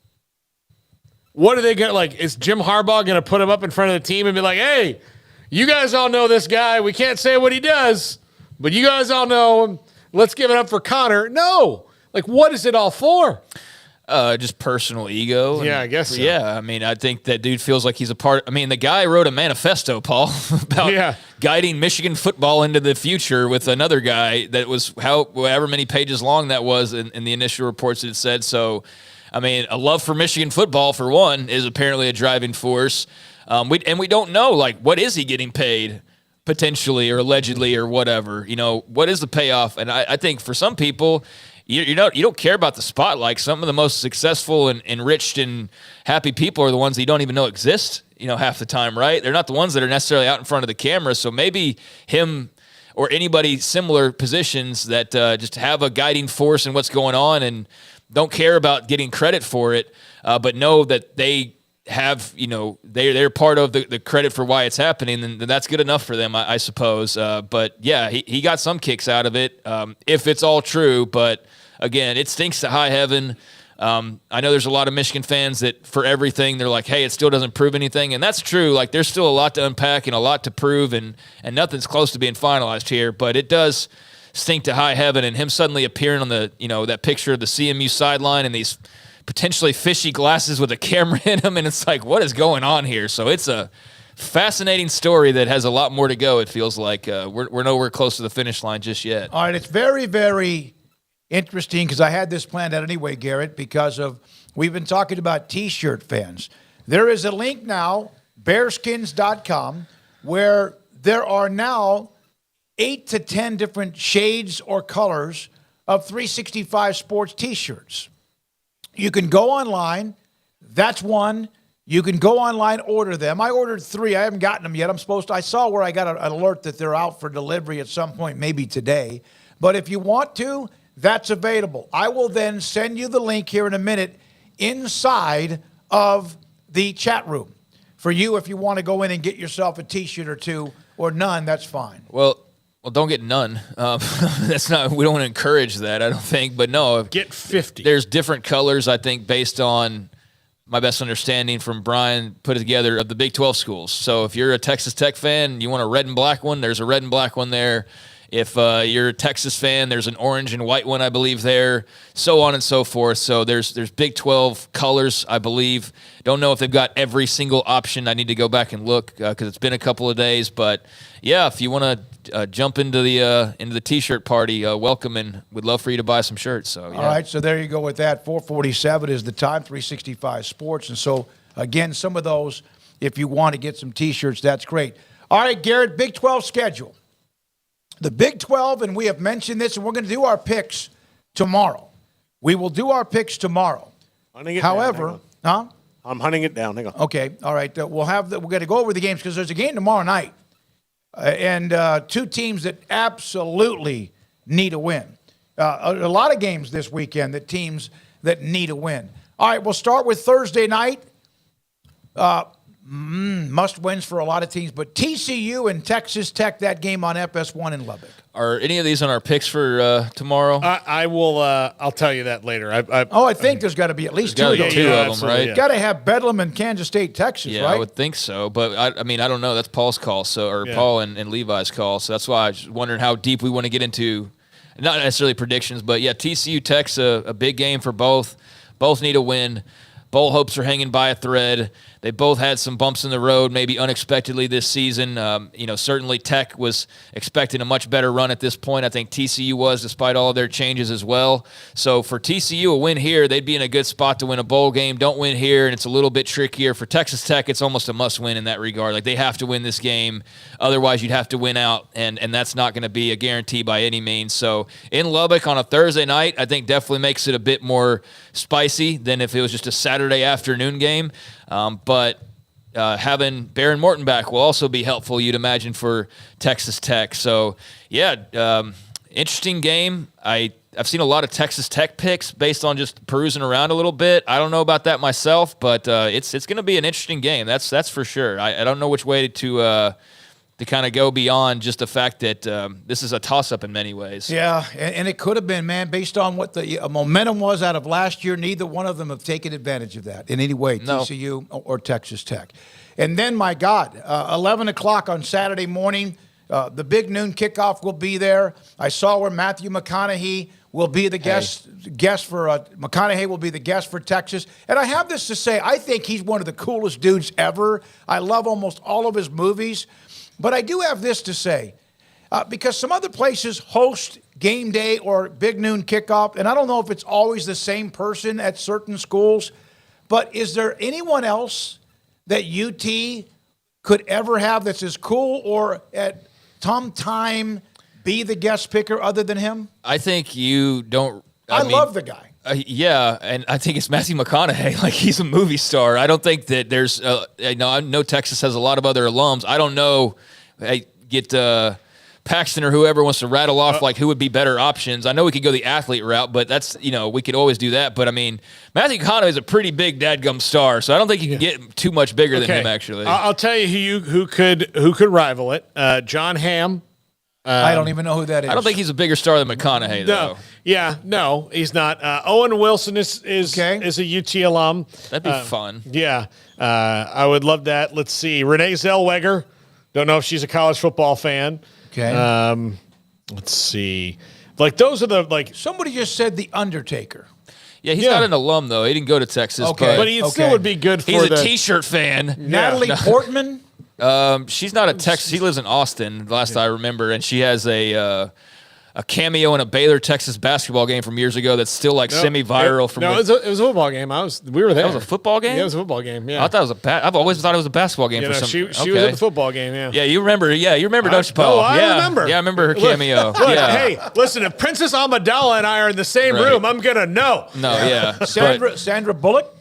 what are they going to, like, is Jim Harbaugh going to put him up in front of the team and be like, hey, you guys all know this guy. We can't say what he does, but you guys all know him. Let's give it up for Connor. No. Like, what is it all for? Just personal ego. Yeah, I guess so. Yeah, I think that dude feels like he's a part. The guy wrote a manifesto, Paul, about guiding Michigan football into the future with another guy that was however many pages long that was in the initial reports it said. So, a love for Michigan football, for one, is apparently a driving force. We don't know, like, what is he getting paid potentially or allegedly or whatever? What is the payoff? And I think for some people, you don't care about the spotlight. Some of the most successful and enriched and happy people are the ones that you don't even know exist, half the time, right? They're not the ones that are necessarily out in front of the camera. So maybe him or anybody similar positions that just have a guiding force in what's going on and don't care about getting credit for it, but know that they have, they're part of the credit for why it's happening, then that's good enough for them, I suppose. But yeah, he got some kicks out of it, if it's all true. But again, it stinks to high heaven. I know there's a lot of Michigan fans that for everything, they're like, hey, it still doesn't prove anything. And that's true. Like, there's still a lot to unpack and a lot to prove, and nothing's close to being finalized here. But it does stink to high heaven, and him suddenly appearing on the, that picture of the CMU sideline and these potentially fishy glasses with a camera in them, and it's like, what is going on here? So it's a fascinating story that has a lot more to go, it feels like. We're nowhere close to the finish line just yet. All right, it's very, very interesting because I had this planned out anyway, Garrett, because we've been talking about T-shirt fans. There is a link now, bearskins.com, where there are now 8 to 10 different shades or colors of 365 Sports T-shirts. You can go online. That's one. You can go online, order them. I ordered 3. I haven't gotten them yet. I saw where I got an alert that they're out for delivery at some point, maybe today. But if you want to, that's available. I will then send you the link here in a minute inside of the chat room for you if you want to go in and get yourself a T-shirt or two, or none, that's fine. Well, don't get none. That's not. We don't want to encourage that, I don't think. But no, get 50. There's different colors, I think, based on my best understanding from Brian put it together of the Big 12 schools. So if you're a Texas Tech fan, you want a red and black one, there's a red and black one there. If you're a Texas fan, there's an orange and white one, I believe, there, so on and so forth. So there's Big 12 colors, I believe. Don't know if they've got every single option. I need to go back and look because it's been a couple of days. But, yeah, if you want to jump into the T-shirt party, welcome, and we'd love for you to buy some shirts. So yeah. All right, so there you go with that. 4:47 is the time, 365 Sports. And so, again, some of those, if you want to get some T-shirts, that's great. All right, Garrett, Big 12 schedule. The Big 12, and we have mentioned this, and we're going to do our picks tomorrow. We will do our picks tomorrow. However, I'm hunting it down. Hang on. Okay, all right. We're going to go over the games because there's a game tomorrow night, and 2 teams that absolutely need a win. A lot of games this weekend that teams that need a win. All right, we'll start with Thursday night. must wins for a lot of teams. But TCU and Texas Tech, that game on FS1 in Lubbock. Are any of these on our picks for tomorrow? I will. I'll tell you that later. I think there's got to be at least two of those. Two of them, right? Got to have Bedlam and Kansas State, Texas, Yeah, right? I would think so. But I mean, I don't know. That's Paul's call, Paul and Levi's call. So that's why I was wondering how deep we want to get into, not necessarily predictions, but yeah, TCU Tech's a big game for both. Both need a win. Bowl hopes are hanging by a thread. They both had some bumps in the road, maybe unexpectedly this season. Certainly Tech was expecting a much better run at this point. I think TCU was, despite all of their changes as well. So for TCU, a win here, they'd be in a good spot to win a bowl game. Don't win here, and it's a little bit trickier. For Texas Tech, it's almost a must-win in that regard. Like, they have to win this game. Otherwise, you'd have to win out, and that's not going to be a guarantee by any means. So in Lubbock on a Thursday night, I think definitely makes it a bit more spicy than if it was just a Saturday afternoon game. But having Baron Morton back will also be helpful, you'd imagine, for Texas Tech. So, yeah, interesting game. I've seen a lot of Texas Tech picks based on just perusing around a little bit. I don't know about that myself, but it's going to be an interesting game. That's for sure. I don't know which way to kind of go beyond just the fact that this is a toss-up in many ways. Yeah, and it could have been, man, based on what the momentum was out of last year. Neither one of them have taken advantage of that in any way, No. TCU or Texas Tech. And then, my God, 11 o'clock on Saturday morning, the big noon kickoff will be there. I saw where Matthew McConaughey will be the guest for McConaughey will be the guest for Texas. And I have this to say, I think he's one of the coolest dudes ever. I love almost all of his movies. But I do have this to say, because some other places host game day or big noon kickoff, and I don't know if it's always the same person at certain schools, but is there anyone else that UT could ever have that's as cool or at some time be the guest picker other than him? I think you don't. I love the guy. Yeah, and I think it's Matthew McConaughey. Like, he's a movie star. I don't think that there's. I know Texas has a lot of other alums. I don't know. Get Paxton or whoever wants to rattle off like who would be better options. I know we could go the athlete route, but that's we could always do that. But I mean, Matthew McConaughey is a pretty big dadgum star, so I don't think you can get too much bigger than him. Actually, I'll tell you who could rival it. John Hamm. I don't even know who that is. I don't think he's a bigger star than McConaughey, though. No, he's not. Owen Wilson is a UT alum. That'd be fun. Yeah, I would love that. Let's see. Renee Zellweger. Don't know if she's a college football fan. Okay. Let's see. Like, those are the Somebody just said The Undertaker. Yeah, he's not an alum, though. He didn't go to Texas. Okay. But he still would be good for He's a T-shirt fan. Natalie Portman. She's not a Texas. She lives in Austin, last I remember, and she has a cameo in a Baylor Texas basketball game from years ago that's still semi-viral. It was a football game. We were there. That was a football game? Yeah, it was a football game. Yeah, I thought it was I've always thought it was a basketball game. She was at the football game. Yeah. Yeah, you remember? Yeah, you remember, don't you, Paul? I remember. Yeah, I remember her cameo. Hey, listen, if Princess Amidala and I are in the same room, I'm gonna know. No, yeah. Sandra Bullock.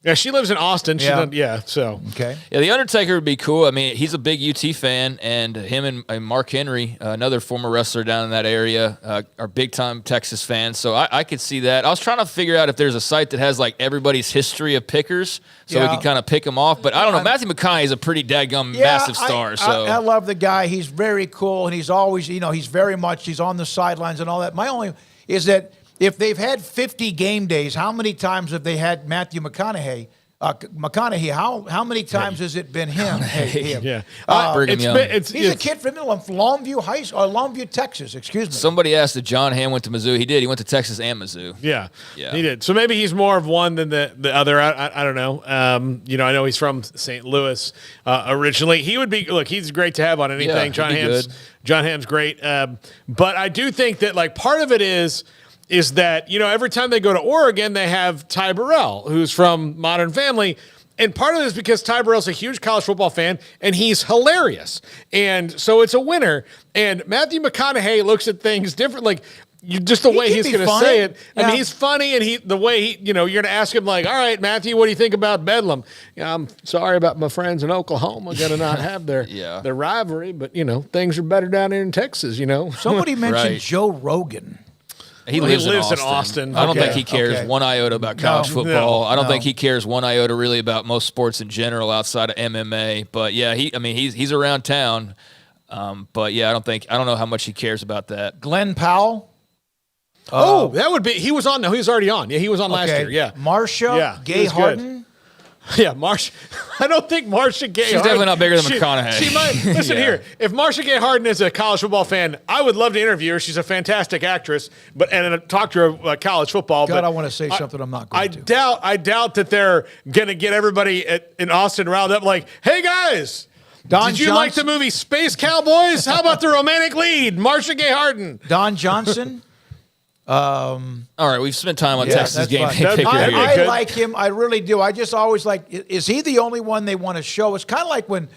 Yeah, she lives in Austin. So. Okay. Yeah, The Undertaker would be cool. I mean, he's a big UT fan, and him and Mark Henry, another former wrestler down in that area, are big-time Texas fans. So I could see that. I was trying to figure out if there's a site that has, like, everybody's history of pickers so we can kind of pick them off. But I don't know. Matthew McConaughey is a pretty dadgum massive star. I love the guy. He's very cool, and he's always, he's on the sidelines and all that. My only is that if they've had 50 game days, how many times have they had Matthew McConaughey? How many times has it been him? Yeah. He's a kid from Longview High School, Longview, Texas. Excuse me. Somebody asked if John Hamm went to Mizzou. He did. He went to Texas and Mizzou. Yeah, he did. So maybe he's more of one than the other. I don't know. I know he's from St. Louis originally. He would be. Look, he's great to have on anything. Yeah, John Hamm's great. But I do think that, like, part of it is that, every time they go to Oregon, they have Ty Burrell, who's from Modern Family. And part of it is because Ty Burrell's a huge college football fan, and he's hilarious. And so it's a winner. And Matthew McConaughey looks at things different. Like, just the way he's going to say it. I mean, he's funny, and the way you're going to ask him, like, all right, Matthew, what do you think about Bedlam? I'm sorry about my friends in Oklahoma going to not have their rivalry, but, things are better down here in Texas, Somebody mentioned Joe Rogan. He lives in Austin. I don't think he cares one iota about college football. I don't think he cares one iota really about most sports in general outside of MMA. But yeah, he's around town. But yeah, I don't know how much he cares about that. Glenn Powell. That would be. He was on. No, he was already on. Yeah, he was on last year. Yeah, Marcia Gay Harden. Yeah, Marcia. I don't think Marcia Gay. She's definitely not bigger than McConaughey. She might. Listen here. If Marcia Gay Harden is a college football fan, I would love to interview her. She's a fantastic actress, and talk to her about college football. God, I want to say something I'm not going to. I doubt that they're going to get everybody in Austin riled up. Like, hey guys, did you like the movie Space Cowboys? How about the romantic lead, Marcia Gay Harden? Don Johnson. All right, we've spent time on Texas game day picker here. I like him. I really do. I just always like. Is he the only one they want to show? It's kind of like when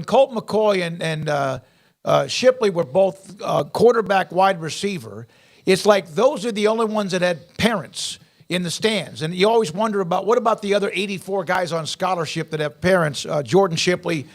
Colt McCoy and Shipley were both quarterback, wide receiver. It's like those are the only ones that had parents in the stands, and you always wonder about what about the other 84 guys on scholarship that have parents? Jordan Shipley,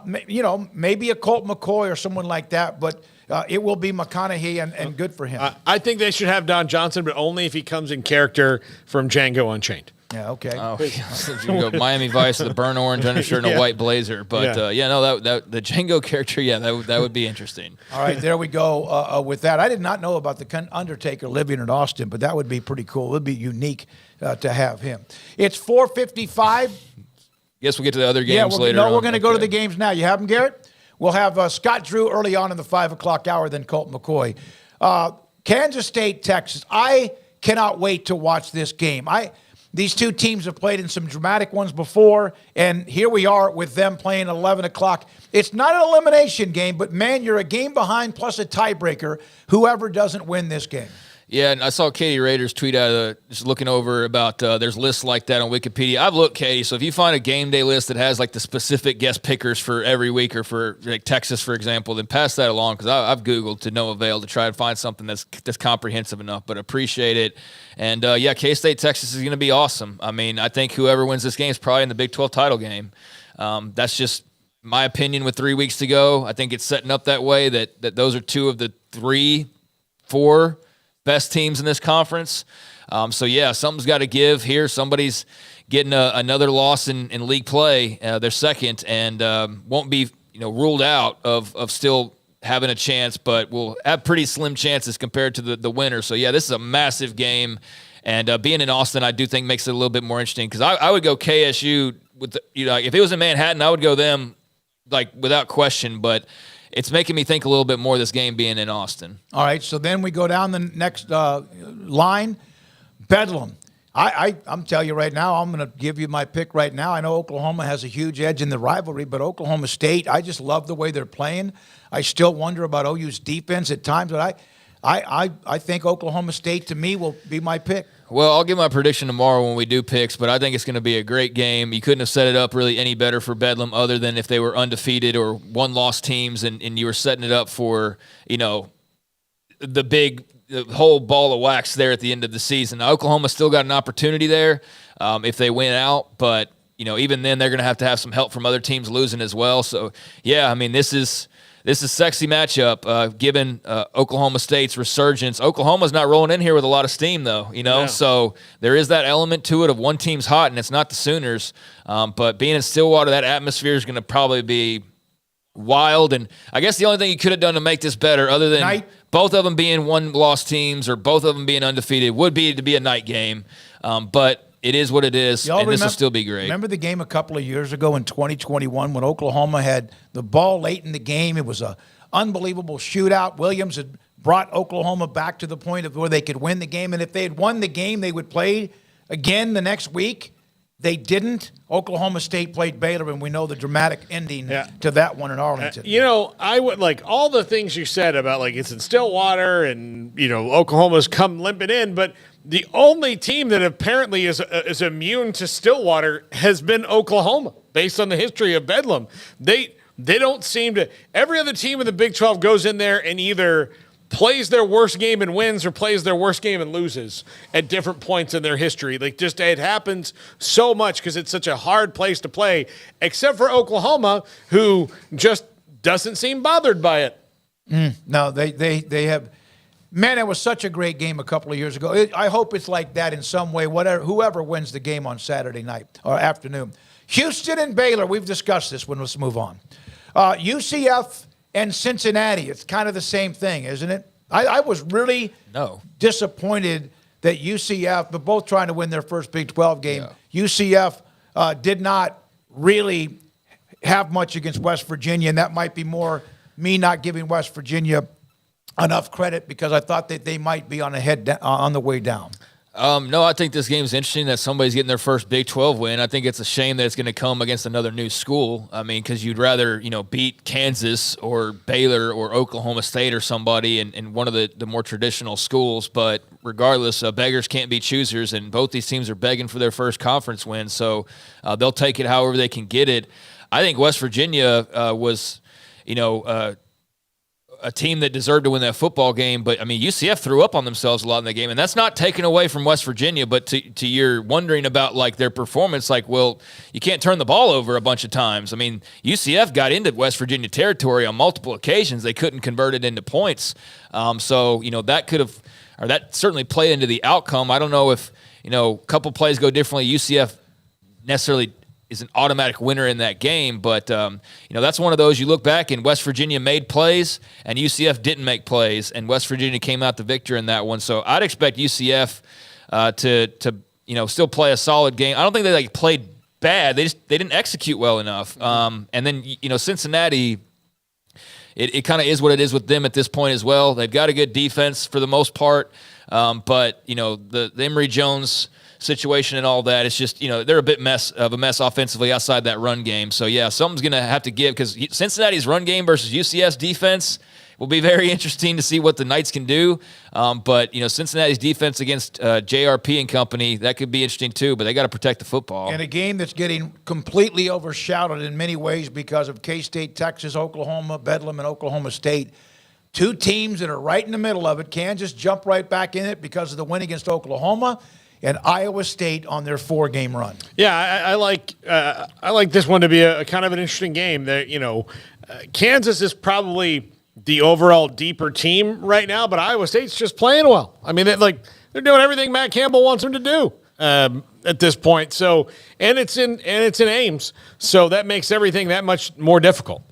maybe a Colt McCoy or someone like that, but. It will be McConaughey, and good for him. I think they should have Don Johnson, but only if he comes in character from Django Unchained. Yeah, okay. Oh, you go Miami Vice, the burnt orange undershirt and a white blazer. But the Django character, that would be interesting. All right, there we go with that. I did not know about the Undertaker living in Austin, but that would be pretty cool. It would be unique to have him. It's 4:55. Guess we'll get to the other games later. No, we're going to go to the games now. You have them, Garrett? We'll have Scott Drew early on in the 5 o'clock hour, then Colt McCoy. Kansas State, Texas. I cannot wait to watch this game. These two teams have played in some dramatic ones before, and here we are with them playing 11 o'clock. It's not an elimination game, but, man, you're a game behind plus a tiebreaker, whoever doesn't win this game. Yeah, and I saw Katie Rader's tweet out of just looking over about there's lists like that on Wikipedia. I've looked, Katie, so if you find a game day list that has like the specific guest pickers for every week or for like Texas, for example, then pass that along because I've Googled to no avail to try and find something that's comprehensive enough, but appreciate it. And, K-State, Texas is going to be awesome. I mean, I think whoever wins this game is probably in the Big 12 title game. That's just my opinion with 3 weeks to go. I think it's setting up that way that those are two of the 3-4 best teams in this conference. Something's got to give here. Somebody's getting another loss in league play, their second, and won't be ruled out of still having a chance, but will have pretty slim chances compared to the winner. So, this is a massive game, and being in Austin, I do think makes it a little bit more interesting because I would go KSU with if it was in Manhattan, I would go them without question, but it's making me think a little bit more of this game being in Austin. All right, so then we go down the next line, Bedlam. I'm telling you right now, I'm going to give you my pick right now. I know Oklahoma has a huge edge in the rivalry, but Oklahoma State, I just love the way they're playing. I still wonder about OU's defense at times, but I think Oklahoma State, to me, will be my pick. Well, I'll give my prediction tomorrow when we do picks, but I think it's going to be a great game. You couldn't have set it up really any better for Bedlam other than if they were undefeated or one-loss teams and you were setting it up for, the whole ball of wax there at the end of the season. Now, Oklahoma still got an opportunity there if they win out, but, even then they're going to have some help from other teams losing as well. So, this is a sexy matchup, given Oklahoma State's resurgence. Oklahoma's not rolling in here with a lot of steam, though, So there is that element to it of one team's hot, and it's not the Sooners. But being in Stillwater, that atmosphere is going to probably be wild. And I guess the only thing you could have done to make this better, other than both of them being one-loss teams or both of them being undefeated, would be to be a night game. But it is what it is, this will still be great. Remember the game a couple of years ago in 2021 when Oklahoma had the ball late in the game? It was an unbelievable shootout. Williams had brought Oklahoma back to the point of where they could win the game, and if they had won the game, they would play again the next week. They didn't. Oklahoma State played Baylor, and we know the dramatic ending to that one in Arlington. I would all the things you said about it's in Stillwater and, Oklahoma's come limping in, but the only team that apparently is immune to Stillwater has been Oklahoma, based on the history of Bedlam. They don't seem to – every other team in the Big 12 goes in there and either – plays their worst game and wins or plays their worst game and loses at different points in their history. It happens so much because it's such a hard place to play, except for Oklahoma, who just doesn't seem bothered by it. No, they have Man, it was such a great game a couple of years ago. I hope it's like that in some way, whoever wins the game on Saturday night or afternoon. Houston and Baylor, we've discussed this one. Let's move on. UCF and Cincinnati, it's kind of the same thing, isn't it? I was really disappointed that UCF, but both trying to win their first Big 12 game, UCF did not really have much against West Virginia, and that might be more me not giving West Virginia enough credit because I thought that they might be on the way down. No, I think this game is interesting that somebody's getting their first Big 12 win. I think it's a shame that it's going to come against another new school. I mean, because you'd rather, beat Kansas or Baylor or Oklahoma State or somebody in one of the more traditional schools. But regardless, beggars can't be choosers, and both these teams are begging for their first conference win. So they'll take it however they can get it. I think West Virginia was, a team that deserved to win that football game, but I mean UCF threw up on themselves a lot in the game, and that's not taken away from West Virginia. But to your wondering about like their performance, like, well, you can't turn the ball over a bunch of times. I mean, UCF got into West Virginia territory on multiple occasions. They couldn't convert it into points. So that certainly played into the outcome. I don't know if a couple plays go differently. UCF necessarily is an automatic winner in that game. But, that's one of those you look back and West Virginia made plays and UCF didn't make plays, and West Virginia came out the victor in that one. So I'd expect UCF to still play a solid game. I don't think they played bad. They didn't execute well enough. And then, Cincinnati, it kind of is what it is with them at this point as well. They've got a good defense for the most part. But, the Emory Jones situation and all that, it's just, they're a bit of a mess offensively outside that run game. So, yeah, something's going to have to give because Cincinnati's run game versus UCF's defense will be very interesting to see what the Knights can do. But, Cincinnati's defense against JRP and company, that could be interesting too, but they got to protect the football. And a game that's getting completely overshadowed in many ways because of K-State, Texas, Oklahoma, Bedlam, and Oklahoma State. Two teams that are right in the middle of it. Kansas jumped right back in it because of the win against Oklahoma, and Iowa State on their 4-game run. Yeah, I like this one to be a kind of an interesting game. That Kansas is probably the overall deeper team right now, but Iowa State's just playing well. I mean, they're doing everything Matt Campbell wants them to do at this point. So, and it's in Ames, so that makes everything that much more difficult.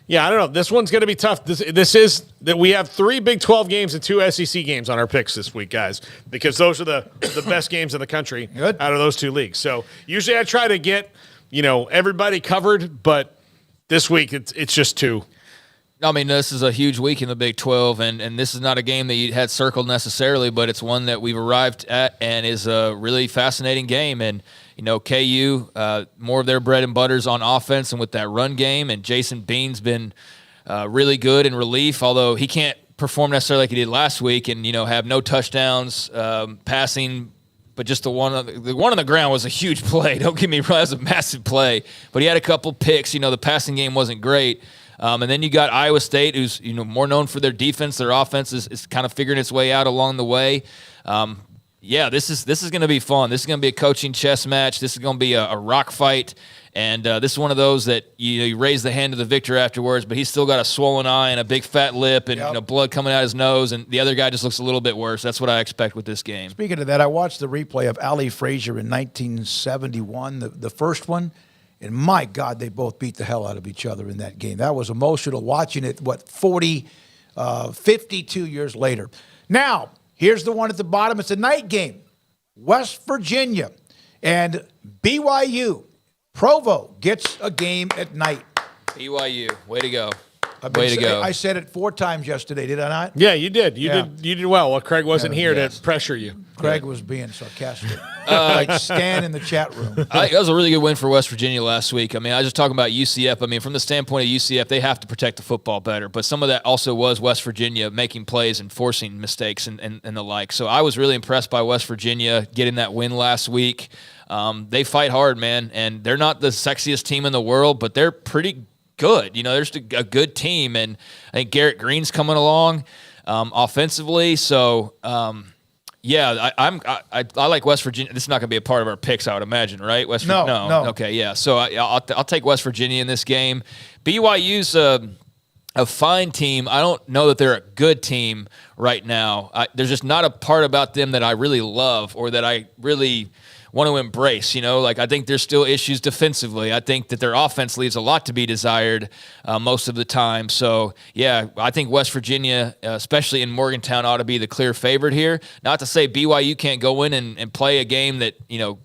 Yeah, I don't know. This one's going to be tough. This is that we have 3 Big 12 games and 2 SEC games on our picks this week, guys, because those are the best games in the country out of those 2 leagues. So usually I try to get everybody covered, but this week it's just 2. I mean, this is a huge week in the Big 12, and this is not a game that you had circled necessarily, but it's one that we've arrived at and is a really fascinating game. And KU, more of their bread and butters on offense and with that run game. And Jason Bean's been really good in relief, although he can't perform necessarily like he did last week and, have no touchdowns passing. But just the one on the ground was a huge play. Don't get me wrong, that was a massive play. But he had a couple picks. The passing game wasn't great. And then you got Iowa State, who's more known for their defense. Their offense is kind of figuring its way out along the way. Yeah, this is going to be fun. This is going to be a coaching chess match. This is going to be a rock fight. And this is one of those that you raise the hand to the victor afterwards, but he's still got a swollen eye and a big fat lip and blood coming out his nose, and the other guy just looks a little bit worse. That's what I expect with this game. Speaking of that, I watched the replay of Ali Frazier in 1971, the first one, and my God, they both beat the hell out of each other in that game. That was emotional watching it, 52 years later. Now, here's the one at the bottom. It's a night game. West Virginia and BYU. Provo gets a game at night. BYU, way to go. Way to go. I said it 4 times yesterday, did I not? Yeah, you did. You did well. Well, Craig wasn't here to pressure you. Craig was being sarcastic. Like Stan in the chat room. That was a really good win for West Virginia last week. I mean, I was just talking about UCF. I mean, from the standpoint of UCF, they have to protect the football better. But some of that also was West Virginia making plays and forcing mistakes and the like. So I was really impressed by West Virginia getting that win last week. They fight hard, man. And they're not the sexiest team in the world, but they're pretty good. They're just a good team. And I think Garrett Green's coming along offensively. So, yeah, I like West Virginia. This is not going to be a part of our picks, I would imagine, right? No. Okay, yeah. So I'll take West Virginia in this game. BYU's a fine team. I don't know that they're a good team right now. There's just not a part about them that I really love or that I really want to embrace. Like I think there's still issues defensively. I think that their offense leaves a lot to be desired most of the time. So, yeah, I think West Virginia, especially in Morgantown, ought to be the clear favorite here. Not to say BYU can't go in and play a game that,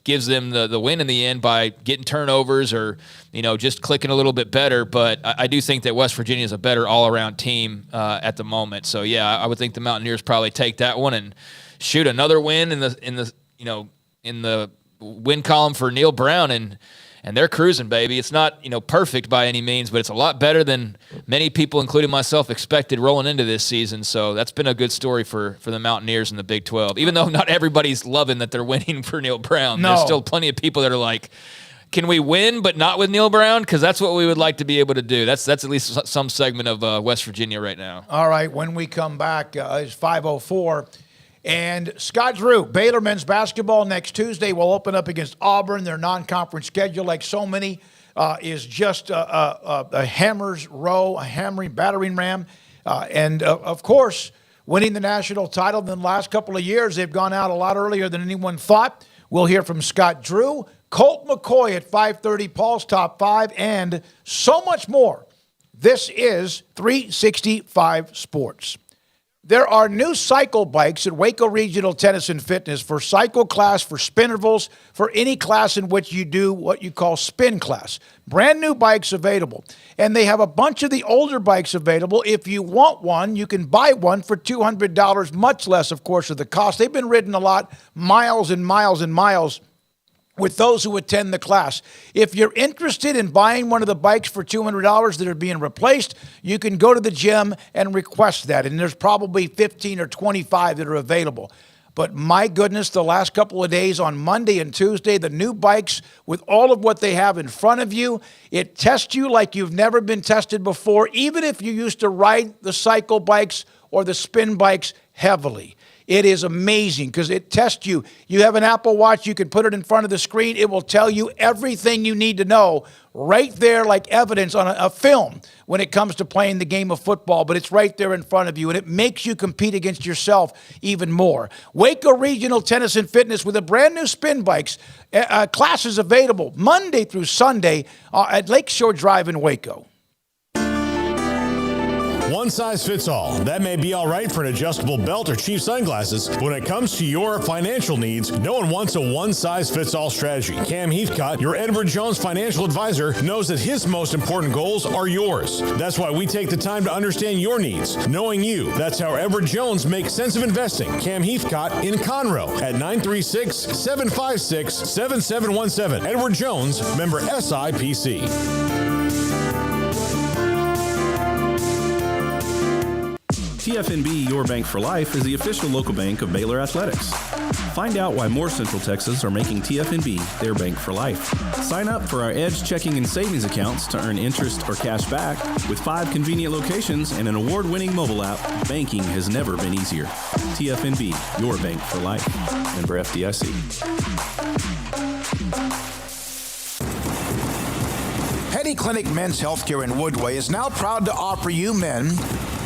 gives them the win in the end by getting turnovers or, just clicking a little bit better. But I do think that West Virginia is a better all-around team at the moment. So, yeah, I would think the Mountaineers probably take that one and shoot another win in the win column for Neil Brown, and they're cruising, baby. It's not, perfect by any means, but it's a lot better than many people, including myself, expected rolling into this season. So that's been a good story for the Mountaineers in the Big 12. Even though not everybody's loving that they're winning for Neil Brown. No. There's still plenty of people that are like, can we win but not with Neil Brown? Because that's what we would like to be able to do. That's at least some segment of West Virginia right now. All right, when we come back, it's 5:04. And Scott Drew, Baylor men's basketball next Tuesday will open up against Auburn. Their non-conference schedule, like so many, is just a hammer's row, a hammering, battering ram. And, of course, winning the national title in the last couple of years, they've gone out a lot earlier than anyone thought. We'll hear from Scott Drew, Colt McCoy at 5:30, Paul's Top 5, and so much more. This is 365 Sports. There are new cycle bikes at Waco Regional Tennis and Fitness for cycle class, for spin intervals, for any class in which you do what you call spin class. Brand new bikes available. And they have a bunch of the older bikes available. If you want one, you can buy one for $200, much less, of course, of the cost. They've been ridden a lot, miles and miles and miles, with those who attend the class. If you're interested in buying one of the bikes for $200 that are being replaced, you can go to the gym and request that. And there's probably 15 or 25 that are available. But my goodness, the last couple of days on Monday and Tuesday, the new bikes with all of what they have in front of you, it tests you like you've never been tested before, even if you used to ride the cycle bikes or the spin bikes heavily. It is amazing because it tests you. You have an Apple Watch, you can put it in front of the screen. It will tell you everything you need to know right there like evidence on a film when it comes to playing the game of football, but it's right there in front of you, and it makes you compete against yourself even more. Waco Regional Tennis and Fitness with a brand new spin bikes. Classes available Monday through Sunday at Lakeshore Drive in Waco. One size fits all. That may be all right for an adjustable belt or cheap sunglasses. When it comes to your financial needs, no one wants a one-size-fits-all strategy. Cam Heathcott, your Edward Jones financial advisor, knows that his most important goals are yours. That's why we take the time to understand your needs. Knowing you, that's how Edward Jones makes sense of investing. Cam Heathcott in Conroe at 936-756-7717. Edward Jones, member SIPC. TFNB Your Bank for Life is the official local bank of Baylor Athletics. Find out why more Central Texas are making TFNB their bank for life. Sign up for our Edge checking and savings accounts to earn interest or cash back. With 5 convenient locations and an award-winning mobile app, banking has never been easier. TFNB Your Bank for Life. Member FDIC. Petty Clinic Men's Healthcare in Woodway is now proud to offer you men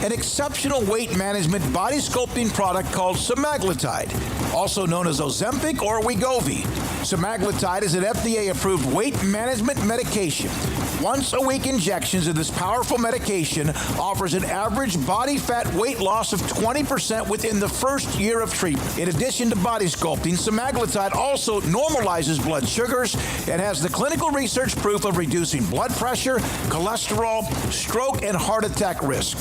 an exceptional weight management body sculpting product called semaglutide, also known as Ozempic or Wegovy. Semaglutide is an FDA-approved weight management medication. Once-a-week injections of this powerful medication offers an average body fat weight loss of 20% within the first year of treatment. In addition to body sculpting, semaglutide also normalizes blood sugars and has the clinical research proof of reducing blood pressure, cholesterol, stroke, and heart attack risk.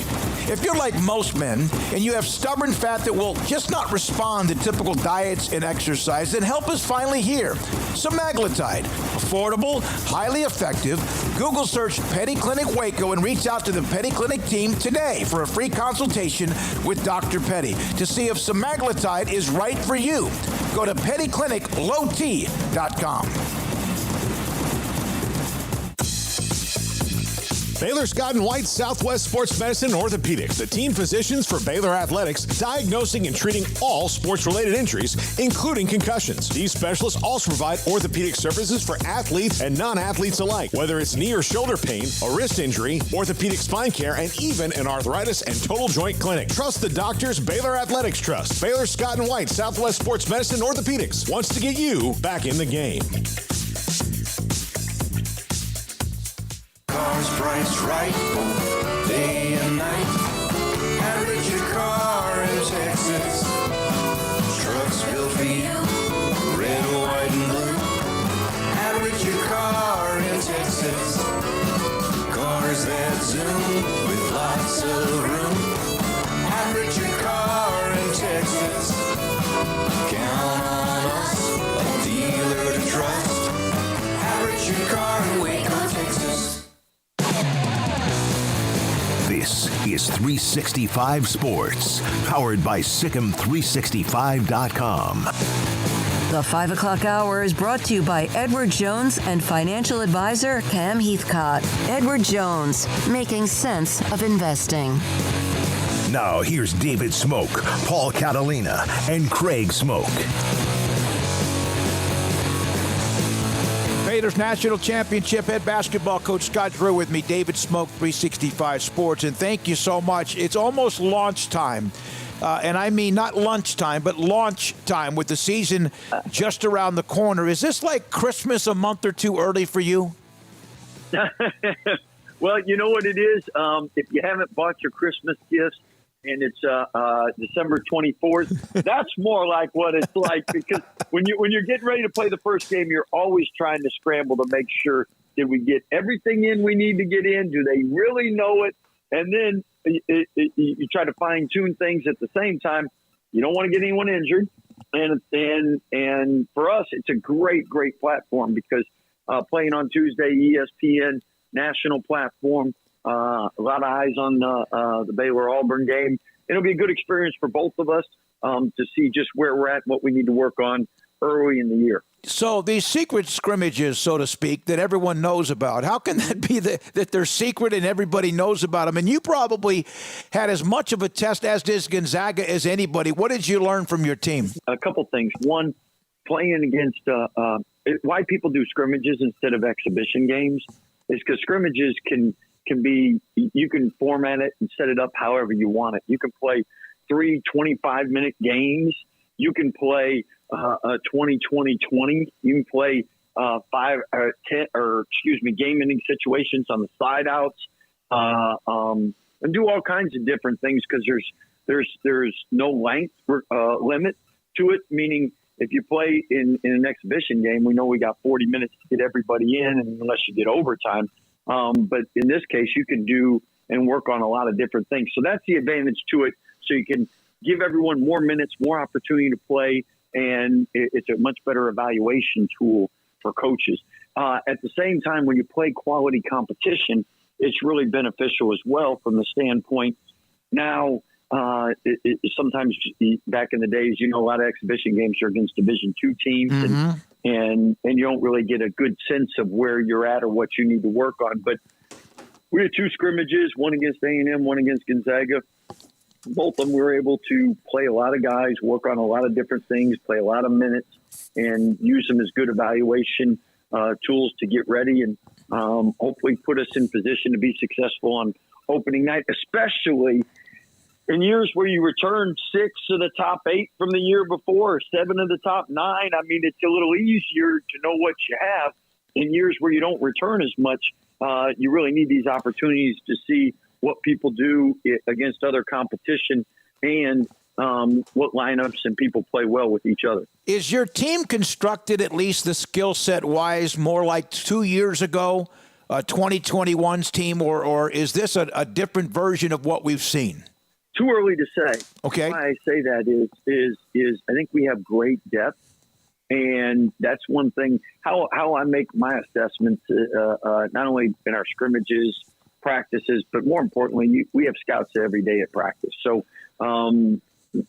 If you're like most men and you have stubborn fat that will just not respond to typical diets and exercise, then help is finally here. Semaglutide, affordable, highly effective. Google search Petty Clinic Waco and reach out to the Petty Clinic team today for a free consultation with Dr. Petty to see if semaglutide is right for you. Go to pettycliniclowt.com. Baylor Scott and White Southwest Sports Medicine and Orthopedics, the team physicians for Baylor Athletics, diagnosing and treating all sports-related injuries, including concussions. These specialists also provide orthopedic services for athletes and non-athletes alike, whether it's knee or shoulder pain, a wrist injury, orthopedic spine care, and even an arthritis and total joint clinic. Trust the doctors Baylor Athletics trust. Baylor Scott and White Southwest Sports Medicine and Orthopedics wants to get you back in the game. Cars priced right, day and night. Average your car in Texas. Trucks built for you, red, white, and blue. Average your car in Texas. Cars that zoom with lots of room. Average your car in Texas. Count on us, a dealer to trust. Average your car in Waco, Texas. This is 365 Sports, powered by Sikkim365.com. The 5 o'clock hour is brought to you by Edward Jones and financial advisor Cam Heathcott. Edward Jones, making sense of investing. Now here's David Smoak, Paul Catalina, and Craig Smoak. Baylor's National Championship head basketball coach Scott Drew with me, David Smoak, 365 Sports, and thank you so much. It's almost launch time, and I mean not lunchtime, but launch time with the season just around the corner. Is this like Christmas a month or two early for you? Well, you know what it is? If you haven't bought your Christmas gifts, and it's December 24th. That's more like what it's like, because when you're getting ready to play the first game, you're always trying to scramble to make sure, did we get everything in we need to get in? Do they really know it? And then you try to fine tune things at the same time. You don't want to get anyone injured. And for us, it's a great platform because playing on Tuesday, ESPN national platform. A lot of eyes on the Baylor-Auburn game. It'll be a good experience for both of us to see just where we're at and what we need to work on early in the year. So these secret scrimmages, so to speak, that everyone knows about, how can that be that they're secret and everybody knows about them? And you probably had as much of a test, as does Gonzaga, as anybody. What did you learn from your team? A couple things. One, playing against why people do scrimmages instead of exhibition games is because scrimmages can be, you can format it and set it up however you want it. You can play 3 25-minute games. You can play a 20-20-20. You can play 5 or 10, game-ending situations on the side outs, and do all kinds of different things because there's no length limit to it. Meaning, if you play in an exhibition game, we know we got 40 minutes to get everybody in, and unless you get overtime. But in this case, you can do and work on a lot of different things. So that's the advantage to it. So you can give everyone more minutes, more opportunity to play, and it's a much better evaluation tool for coaches. At the same time, when you play quality competition, it's really beneficial as well from the standpoint. Now, sometimes back in the days, a lot of exhibition games are against Division II teams, and you don't really get a good sense of where you're at or what you need to work on. But we had 2 scrimmages, one against A&M, one against Gonzaga. Both of them we were able to play a lot of guys, work on a lot of different things, play a lot of minutes, and use them as good evaluation tools to get ready and hopefully put us in position to be successful on opening night, especially in years where you return 6 of the top 8 from the year before, or 7 of the top 9. I mean, it's a little easier to know what you have. In years where you don't return as much, you really need these opportunities to see what people do against other competition and what lineups and people play well with each other. Is your team constructed, at least the skill set wise, more like 2 years ago, 2021's team, or is this a different version of what we've seen? Too early to say. Okay. Why I say that is I think we have great depth, and that's one thing. How I make my assessments, not only in our scrimmages, practices, but more importantly, we have scouts every day at practice. So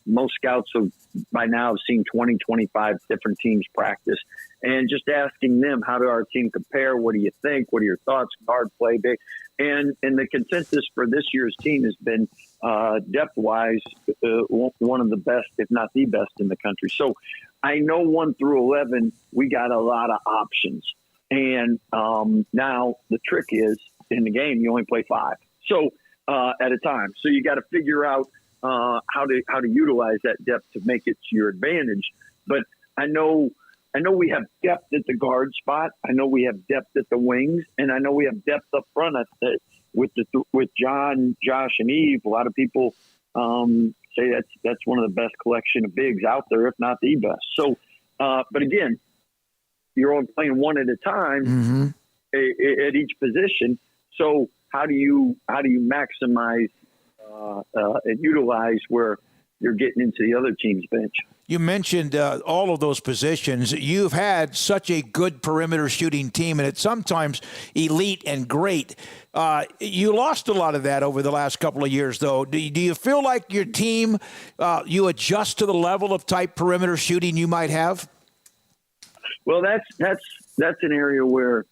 most scouts have by now have seen 20, 25 different teams practice, and just asking them, how do our team compare? What do you think? What are your thoughts? Guard play, big. And the consensus for this year's team has been depth-wise one of the best, if not the best in the country. So I know 1 through 11, we got a lot of options. And now the trick is, in the game, you only play 5 at a time. So you got to figure out how to utilize that depth to make it to your advantage. But I know we have depth at the guard spot. I know we have depth at the wings, and I know we have depth up front with John, Josh, and Eve. A lot of people say that's one of the best collection of bigs out there, if not the best. So, but again, you're only playing one at a time at each position. So how do you maximize and utilize where you're getting into the other team's bench? You mentioned all of those positions. You've had such a good perimeter shooting team, and it's sometimes elite and great. You lost a lot of that over the last couple of years, though. Do you feel like your team, you adjust to the level of type perimeter shooting you might have? Well, that's an area where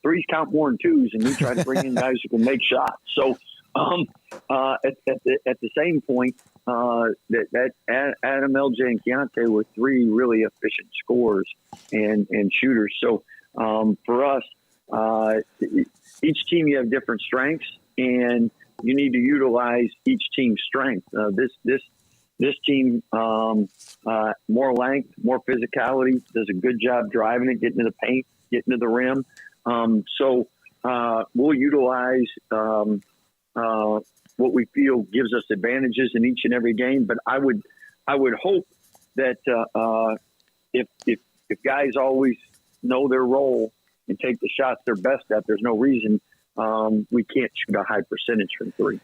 threes count more than twos, and we try to bring in guys who can make shots. So at the same point, that Adam, LJ, and Keontae were 3 really efficient scorers and shooters. So for us, each team, you have different strengths, and you need to utilize each team's strength. This team, more length, more physicality, does a good job driving it, getting to the paint, getting to the rim. So we'll utilize what we feel gives us advantages in each and every game. But I would hope that if guys always know their role and take the shots they're best at, there's no reason we can't shoot a high percentage from 3.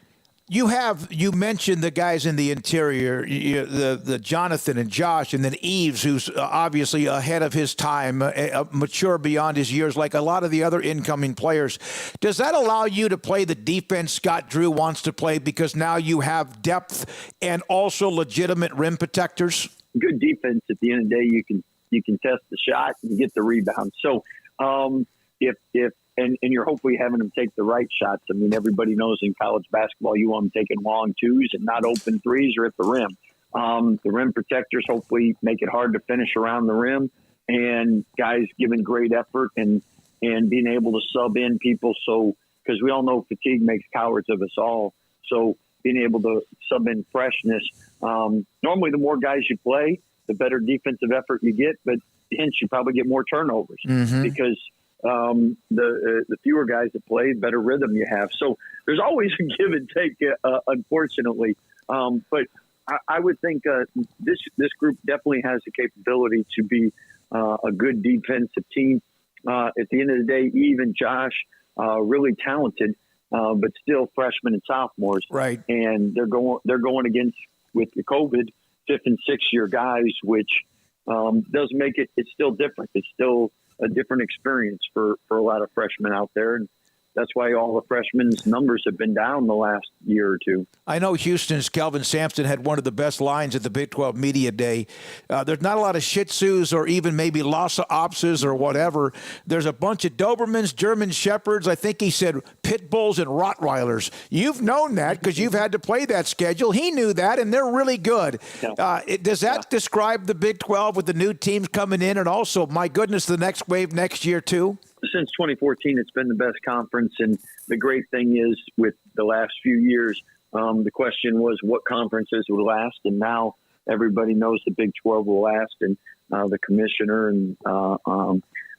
You mentioned the guys in the interior, the Jonathan and Josh, and then Eves, who's obviously ahead of his time, mature beyond his years, like a lot of the other incoming players. Does that allow you to play the defense Scott Drew wants to play because now you have depth and also legitimate rim protectors? Good defense. At the end of the day, you can test the shot and get the rebound. So if you're hopefully having them take the right shots. I mean, everybody knows in college basketball, you want them taking long 2s and not open 3s or at the rim. The rim protectors hopefully make it hard to finish around the rim, and guys giving great effort and being able to sub in people. So, because we all know fatigue makes cowards of us all. So being able to sub in freshness. Normally the more guys you play, the better defensive effort you get, but hence you probably get more turnovers because the fewer guys that play, better rhythm you have. So there's always a give and take, unfortunately. But I would think this group definitely has the capability to be a good defensive team. At the end of the day, Eve and Josh, really talented, but still freshmen and sophomores. Right. And they're going against, with the COVID, 5th and 6th year guys, which does make it's still different. It's still a different experience for a lot of freshmen out there. And that's why all the freshmen's numbers have been down the last year or two. I know Houston's Kelvin Sampson had one of the best lines at the Big 12 Media Day. There's not a lot of Shih Tzus or even maybe Lhasa Apsos or whatever. There's a bunch of Dobermans, German Shepherds. I think he said Pit Bulls and Rottweilers. You've known that because you've had to play that schedule. He knew that, and they're really good. Does that describe the Big 12 with the new teams coming in, and also, my goodness, the next wave next year too? Since 2014, it's been the best conference. And the great thing is with the last few years, the question was what conferences would last. And now everybody knows the Big 12 will last. And the commissioner and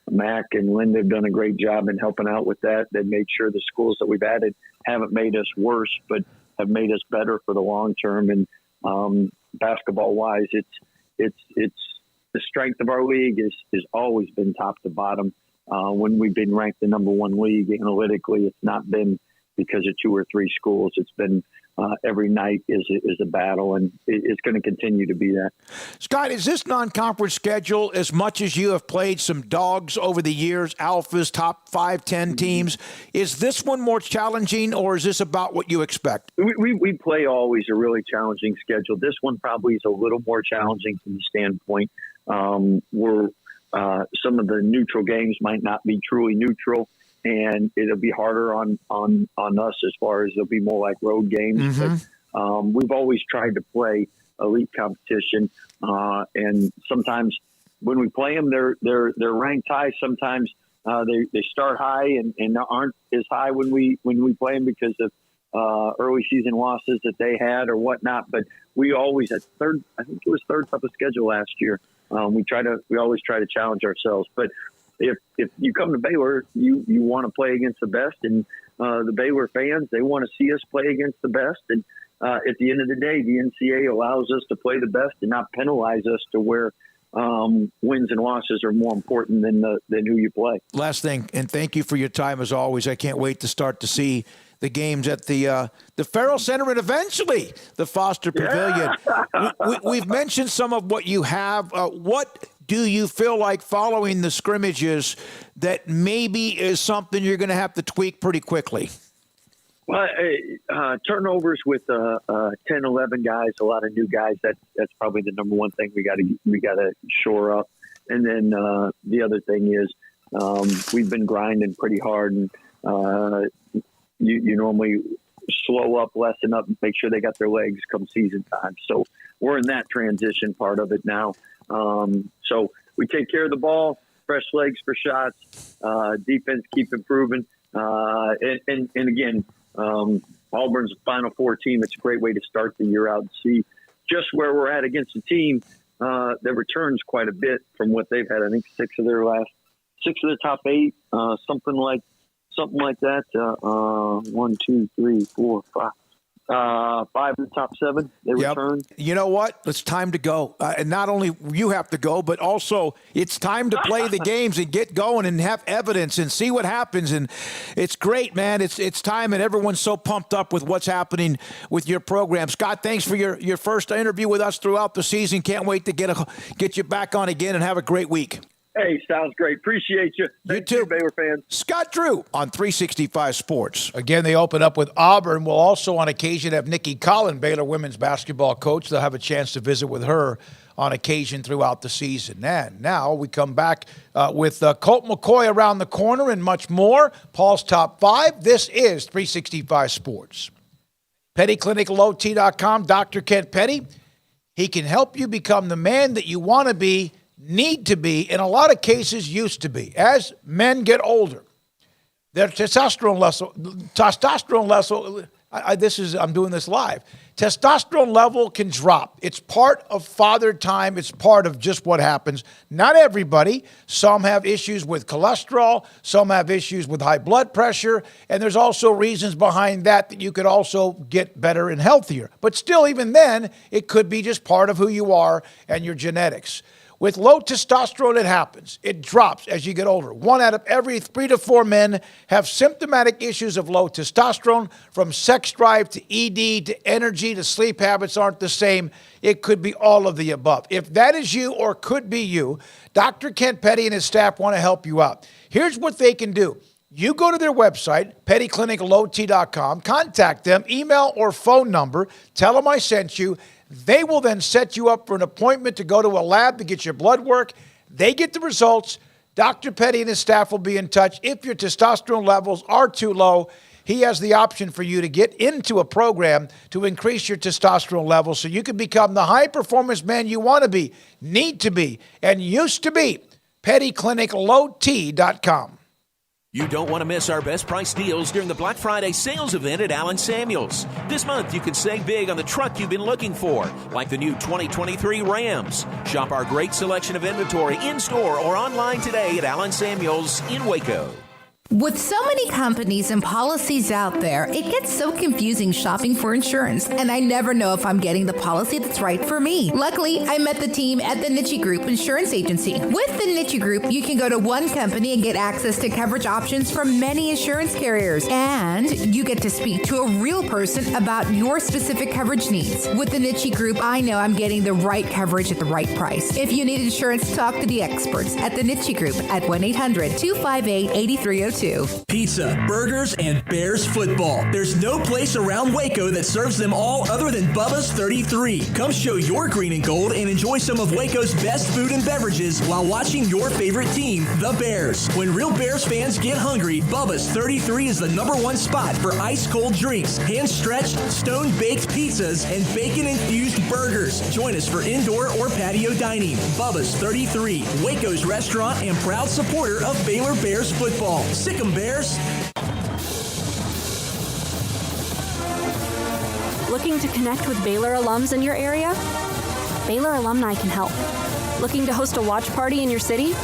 Mac and Linda have done a great job in helping out with that. They've made sure the schools that we've added haven't made us worse, but have made us better for the long term. And basketball wise, it's the strength of our league is always been top to bottom. When we've been ranked the number 1 league analytically, it's not been because of 2 or 3 schools. It's been every night is a battle, and it's going to continue to be that. Scott, is this non-conference schedule, as much as you have played some dogs over the years, alphas, top 5, 10 teams, is this one more challenging, or is this about what you expect? We play always a really challenging schedule. This one probably is a little more challenging from the standpoint where some of the neutral games might not be truly neutral, and it'll be harder on us as far as it'll be more like road games. But we've always tried to play elite competition, and sometimes when we play them, they're ranked high. Sometimes they start high and aren't as high when we play them because of early season losses that they had or whatnot. But we always at third, I think it was third toughest schedule last year. We always try to challenge ourselves. But if you come to Baylor, you want to play against the best, and the Baylor fans, they want to see us play against the best. And at the end of the day, the NCAA allows us to play the best and not penalize us to where wins and losses are more important than who you play. Last thing, and thank you for your time as always. I can't wait to start to see the games at the Farrell Center and eventually the Foster Pavilion. We've mentioned some of what you have. What do you feel like following the scrimmages that maybe is something you're going to have to tweak pretty quickly? Well, turnovers with 10, 11 guys, a lot of new guys. That's probably the number one thing we got to shore up. And then the other thing is we've been grinding pretty hard, and you normally slow up, lessen up, make sure they got their legs come season time. So we're in that transition part of it now. So we take care of the ball, fresh legs for shots, defense keep improving. And again, Auburn's Final Four team. It's a great way to start the year out and see just where we're at against a team that returns quite a bit from what they've had. I think 6 of the top 8, something like that. 1, 2, 3, 4, 5. 5 in the top 7, they return. You know what? It's time to go. And not only you have to go, but also it's time to play the games and get going and have evidence and see what happens. And it's great, man. It's time, and everyone's so pumped up with what's happening with your program. Scott, thanks for your first interview with us throughout the season. Can't wait to get you back on again, and have a great week. Hey, sounds great. Appreciate you. You too, Baylor fans. Scott Drew on 365 Sports. Again, they open up with Auburn. We'll also on occasion have Nikki Collin, Baylor women's basketball coach. They'll have a chance to visit with her on occasion throughout the season. And now we come back with Colt McCoy around the corner and much more. Paul's Top 5. This is 365 Sports. PettyClinicalOT.com. Dr. Kent Petty. He can help you become the man that you want to be, need to be, in a lot of cases used to be. As men get older, their testosterone level, I'm doing this live. Testosterone level can drop. It's part of father time. It's part of just what happens. Not everybody. Some have issues with cholesterol. Some have issues with high blood pressure. And there's also reasons behind that you could also get better and healthier. But still, even then, it could be just part of who you are and your genetics. With low testosterone, it happens. It drops as you get older. 1 out of every 3 to 4 men have symptomatic issues of low testosterone, from sex drive to ED to energy to sleep habits aren't the same. It could be all of the above. If that is you or could be you, Dr. Kent Petty and his staff want to help you out. Here's what they can do. You go to their website, PettyClinicalOT.com, contact them, email or phone number, tell them I sent you. They will then set you up for an appointment to go to a lab to get your blood work. They get the results. Dr. Petty and his staff will be in touch. If your testosterone levels are too low, he has the option for you to get into a program to increase your testosterone levels so you can become the high-performance man you want to be, need to be, and used to be. PettyClinicalOT.com. You don't want to miss our best price deals during the Black Friday sales event at Allen Samuels. This month, you can save big on the truck you've been looking for, like the new 2023 Rams. Shop our great selection of inventory in-store or online today at Allen Samuels in Waco. With so many companies and policies out there, it gets so confusing shopping for insurance, and I never know if I'm getting the policy that's right for me. Luckily, I met the team at the Niche Group Insurance Agency. With the Niche Group, you can go to one company and get access to coverage options from many insurance carriers, and you get to speak to a real person about your specific coverage needs. With the Niche Group, I know I'm getting the right coverage at the right price. If you need insurance, talk to the experts at the Niche Group at 1-800-258-8302. Pizza, burgers, and Bears football. There's no place around Waco that serves them all other than Bubba's 33. Come show your green and gold and enjoy some of Waco's best food and beverages while watching your favorite team, the Bears. When real Bears fans get hungry, Bubba's 33 is the #1 spot for ice-cold drinks, hand-stretched, stone-baked pizzas, and bacon-infused burgers. Join us for indoor or patio dining. Bubba's 33, Waco's restaurant and proud supporter of Baylor Bears football. Sick 'em, Bears. Looking to connect with Baylor alums in your area? Baylor alumni can help. Looking to host a watch party in your city?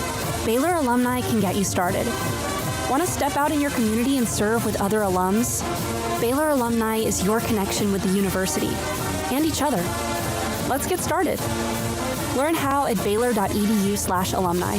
Baylor alumni can get you started. Want to step out in your community and serve with other alums? Baylor alumni is your connection with the university and each other. Let's get started. Learn how at baylor.edu/alumni.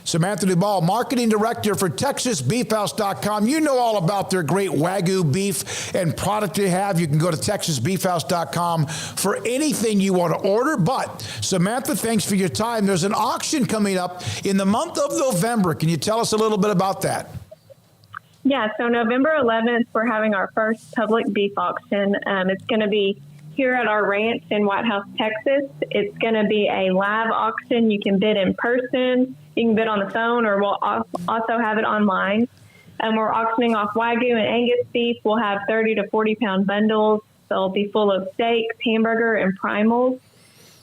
Samantha Duvall, Marketing Director for TexasBeefHouse.com. You know all about their great Wagyu beef and product they have. You can go to TexasBeefHouse.com for anything you want to order. But, Samantha, thanks for your time. There's an auction coming up in the month of November. Can you tell us a little bit about that? Yeah, so November 11th, we're having our first public beef auction. It's going to be here at our ranch in White House, Texas. It's going to be a live auction. You can bid in person. You can bid on the phone, or we'll also have it online. We're auctioning off Wagyu and Angus beef. We'll have 30 to 40-pound bundles. They'll be full of steaks, hamburger, and primals.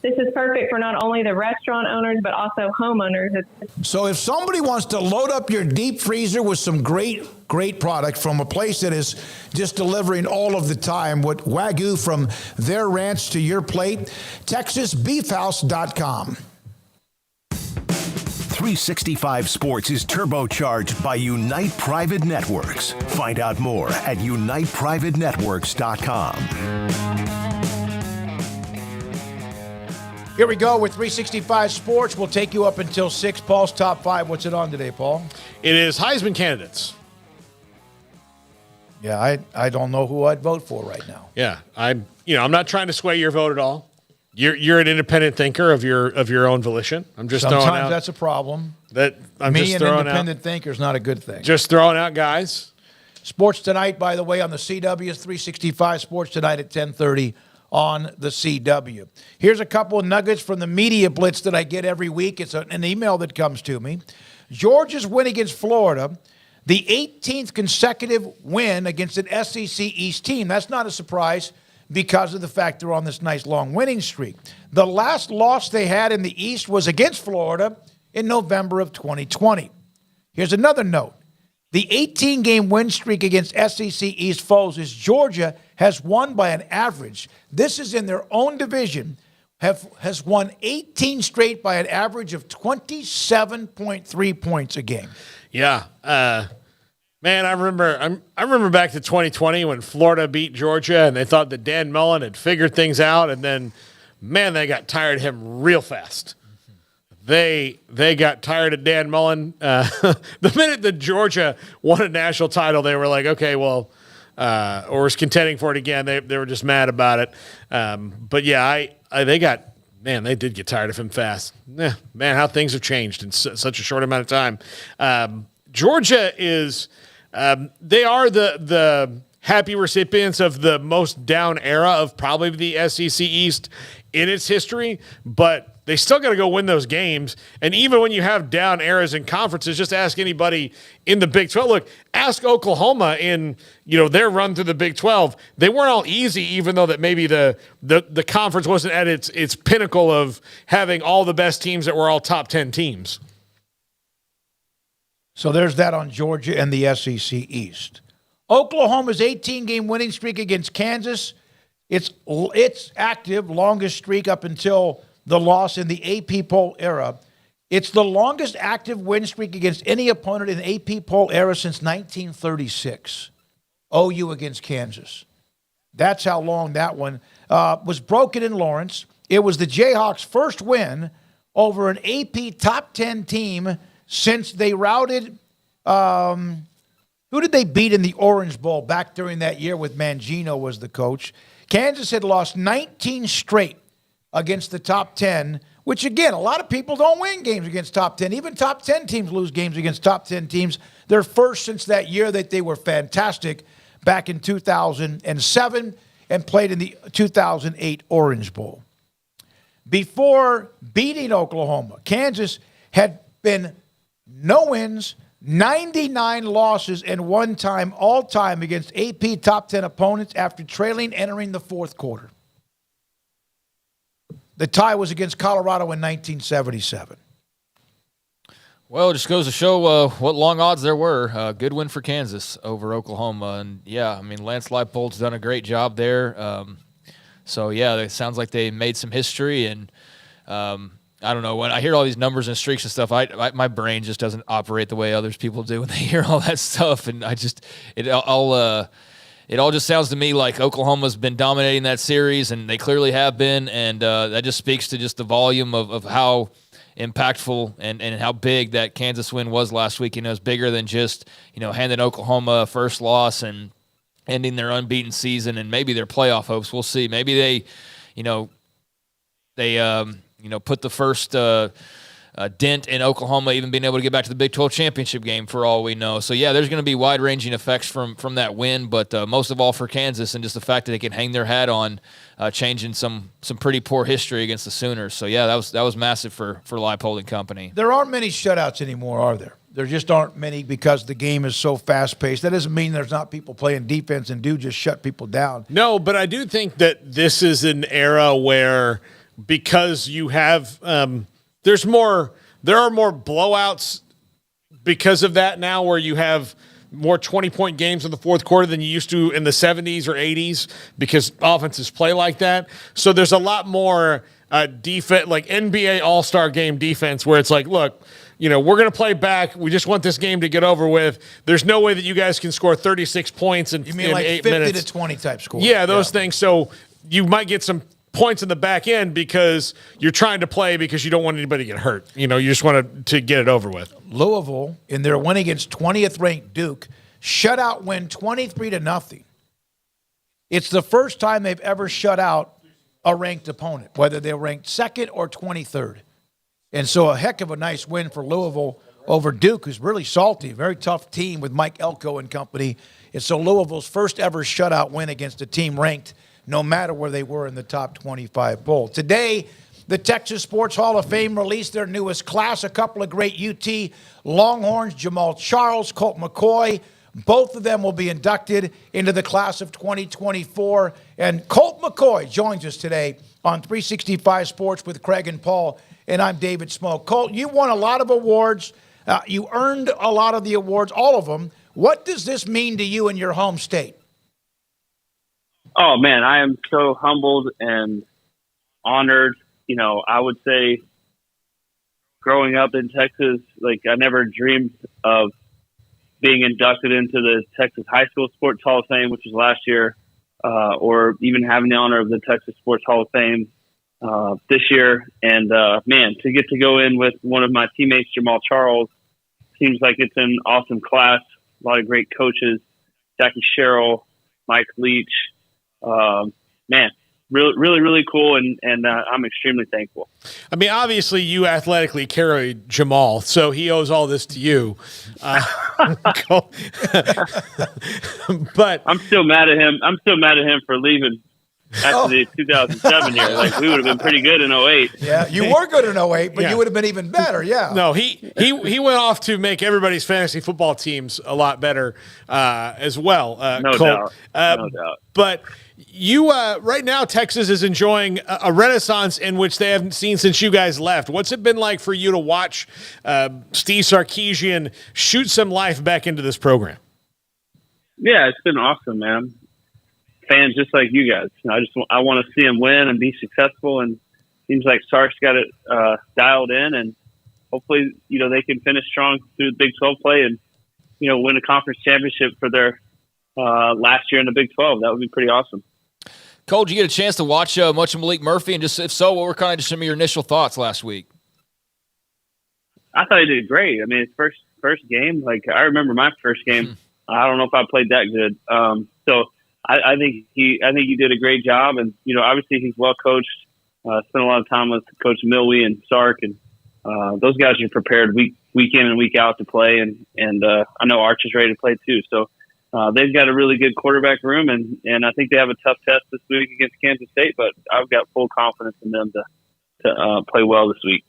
This is perfect for not only the restaurant owners, but also homeowners. So if somebody wants to load up your deep freezer with some great product from a place that is just delivering all of the time, with Wagyu from their ranch to your plate, TexasBeefHouse.com. 365 Sports is turbocharged by Unite Private Networks. Find out more at UnitePrivateNetworks.com. Here we go with 365 Sports. We'll take you up until 6. Paul's Top 5. What's it on today, Paul? It is Heisman candidates. Yeah, I don't know who I'd vote for right now. Yeah, I'm not trying to sway your vote at all. You're an independent thinker of your own volition. I'm just throwing out. Sometimes that's a problem. An independent thinker is not a good thing. Just throwing out guys. Sports Tonight, by the way, on the CW is 365 Sports Tonight at 10:30 on the CW. Here's a couple of nuggets from the media blitz that I get every week. It's an email that comes to me. Georgia's win against Florida, the 18th consecutive win against an SEC East team. That's not a surprise, because of the fact they're on this nice long winning streak. The last loss they had in the East was against Florida in November of 2020. Here's another note. The 18-game win streak against SEC East foes is Georgia has won by an average. This is in their own division, has won 18 straight by an average of 27.3 points a game. Yeah. Man, I remember back to 2020 when Florida beat Georgia and they thought that Dan Mullen had figured things out, and then, man, they got tired of him real fast. They got tired of Dan Mullen. The minute that Georgia won a national title, they were like, okay, well, or was contending for it again. They were just mad about it. But yeah, they did get tired of him fast. Man, how things have changed in such a short amount of time. Georgia is. They are the happy recipients of the most down era of probably the SEC East in its history, but they still got to go win those games. And even when you have down eras in conferences, just ask anybody in the Big 12. Look, ask Oklahoma in their run through the Big 12. They weren't all easy, even though that maybe the conference wasn't at its pinnacle of having all the best teams that were all top 10 teams. So there's that on Georgia and the SEC East. Oklahoma's 18-game winning streak against Kansas, it's active, longest streak up until the loss in the AP poll era. It's the longest active win streak against any opponent in the AP poll era since 1936. OU against Kansas. That's how long that one was broken in Lawrence. It was the Jayhawks' first win over an AP top 10 team since they routed who did they beat in the Orange Bowl back during that year with Mangino was the coach? Kansas had lost 19 straight against the top 10, which, again, a lot of people don't win games against top 10. Even top 10 teams lose games against top 10 teams. Their first since that year that they were fantastic back in 2007 and played in the 2008 Orange Bowl. Before beating Oklahoma, Kansas had been no wins, 99 losses, and one time all-time against AP top 10 opponents after trailing entering the fourth quarter. The tie was against Colorado in 1977. Well, it just goes to show what long odds there were. Good win for Kansas over Oklahoma. And, yeah, I mean, Lance Leipold's done a great job there. So, yeah, it sounds like they made some history. And I don't know. When I hear all these numbers and streaks and stuff, my brain just doesn't operate the way others people do when they hear all that stuff. And it all just sounds to me like Oklahoma's been dominating that series, and they clearly have been. And that just speaks to just the volume of how impactful and how big that Kansas win was last week. It was bigger than just, handing Oklahoma a first loss and ending their unbeaten season and maybe their playoff hopes. We'll see. Maybe they put the first dent in Oklahoma even being able to get back to the Big 12 championship game for all we know. So, yeah, there's going to be wide-ranging effects from that win, but most of all for Kansas and just the fact that they can hang their hat on changing some pretty poor history against the Sooners. So, yeah, that was massive for Leipold and company. There aren't many shutouts anymore, are there? There just aren't many because the game is so fast-paced. That doesn't mean there's not people playing defense and do just shut people down. No, but I do think that this is an era where because you have there are more blowouts because of that now, where you have more 20-point games in the fourth quarter than you used to in the 70s or 80s because offenses play like that. So there's a lot more defense, like NBA All-Star game defense, where it's like, look, we're going to play back. We just want this game to get over with. There's no way that you guys can score 36 points in 8 minutes. You mean like 50 to 20 type score? Yeah, those things. So you might get some points in the back end because you're trying to play because you don't want anybody to get hurt. You just want to get it over with. Louisville, in their win against 20th-ranked Duke, shutout win 23-0. It's the first time they've ever shut out a ranked opponent, whether they're ranked second or 23rd. And so a heck of a nice win for Louisville over Duke, who's really salty, very tough team with Mike Elko and company. And so Louisville's first ever shutout win against a team ranked no matter where they were in the top 25 poll. Today, the Texas Sports Hall of Fame released their newest class. A couple of great UT Longhorns, Jamal Charles, Colt McCoy. Both of them will be inducted into the class of 2024. And Colt McCoy joins us today on 365 Sports with Craig and Paul. And I'm David Smoak. Colt, you won a lot of awards. You earned a lot of the awards, all of them. What does this mean to you in your home state? Oh, man, I am so humbled and honored. I would say growing up in Texas, I never dreamed of being inducted into the Texas High School Sports Hall of Fame, which was last year, or even having the honor of the Texas Sports Hall of Fame this year. And, man, to get to go in with one of my teammates, Jamal Charles, seems like it's an awesome class. A lot of great coaches, Jackie Sherrill, Mike Leach. Man, really, really cool, and I'm extremely thankful. I mean, obviously, you athletically carried Jamal, so he owes all this to you. But I'm still mad at him. I'm still mad at him for leaving after the 2007 year. We would have been pretty good in 08. Yeah, you were good in 08, but you would have been even better. Yeah. No, he went off to make everybody's fantasy football teams a lot better as well. No Colt. doubt. No doubt. But you right now, Texas is enjoying a renaissance in which they haven't seen since you guys left. What's it been like for you to watch Steve Sarkisian shoot some life back into this program? Yeah, it's been awesome, man. Fans just like you guys. I want to see him win and be successful, and seems like Sark's got it dialed in, and hopefully, they can finish strong through the Big 12 play and, win a conference championship for their last year in the Big 12. That would be pretty awesome. Cole, did you get a chance to watch much of Malik Murphy? And just if so, what were kind of just some of your initial thoughts last week? I thought he did great. I mean, his first game, I remember my first game. I don't know if I played that good. So I think he did a great job, and obviously he's well coached. Spent a lot of time with Coach Milwee and Sark, and those guys are prepared week in and week out to play, and I know Arch is ready to play too. So they've got a really good quarterback room, and I think they have a tough test this week against Kansas State, but I've got full confidence in them to play well this week.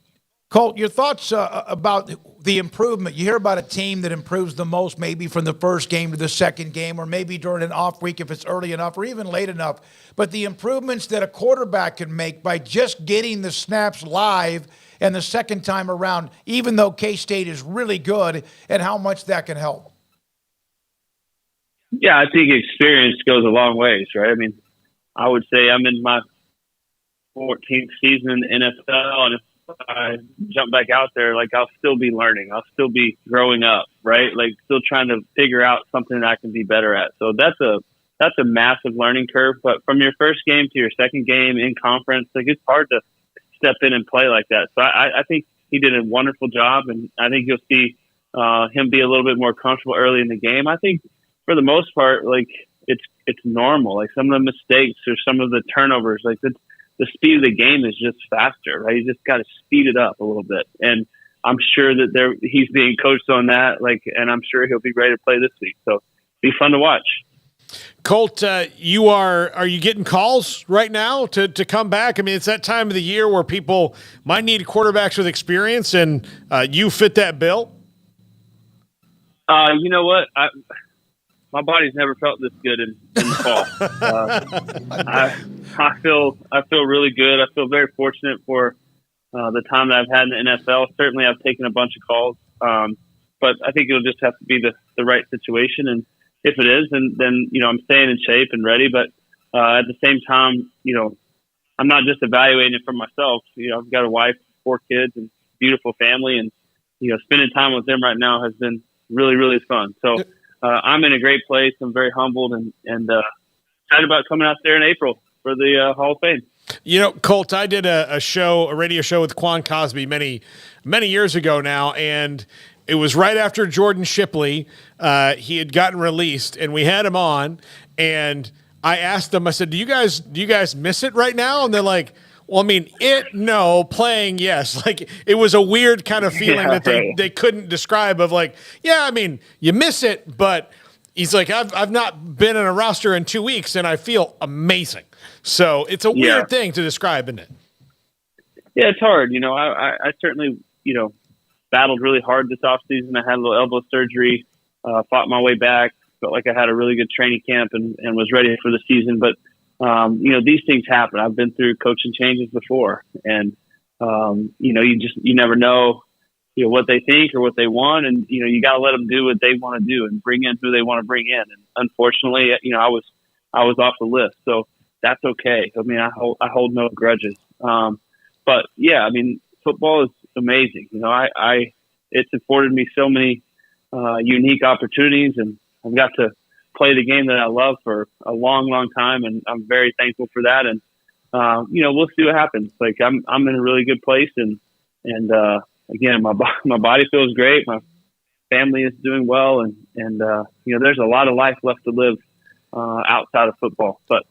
Colt, your thoughts about the improvement. You hear about a team that improves the most maybe from the first game to the second game, or maybe during an off week if it's early enough or even late enough. But the improvements that a quarterback can make by just getting the snaps live and the second time around, even though K-State is really good, and how much that can help. Yeah, I think experience goes a long ways, right? I mean, I would say I'm in my 14th season in the NFL, and if I jump back out there, I'll still be learning. I'll still be growing up, right? Still trying to figure out something that I can be better at. So that's a massive learning curve. But from your first game to your second game in conference, it's hard to step in and play like that. So I think he did a wonderful job, and I think you'll see him be a little bit more comfortable early in the game. I think for the most part, it's normal. Some of the mistakes or some of the turnovers, the speed of the game is just faster, right? You just got to speed it up a little bit. And I'm sure that he's being coached on that, and I'm sure he'll be ready to play this week. So be fun to watch. Colt, are you getting calls right now to come back? I mean, it's that time of the year where people might need quarterbacks with experience, and you fit that bill? You know what? My body's never felt this good in the fall. I feel really good. I feel very fortunate for the time that I've had in the NFL. Certainly, I've taken a bunch of calls, but I think it'll just have to be the right situation. And if it is, then I'm staying in shape and ready. But at the same time, I'm not just evaluating it for myself. I've got a wife, 4 kids, and beautiful family, and spending time with them right now has been really, really fun. So. I'm in a great place. I'm very humbled and excited about coming out there in April for the Hall of Fame. Colt, I did a radio show with Quan Cosby many, many years ago now, and it was right after Jordan Shipley. He had gotten released, and we had him on, and I asked them, I said, do you guys miss it right now? And they're like, well, I mean, playing, yes. It was a weird kind of feeling that they couldn't describe of I mean, you miss it, but he's like, I've not been in a roster in 2 weeks, and I feel amazing. So it's a weird thing to describe, isn't it? Yeah, it's hard. I certainly, battled really hard this offseason. I had a little elbow surgery, fought my way back, felt like I had a really good training camp and was ready for the season, but these things happen. I've been through coaching changes before, and you never know, what they think or what they want, and you got to let them do what they want to do and bring in who they want to bring in. And unfortunately, I was off the list, so that's okay. I mean, I hold no grudges. But yeah, I mean, football is amazing. It's afforded me so many unique opportunities, and I've got to play the game that I love for a long, long time, and I'm very thankful for that. And we'll see what happens. I'm in a really good place, and again, my body feels great. My family is doing well, and there's a lot of life left to live outside of football. But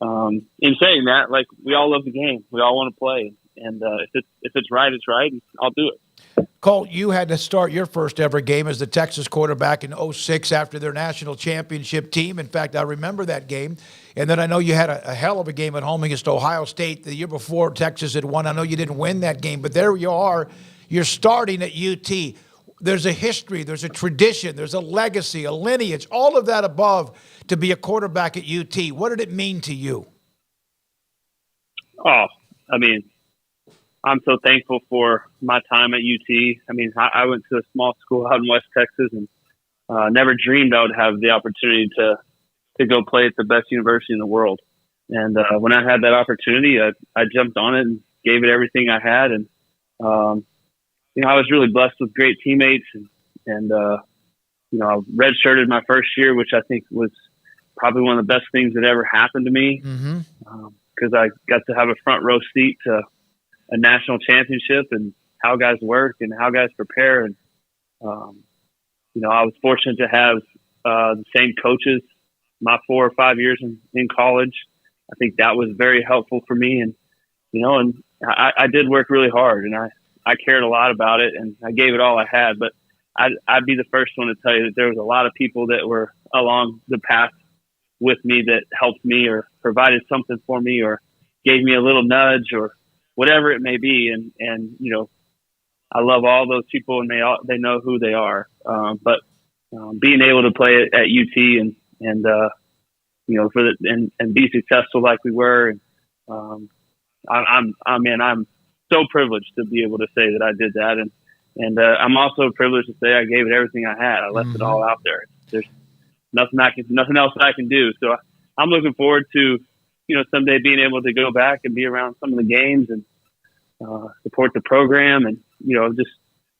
in saying that, we all love the game. We all want to play, and if it's right, it's right. And I'll do it. Colt, you had to start your first ever game as the Texas quarterback in 2006 after their national championship team. In fact, I remember that game. And then I know you had a hell of a game at home against Ohio State the year before Texas had won. I know you didn't win that game, but there you are. You're starting at UT. There's a history, there's a tradition, there's a legacy, a lineage, all of that above to be a quarterback at UT. What did it mean to you? Oh, I mean, I'm so thankful for my time at UT. I mean, I went to a small school out in West Texas and never dreamed I would have the opportunity to go play at the best university in the world. And when I had that opportunity, I jumped on it and gave it everything I had. And I was really blessed with great teammates, and I redshirted my first year, which I think was probably one of the best things that ever happened to me, because I got to have a front row seat to a national championship and how guys work and how guys prepare. And, I was fortunate to have the same coaches my 4 or 5 years in college. I think that was very helpful for me. And, and I did work really hard, and I cared a lot about it, and I gave it all I had. But I'd be the first one to tell you that there was a lot of people that were along the path with me that helped me or provided something for me or gave me a little nudge or whatever it may be. And I love all those people, and they know who they are. But being able to play at UT and and be successful like we were, I'm so privileged to be able to say that I did that, and I'm also privileged to say I gave it everything I had. I left it all out there. There's nothing else I can do. So I'm looking forward to someday being able to go back and be around some of the games and support the program, and just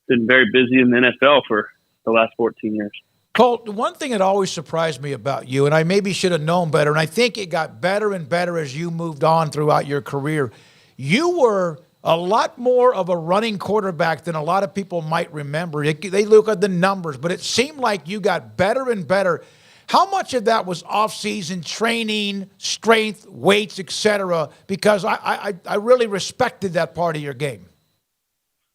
been very busy in the NFL for the last 14 years. Colt, one thing that always surprised me about you, and I maybe should have known better, and I think it got better and better as you moved on throughout your career, you were a lot more of a running quarterback than a lot of people might remember. They look at the numbers, but it seemed like you got better and better. How much of that was off-season training, strength, weights, etc.? Because I really respected that part of your game.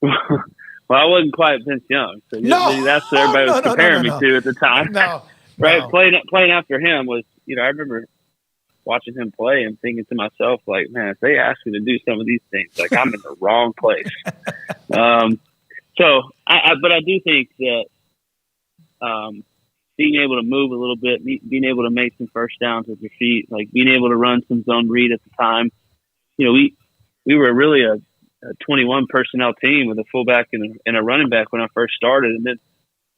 Well, I wasn't quite Vince Young, so that's what everybody was comparing me to at the time. Right? Playing after him was, I remember watching him play and thinking to myself, like, man, if they ask me to do some of these things, like, I'm in the wrong place. But I do think that being able to move a little bit, being able to make some first downs with your feet, like being able to run some zone read at the time, we were really a 21 personnel team with a fullback and a running back when I first started. And then,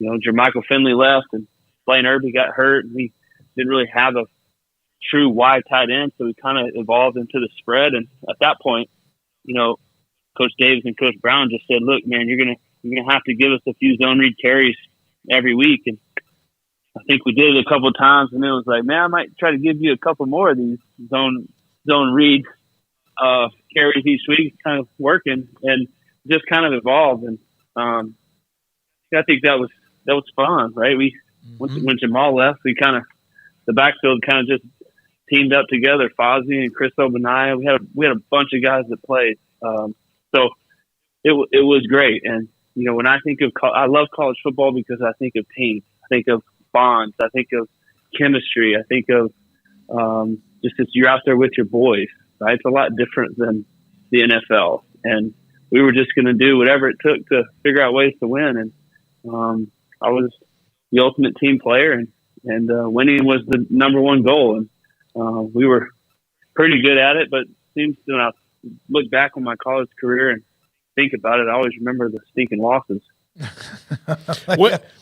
Jermichael Finley left and Blaine Irby got hurt, and we didn't really have a true wide tight end. So we kind of evolved into the spread. And at that point, Coach Davis and Coach Brown just said, look, man, you're going to have to give us a few zone read carries every week. And I think we did it a couple of times, and it was like, man, I might try to give you a couple more of these zone read carries each week, kind of working, and just kind of evolved. And I think that was fun, right? When Jamal left, the backfield kind of just teamed up together. Fozzie and Chris Obanaya, we had a bunch of guys that played, so it was great. And when I think of I love college football because I think of teams, I think of bonds, I think of chemistry, I think of just as you're out there with your boys. Right? It's a lot different than the NFL, and we were just going to do whatever it took to figure out ways to win. And I was the ultimate team player, and winning was the number one goal. And we were pretty good at it, but seems when I look back on my college career and think about it, I always remember the stinking losses.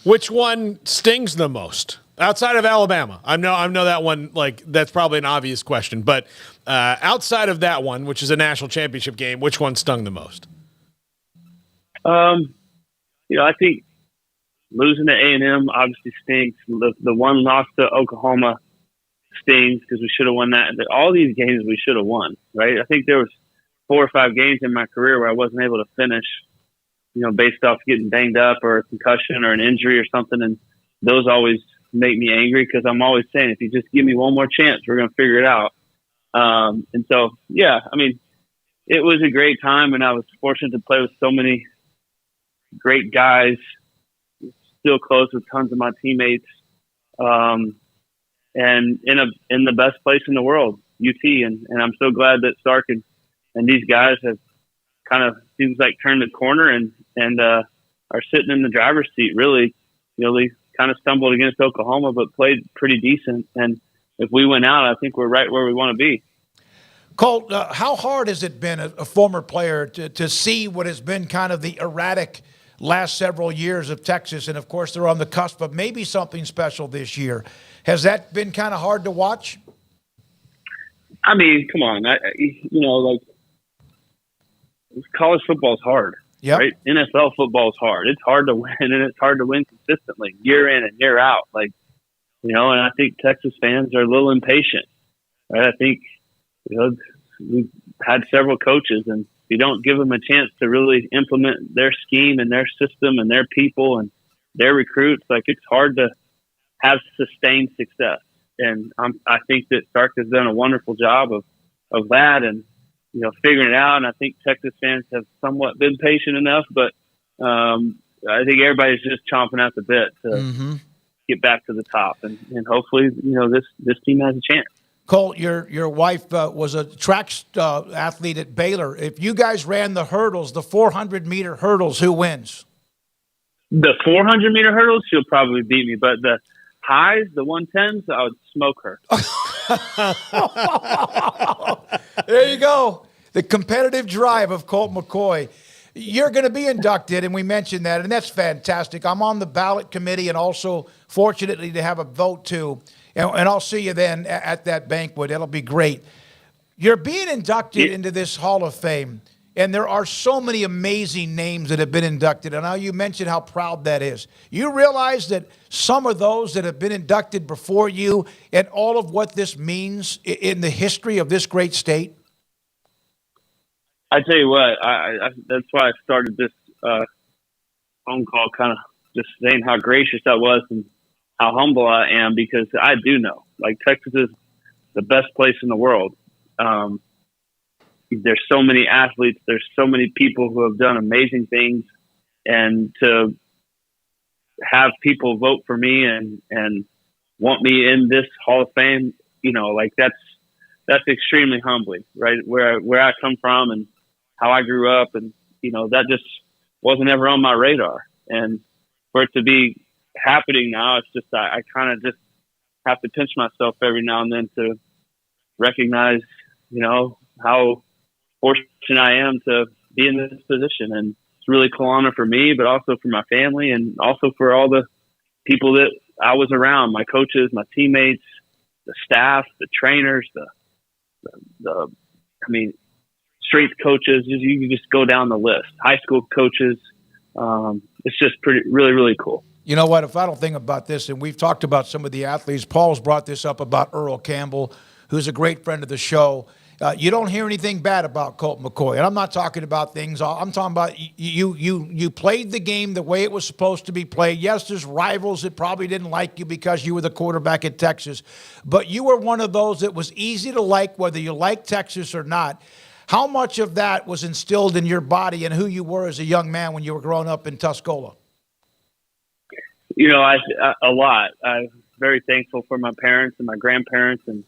Which one stings the most outside of Alabama? I know that one, like, that's probably an obvious question, but outside of that one, which is a national championship game, which one stung the most? I think losing to A&M obviously stings. The one loss to Oklahoma stings because we should have won that. All these games we should have won, right? I think there was 4 or 5 games in my career where I wasn't able to finish, based off getting banged up or a concussion or an injury or something. And those always make me angry because I'm always saying, if you just give me one more chance, we're going to figure it out. And so, yeah, I mean, it was a great time, and I was fortunate to play with so many great guys, still close with tons of my teammates, and in the best place in the world, UT. And I'm so glad that Stark and these guys have kind of, seems like, turned the corner and are sitting in the driver's seat. Really, they kind of stumbled against Oklahoma, but played pretty decent. And if we went out, I think we're right where we want to be. Colt, how hard has it been, a former player, to see what has been kind of the erratic last several years of Texas? And, of course, they're on the cusp of maybe something special this year. Has that been kind of hard to watch? I mean, come on. College football is hard. Yep. Right? NFL football is hard. It's hard to win, and it's hard to win consistently, year in and year out. Like, and I think Texas fans are a little impatient. Right? I think, we've had several coaches, and you don't give them a chance to really implement their scheme and their system and their people and their recruits. Like, it's hard to have sustained success. And I think that Stark has done a wonderful job of that and, figuring it out. And I think Texas fans have somewhat been patient enough, but I think everybody's just chomping at the bit to get back to the top. And hopefully, this team has a chance. Colt, your wife was a track athlete at Baylor. If you guys ran the hurdles, the 400-meter hurdles, who wins? The 400-meter hurdles, she'll probably beat me. But the highs, the 110s, I would smoke her. There you go. The competitive drive of Colt McCoy. You're going to be inducted, and we mentioned that, and that's fantastic. I'm on the ballot committee and also fortunately to have a vote, too. And I'll see you then at that banquet. It'll be great. You're being inducted into this Hall of Fame, and there are so many amazing names that have been inducted. And now you mentioned how proud that is. You realize that some of those that have been inducted before you and all of what this means in the history of this great state? I tell you what, I that's why I started this phone call, kind of just saying how gracious I was and how humble I am, because I do know, like, Texas is the best place in the world. There's so many athletes. There's so many people who have done amazing things, and to have people vote for me and want me in this Hall of Fame, like that's extremely humbling, right? Where I come from and how I grew up, and that just wasn't ever on my radar. And for it to be happening now, it's just I kind of just have to pinch myself every now and then to recognize, how fortunate I am to be in this position. And it's a really cool honor for me, but also for my family and also for all the people that I was around, my coaches, my teammates, the staff, the trainers, strength coaches. You can just go down the list. High school coaches. It's just really, really cool. You know what? If I don't think about this, and we've talked about some of the athletes, Paul's brought this up about Earl Campbell, who's a great friend of the show. You don't hear anything bad about Colt McCoy. And I'm not talking about things. I'm talking about you played the game the way it was supposed to be played. Yes, there's rivals that probably didn't like you because you were the quarterback at Texas. But you were one of those that was easy to like, whether you liked Texas or not. How much of that was instilled in your body and who you were as a young man when you were growing up in Tuscola? A lot. I'm very thankful for my parents and my grandparents and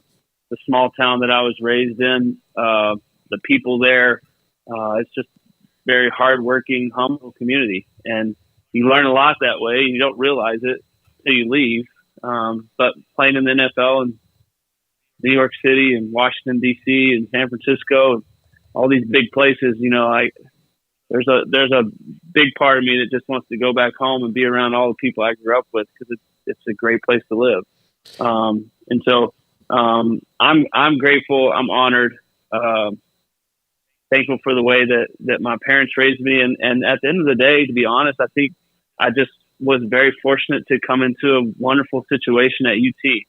the small town that I was raised in. The people there, it's just very hardworking, humble community. And you learn a lot that way. You don't realize it until you leave. But playing in the NFL in New York City and Washington, D.C. and San Francisco, and all these big places, there's a big part of me that just wants to go back home and be around all the people I grew up with, because it's a great place to live. And so I'm grateful. I'm honored. Thankful for the way that my parents raised me. And at the end of the day, to be honest, I think I just was very fortunate to come into a wonderful situation at UT.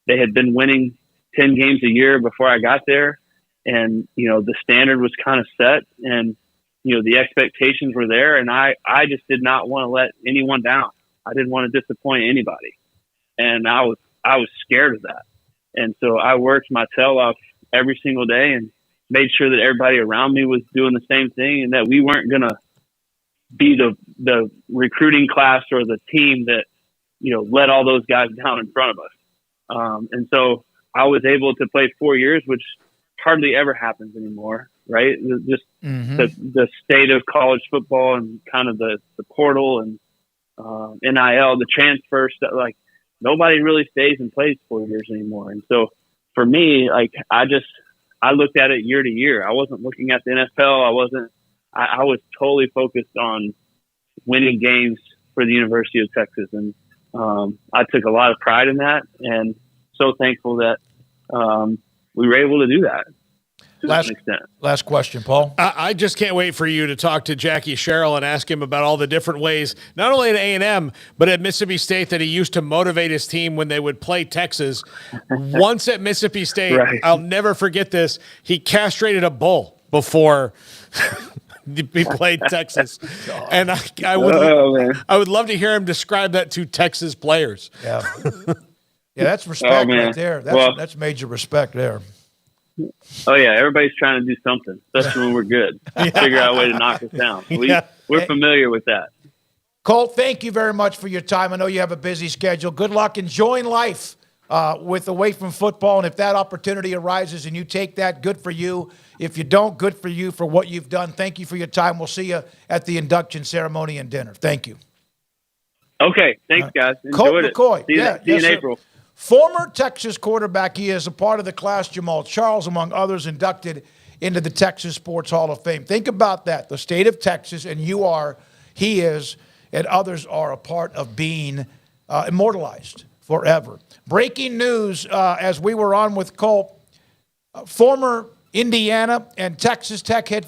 They had been winning 10 games a year before I got there. And, the standard was kind of set, and, the expectations were there. And I just did not want to let anyone down. I didn't want to disappoint anybody. And I was scared of that. And so I worked my tail off every single day and made sure that everybody around me was doing the same thing, and that we weren't going to be the recruiting class or the team that, let all those guys down in front of us. And so I was able to play 4 years, which hardly ever happens anymore, right? Just the state of college football and kind of the portal and NIL, the transfer stuff, like nobody really stays and plays 4 years anymore. And so for me, like I looked at it year to year. I wasn't looking at the NFL. I was totally focused on winning games for the University of Texas. And I took a lot of pride in that, and so thankful that we were able to do that. an extent. Last question, Paul. I just can't wait for you to talk to Jackie Sherrill and ask him about all the different ways, not only at A&M, but at Mississippi State, that he used to motivate his team when they would play Texas. Once at Mississippi State, Right. I'll never forget this, he castrated a bull before he played Texas. And I would love to hear him describe that to Texas players. Yeah. Yeah, that's respect man. right there. Well- That's major respect there. Oh yeah, everybody's trying to do something, especially when we're good. Figure out a way to knock us down. We're familiar with that. Colt, thank you very much for your time. I know you have a busy schedule. Good luck enjoying life with away from football. And if that opportunity arises and you take that, good for you. If you don't, good for you for what you've done. Thank you for your time. We'll see you at the induction ceremony and dinner. Thank you. Okay, thanks guys. Colt Enjoyed it. McCoy. See you, Yeah, see you yes, in sir. April. Former Texas quarterback. He is a part of the class. Jamal Charles, among others, inducted into the Texas Sports Hall of Fame. Think about that. The state of Texas, and he is, and others are a part of being immortalized forever. Breaking news as we were on with Colt, former Indiana and Texas Tech head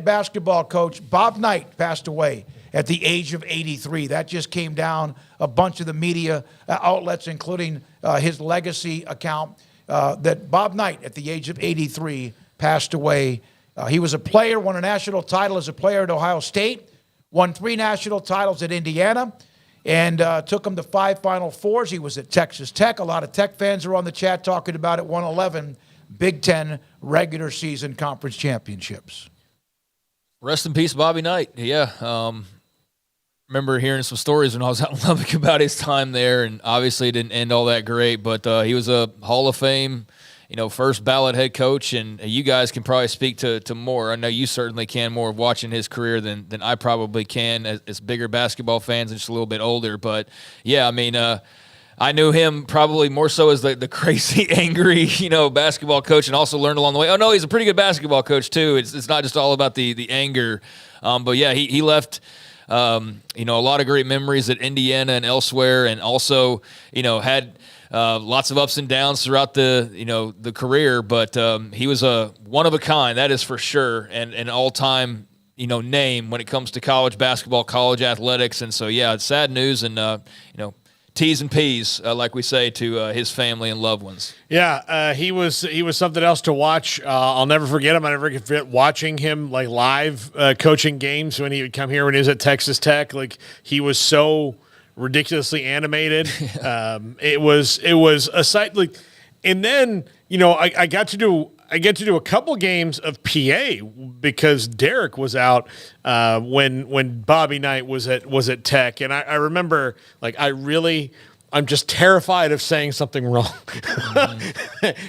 basketball coach Bob Knight passed away at the age of 83. That just came down. A bunch of the media outlets, including his legacy account, that Bob Knight, at the age of 83, passed away. He was a player, won a national title as a player at Ohio State, won 3 national titles at Indiana, and took him to 5 Final Fours. He was at Texas Tech. A lot of Tech fans are on the chat talking about it. Won 11 Big Ten regular season conference championships. Rest in peace, Bobby Knight. Yeah. Remember hearing some stories when I was out in Lubbock about his time there, and obviously it didn't end all that great, but he was a Hall of Fame, first ballot head coach, and you guys can probably speak to more. I know you certainly can, more of watching his career than I probably can as bigger basketball fans and just a little bit older. But, yeah, I mean, I knew him probably more so as the crazy, angry, basketball coach, and also learned along the way. Oh, no, he's a pretty good basketball coach, too. It's not just all about the anger. But, yeah, he left – a lot of great memories at Indiana and elsewhere, and also, had lots of ups and downs throughout the career. But he was a one of a kind, that is for sure, and an all-time name when it comes to college basketball, college athletics. And so, yeah, it's sad news, and T's and P's, like we say, to his family and loved ones. Yeah, he was something else to watch. I'll never forget him. I never forget watching him live coaching games when he would come here when he was at Texas Tech. He was so ridiculously animated. It was a sight. And then I get to do a couple games of PA because Derek was out when Bobby Knight was at Tech, and I remember I'm just terrified of saying something wrong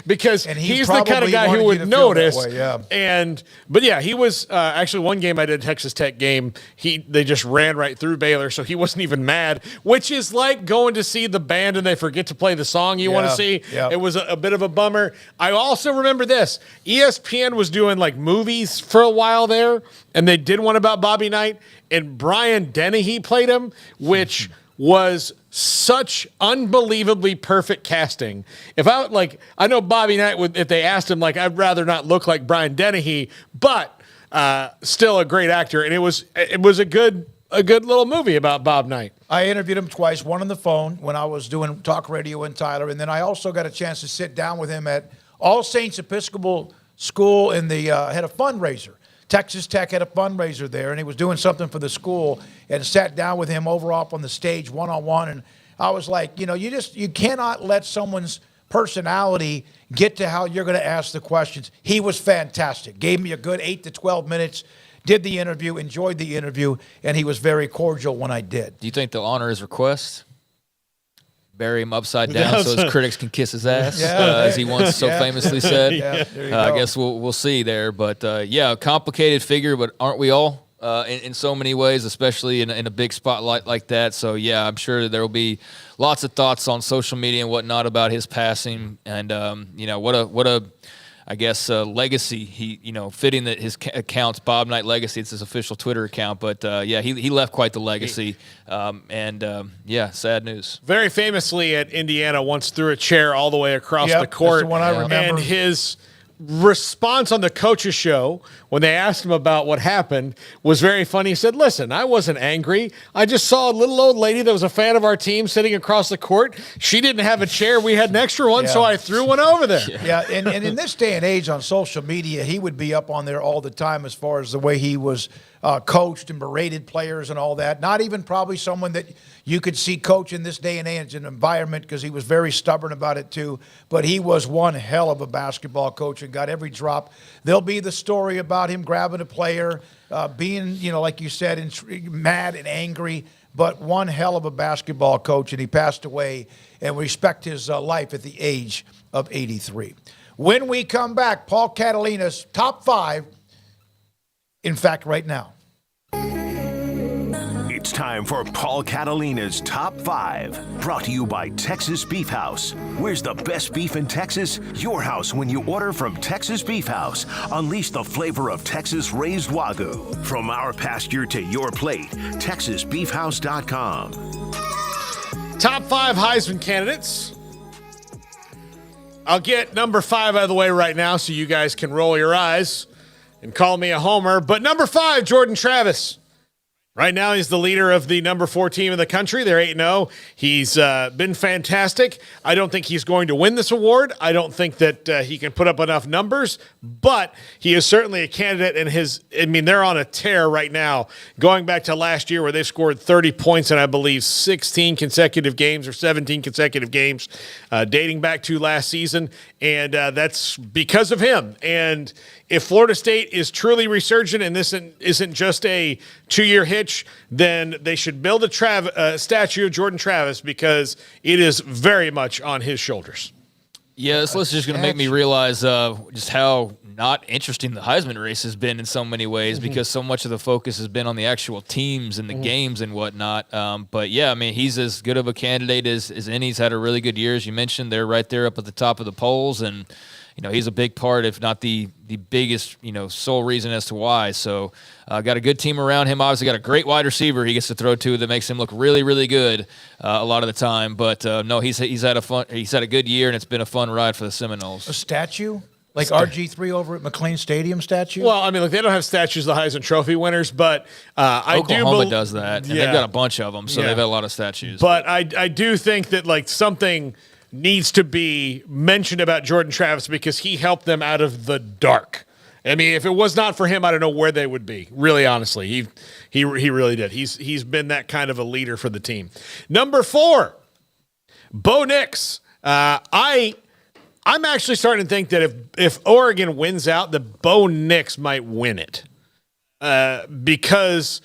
because he's the kind of guy who would notice. But yeah, he was actually one game I did, a Texas Tech game. They just ran right through Baylor, so he wasn't even mad, which is like going to see the band and they forget to play the song you want to see. Yeah. It was a bit of a bummer. I also remember this. ESPN was doing movies for a while there, and they did one about Bobby Knight, and Brian Dennehy played him, which was such unbelievably perfect casting. I know Bobby Knight would, if they asked him, I'd rather not look like Brian Dennehy, but still a great actor, and it was a good little movie about Bob Knight. I interviewed him twice, one on the phone when I was doing talk radio in Tyler, and then I also got a chance to sit down with him at All Saints Episcopal School had a fundraiser. Texas Tech had a fundraiser there, and he was doing something for the school, and sat down with him over off on the stage one-on-one, and I was like, you cannot let someone's personality get to how you're going to ask the questions. He was fantastic. Gave me a good 8 to 12 minutes, did the interview, enjoyed the interview, and he was very cordial when I did. Do you think they'll honor his request? Bury him upside down so his critics can kiss his ass, as he once so famously said. I guess we'll see there. But, a complicated figure, but aren't we all in so many ways, especially in a big spotlight like that? So, yeah, I'm sure there will be lots of thoughts on social media and whatnot about his passing. And, what a legacy he, fitting that his account's Bob Knight Legacy. It's his official Twitter account. But, he left quite the legacy. Sad news. Very famously at Indiana once threw a chair all the way across the court. That's the one I remember. And his response on the coach's show when they asked him about what happened was very funny. He said, listen, I wasn't angry. I just saw a little old lady that was a fan of our team sitting across the court. She didn't have a chair. We had an extra one, so I threw one over there. Yeah, and in this day and age on social media, he would be up on there all the time as far as the way he was coached and berated players and all that. Not even probably someone that you could see coach in this day and age in an environment, because he was very stubborn about it too. But he was one hell of a basketball coach and got every drop. There'll be the story about him grabbing a player, being, like you said, mad and angry, but one hell of a basketball coach, and he passed away, and we respect his life at the age of 83. When we come back, Paul Catalina's top 5, in fact, right now. It's time for Paul Catalina's Top 5, brought to you by Texas Beef House. Where's the best beef in Texas? Your house when you order from Texas Beef House. Unleash the flavor of Texas-raised Wagyu. From our pasture to your plate, TexasBeefHouse.com. Top 5 Heisman candidates. I'll get number 5 out of the way right now so you guys can roll your eyes and call me a homer. But number 5, Jordan Travis. Right now, he's the leader of the number 4 team in the country. They're 8-0. He's been fantastic. I don't think he's going to win this award. I don't think that he can put up enough numbers, but he is certainly a candidate. And they're on a tear right now, going back to last year where they scored 30 points in, I believe, 16 consecutive games or 17 consecutive games, dating back to last season. And that's because of him. And if Florida State is truly resurgent and this isn't just a 2-year hitch, then they should build a statue of Jordan Travis, because it is very much on his shoulders. Yeah, this list is just going to make me realize just how not interesting the Heisman race has been in so many ways, because so much of the focus has been on the actual teams and the games and whatnot. But, yeah, he's as good of a candidate as any. He's had a really good year. As you mentioned, they're right there up at the top of the polls, and he's a big part, if not the biggest, sole reason as to why. So got a good team around him. Obviously got a great wide receiver he gets to throw to that makes him look really, really good a lot of the time. But, no, he's had a good year, and it's been a fun ride for the Seminoles. A statue? Like RG3 over at McLean Stadium statue? Well, look, they don't have statues of the Heisman Trophy winners, but Oklahoma does that, and they've got a bunch of them, so they've got a lot of statues. But I do think that, something needs to be mentioned about Jordan Travis, because he helped them out of the dark. If it was not for him, I don't know where they would be. Really, honestly, he really did. He's been that kind of a leader for the team. Number 4, Bo Nix. I'm actually starting to think that if Oregon wins out, that Bo Nix might win it, because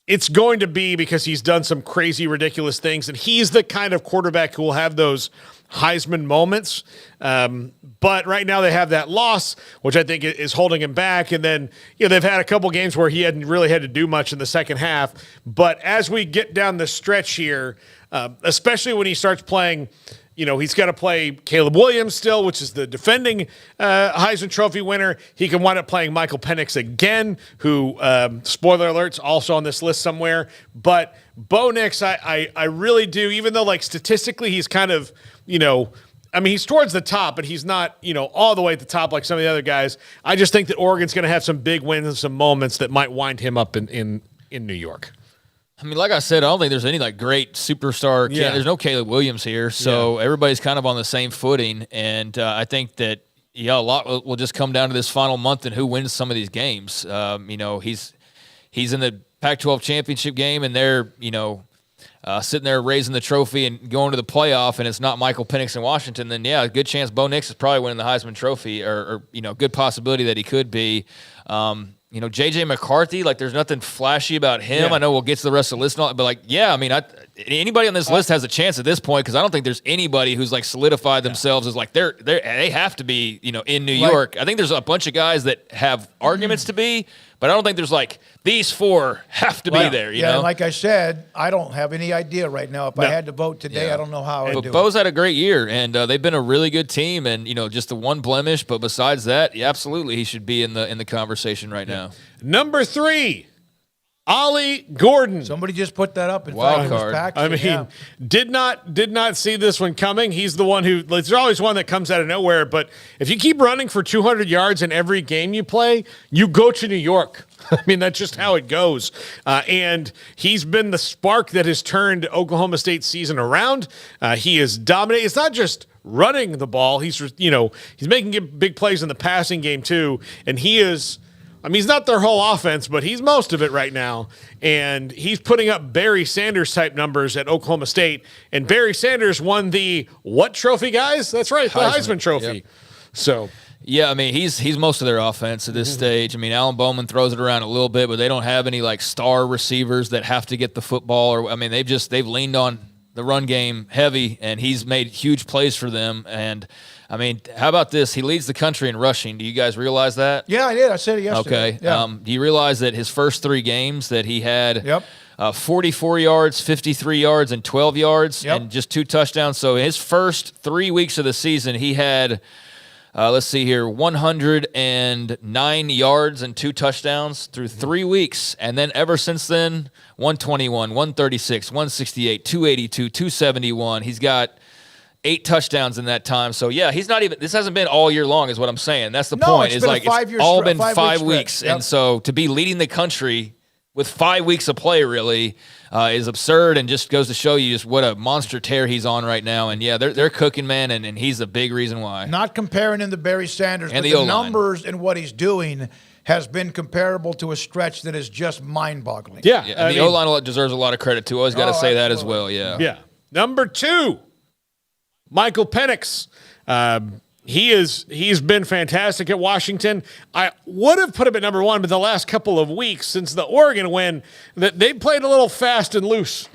it's going to be because he's done some crazy, ridiculous things, and he's the kind of quarterback who will have those Heisman moments. But right now they have that loss, which I think is holding him back. And then, they've had a couple games where he hadn't really had to do much in the second half. But as we get down the stretch here, especially when he starts playing, he's got to play Caleb Williams still, which is the defending Heisman Trophy winner. He can wind up playing Michael Penix again, who, spoiler alerts, also on this list somewhere. But Bo Nix, I really do, even though, statistically he's kind of, he's towards the top, but he's not, all the way at the top like some of the other guys. I just think that Oregon's going to have some big wins and some moments that might wind him up in New York. Like I said, I don't think there's any great superstar. Yeah. There's no Caleb Williams here, so everybody's kind of on the same footing. And I think that a lot will just come down to this final month and who wins some of these games. He's in the Pac-12 championship game, and they're sitting there raising the trophy and going to the playoff, and it's not Michael Penix in Washington. Then a good chance Bo Nix is probably winning the Heisman Trophy, or good possibility that he could be. J.J. McCarthy, there's nothing flashy about him. Yeah. I know we'll get to the rest of the list, but anybody on this list has a chance at this point, because I don't think there's anybody who's solidified themselves as they have to be in New York. I think there's a bunch of guys that have arguments to be, but I don't think there's these 4 have to be there. You know, and like I said, I don't have any idea right now. If I had to vote today, I don't know how I'd do it. But Bo's had a great year, and they've been a really good team, and just the one blemish. But besides that, absolutely, he should be in the conversation right now. Number 3, Ollie Gordon. Somebody just put that up. In Wild fact, it was card. Paxton, I mean, did not see this one coming. He's the one who, there's always one that comes out of nowhere, but if you keep running for 200 yards in every game you play, you go to New York. I mean, that's just how it goes. And he's been the spark that has turned Oklahoma State's season around. He is dominating. It's not just running the ball. He's making big plays in the passing game too. And he is, I mean, he's not their whole offense, but he's most of it right now. And he's putting up Barry Sanders type numbers at Oklahoma State. And Barry Sanders won the what trophy, guys? That's right, the Heisman Trophy. Yep. So. Yeah, I mean, he's most of their offense at this stage. I mean, Alan Bowman throws it around a little bit, but they don't have any like star receivers that have to get the football. Or I mean, they've leaned on the run game heavy, and he's made huge plays for them. And I mean, how about this? He leads the country in rushing. Do you guys realize that? Yeah, I did. I said it yesterday. Okay. Yeah. Do you realize that his first 3 games that he had 44 yards, 53 yards, and 12 yards, and just 2 touchdowns? So his first 3 weeks of the season, he had – let's see here, 109 yards and 2 touchdowns through 3 weeks. And then ever since then, 121, 136, 168, 282, 271. He's got 8 touchdowns in that time. So, yeah, he's not even – this hasn't been all year long is what I'm saying. That's the point. It's all been 5 weeks. And so to be leading the country with 5 weeks of play really is absurd and just goes to show you just what a monster tear he's on right now. And, yeah, they're cooking, man, and he's a big reason why. Not comparing him to Barry Sanders, and but the numbers and what he's doing has been comparable to a stretch that is just mind-boggling. Yeah, and the O-line deserves a lot of credit, too. Always got to say that as well, yeah. Yeah. Number 2, Michael Penix. He's been fantastic at Washington. I would have put him at number 1, but the last couple of weeks since the Oregon win, that they played a little fast and loose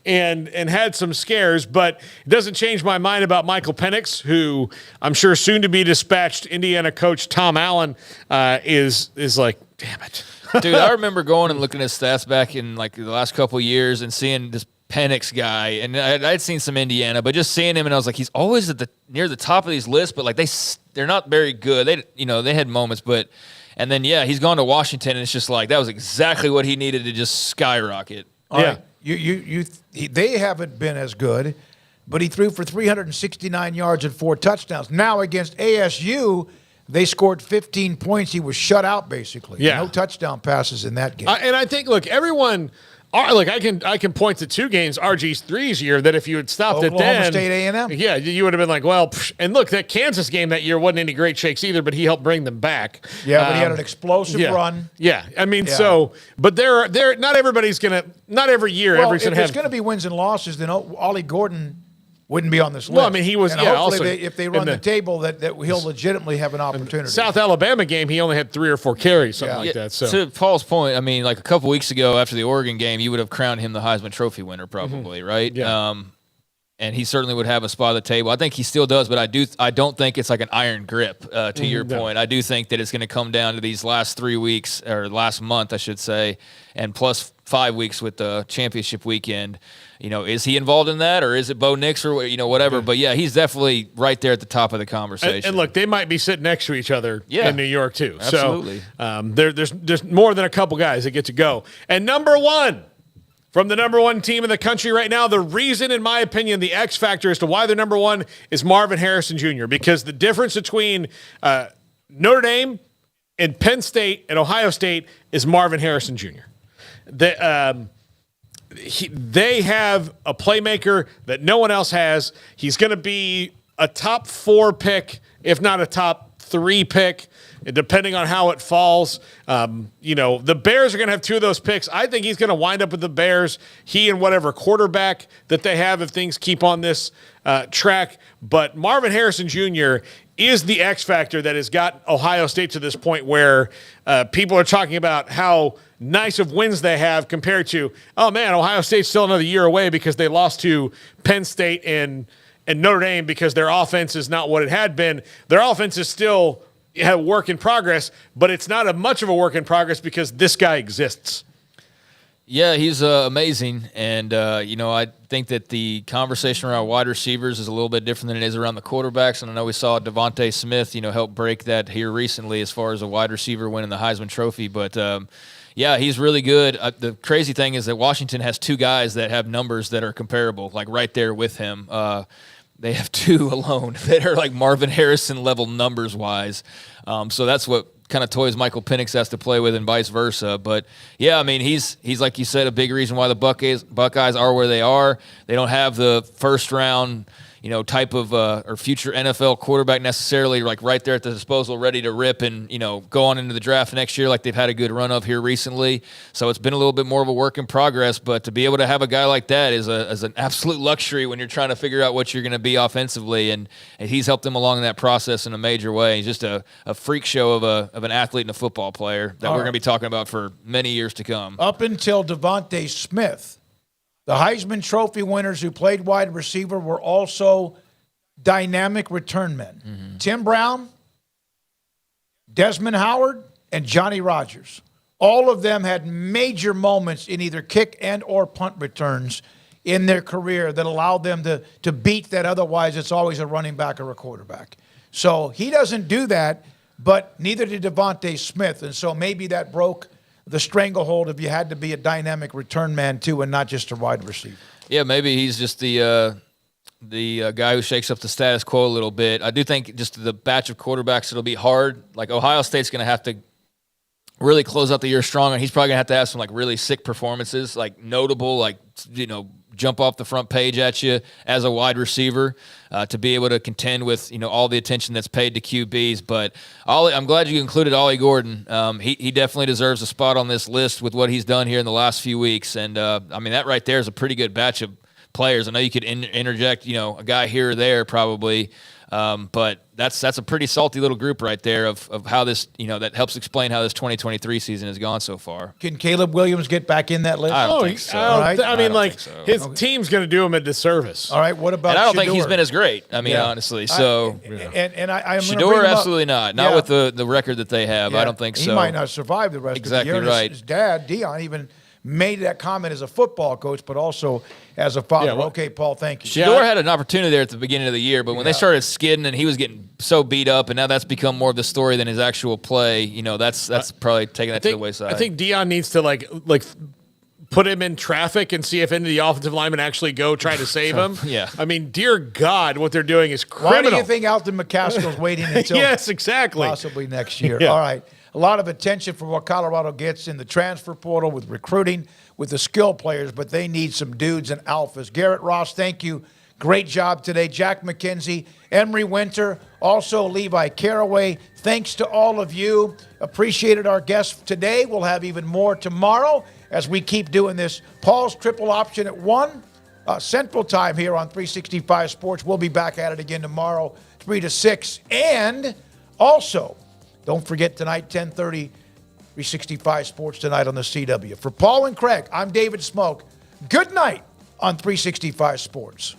and had some scares. But it doesn't change my mind about Michael Penix, who I'm sure soon to be dispatched Indiana coach Tom Allen is like, damn it. Dude, I remember going and looking at stats back in like the last couple of years and seeing this Penix guy, and I'd seen some Indiana, but just seeing him, and I was like, he's always near the top of these lists, but like they're not very good. They had moments, and then he's gone to Washington, and it's just like that was exactly what he needed to just skyrocket. Right. They haven't been as good, but he threw for 369 yards and 4 touchdowns. Now against ASU, they scored 15 points. He was shut out basically. Yeah. No touchdown passes in that game. And I think, look, everyone. Look, I can point to 2 games RG3's year that if you had stopped it then, Oklahoma State A&M. Yeah, you would have been like, well, and look, that Kansas game that year wasn't any great shakes either, but he helped bring them back. Yeah, but he had an explosive run. Yeah, I mean, but not everybody's gonna, not every year. Well, if there's going to be wins and losses, then Ollie Gordon wouldn't be on this list. Well, I mean, he was. And hopefully, also, if they run the table, that he'll legitimately have an opportunity. South Alabama game, he only had 3 or 4 carries, something like that. So to Paul's point, I mean, like a couple weeks ago after the Oregon game, you would have crowned him the Heisman Trophy winner, probably, right? Yeah. And he certainly would have a spot at the table. I think he still does, but I don't think it's like an iron grip. To your point, I do think that it's going to come down to these last 3 weeks or last month, I should say, and plus 5 weeks with the championship weekend. Is he involved in that, or is it Bo Nix, or whatever? But yeah, he's definitely right there at the top of the conversation. And look, they might be sitting next to each other in New York too. Absolutely. So there's more than a couple guys that get to go. And number 1. From the number 1 team in the country right now, the reason, in my opinion, the X factor as to why they're number 1 is Marvin Harrison Jr. Because the difference between Notre Dame and Penn State and Ohio State is Marvin Harrison Jr. They have a playmaker that no one else has. He's going to be a top 4 pick, if not a top 3 pick, depending on how it falls. The Bears are going to have 2 of those picks. I think he's going to wind up with the Bears, he and whatever quarterback that they have if things keep on this track. But Marvin Harrison Jr. is the X factor that has got Ohio State to this point where people are talking about how nice of wins they have compared to, oh man, Ohio State's still another year away because they lost to Penn State and Notre Dame because their offense is not what it had been. Their offense is still a work in progress, but it's not much of a work in progress because this guy exists. Yeah, he's amazing. And, I think that the conversation around wide receivers is a little bit different than it is around the quarterbacks. And I know we saw Devontae Smith, help break that here recently as far as a wide receiver winning the Heisman Trophy. But, yeah, he's really good. The crazy thing is that Washington has two guys that have numbers that are comparable, like right there with him. They have two alone that are like Marvin Harrison level numbers-wise. So that's what kind of toys Michael Penix has to play with and vice versa. But, yeah, I mean, he's like you said, a big reason why the Buckeyes are where they are. They don't have the first-round, type of or future NFL quarterback necessarily like right there at the disposal, ready to rip and, go on into the draft next year like they've had a good run of here recently. So it's been a little bit more of a work in progress, but to be able to have a guy like that is an absolute luxury when you're trying to figure out what you're going to be offensively, and he's helped them along in that process in a major way. He's just a freak show of an athlete and a football player that we're going to be talking about for many years to come. Up until Devontae Smith, the Heisman Trophy winners who played wide receiver were also dynamic return men. Mm-hmm. Tim Brown, Desmond Howard, and Johnny Rodgers. All of them had major moments in either kick and or punt returns in their career that allowed them to beat that otherwise it's always a running back or a quarterback. So he doesn't do that, but neither did Devontae Smith. And so maybe that broke the stranglehold if you had to be a dynamic return man too and not just a wide receiver. Yeah, maybe he's just the guy who shakes up the status quo a little bit. I do think just the batch of quarterbacks, it'll be hard. Like Ohio State's going to have to really close out the year strong, and he's probably going to have some like really sick performances, like notable, like, jump off the front page at you as a wide receiver to be able to contend with, all the attention that's paid to QBs. But I'm glad you included Ollie Gordon. He definitely deserves a spot on this list with what he's done here in the last few weeks. And, that right there is a pretty good batch of players. I know you could interject, a guy here or there probably, but that's a pretty salty little group right there of how this, that helps explain how this 2023 season has gone so far. Can Caleb Williams get back in that list? I don't think so. His team's going to do him a disservice. All right, what about And I don't Shedeur? think he's been as great, honestly. So, And I'm Shedeur, absolutely not. Not with the record that they have. Yeah, I don't think so. He might not survive the rest Exactly of the year. right. His dad, Dion, even made that comment as a football coach, but also as a father. Okay, Paul, thank you. Shedeur had an opportunity there at the beginning of the year, but when they started skidding and he was getting so beat up, and now that's become more of the story than his actual play, that's probably taking that to the wayside. I think Dion needs to like put him in traffic and see if any of the offensive linemen actually go try to save him. Yeah. Dear God, what they're doing is criminal. Why do you think Alton McCaskill's waiting until yes, exactly. possibly next year? Yeah. All right. A lot of attention for what Colorado gets in the transfer portal with recruiting, with the skill players, but they need some dudes and alphas. Garrett Ross, thank you. Great job today. Jack McKenzie, Emery Winter, also Levi Caraway. Thanks to all of you. Appreciated our guests today. We'll have even more tomorrow as we keep doing this. Paul's triple option at 1 Central Time here on 365 Sports. We'll be back at it again tomorrow, 3 to 6. And also, don't forget tonight, 10:30, 365 Sports tonight on the CW. For Paul and Craig, I'm David Smoak. Good night on 365 Sports.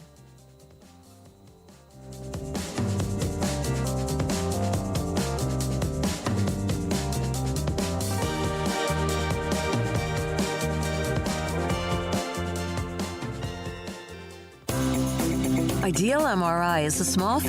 Ideal MRI is a small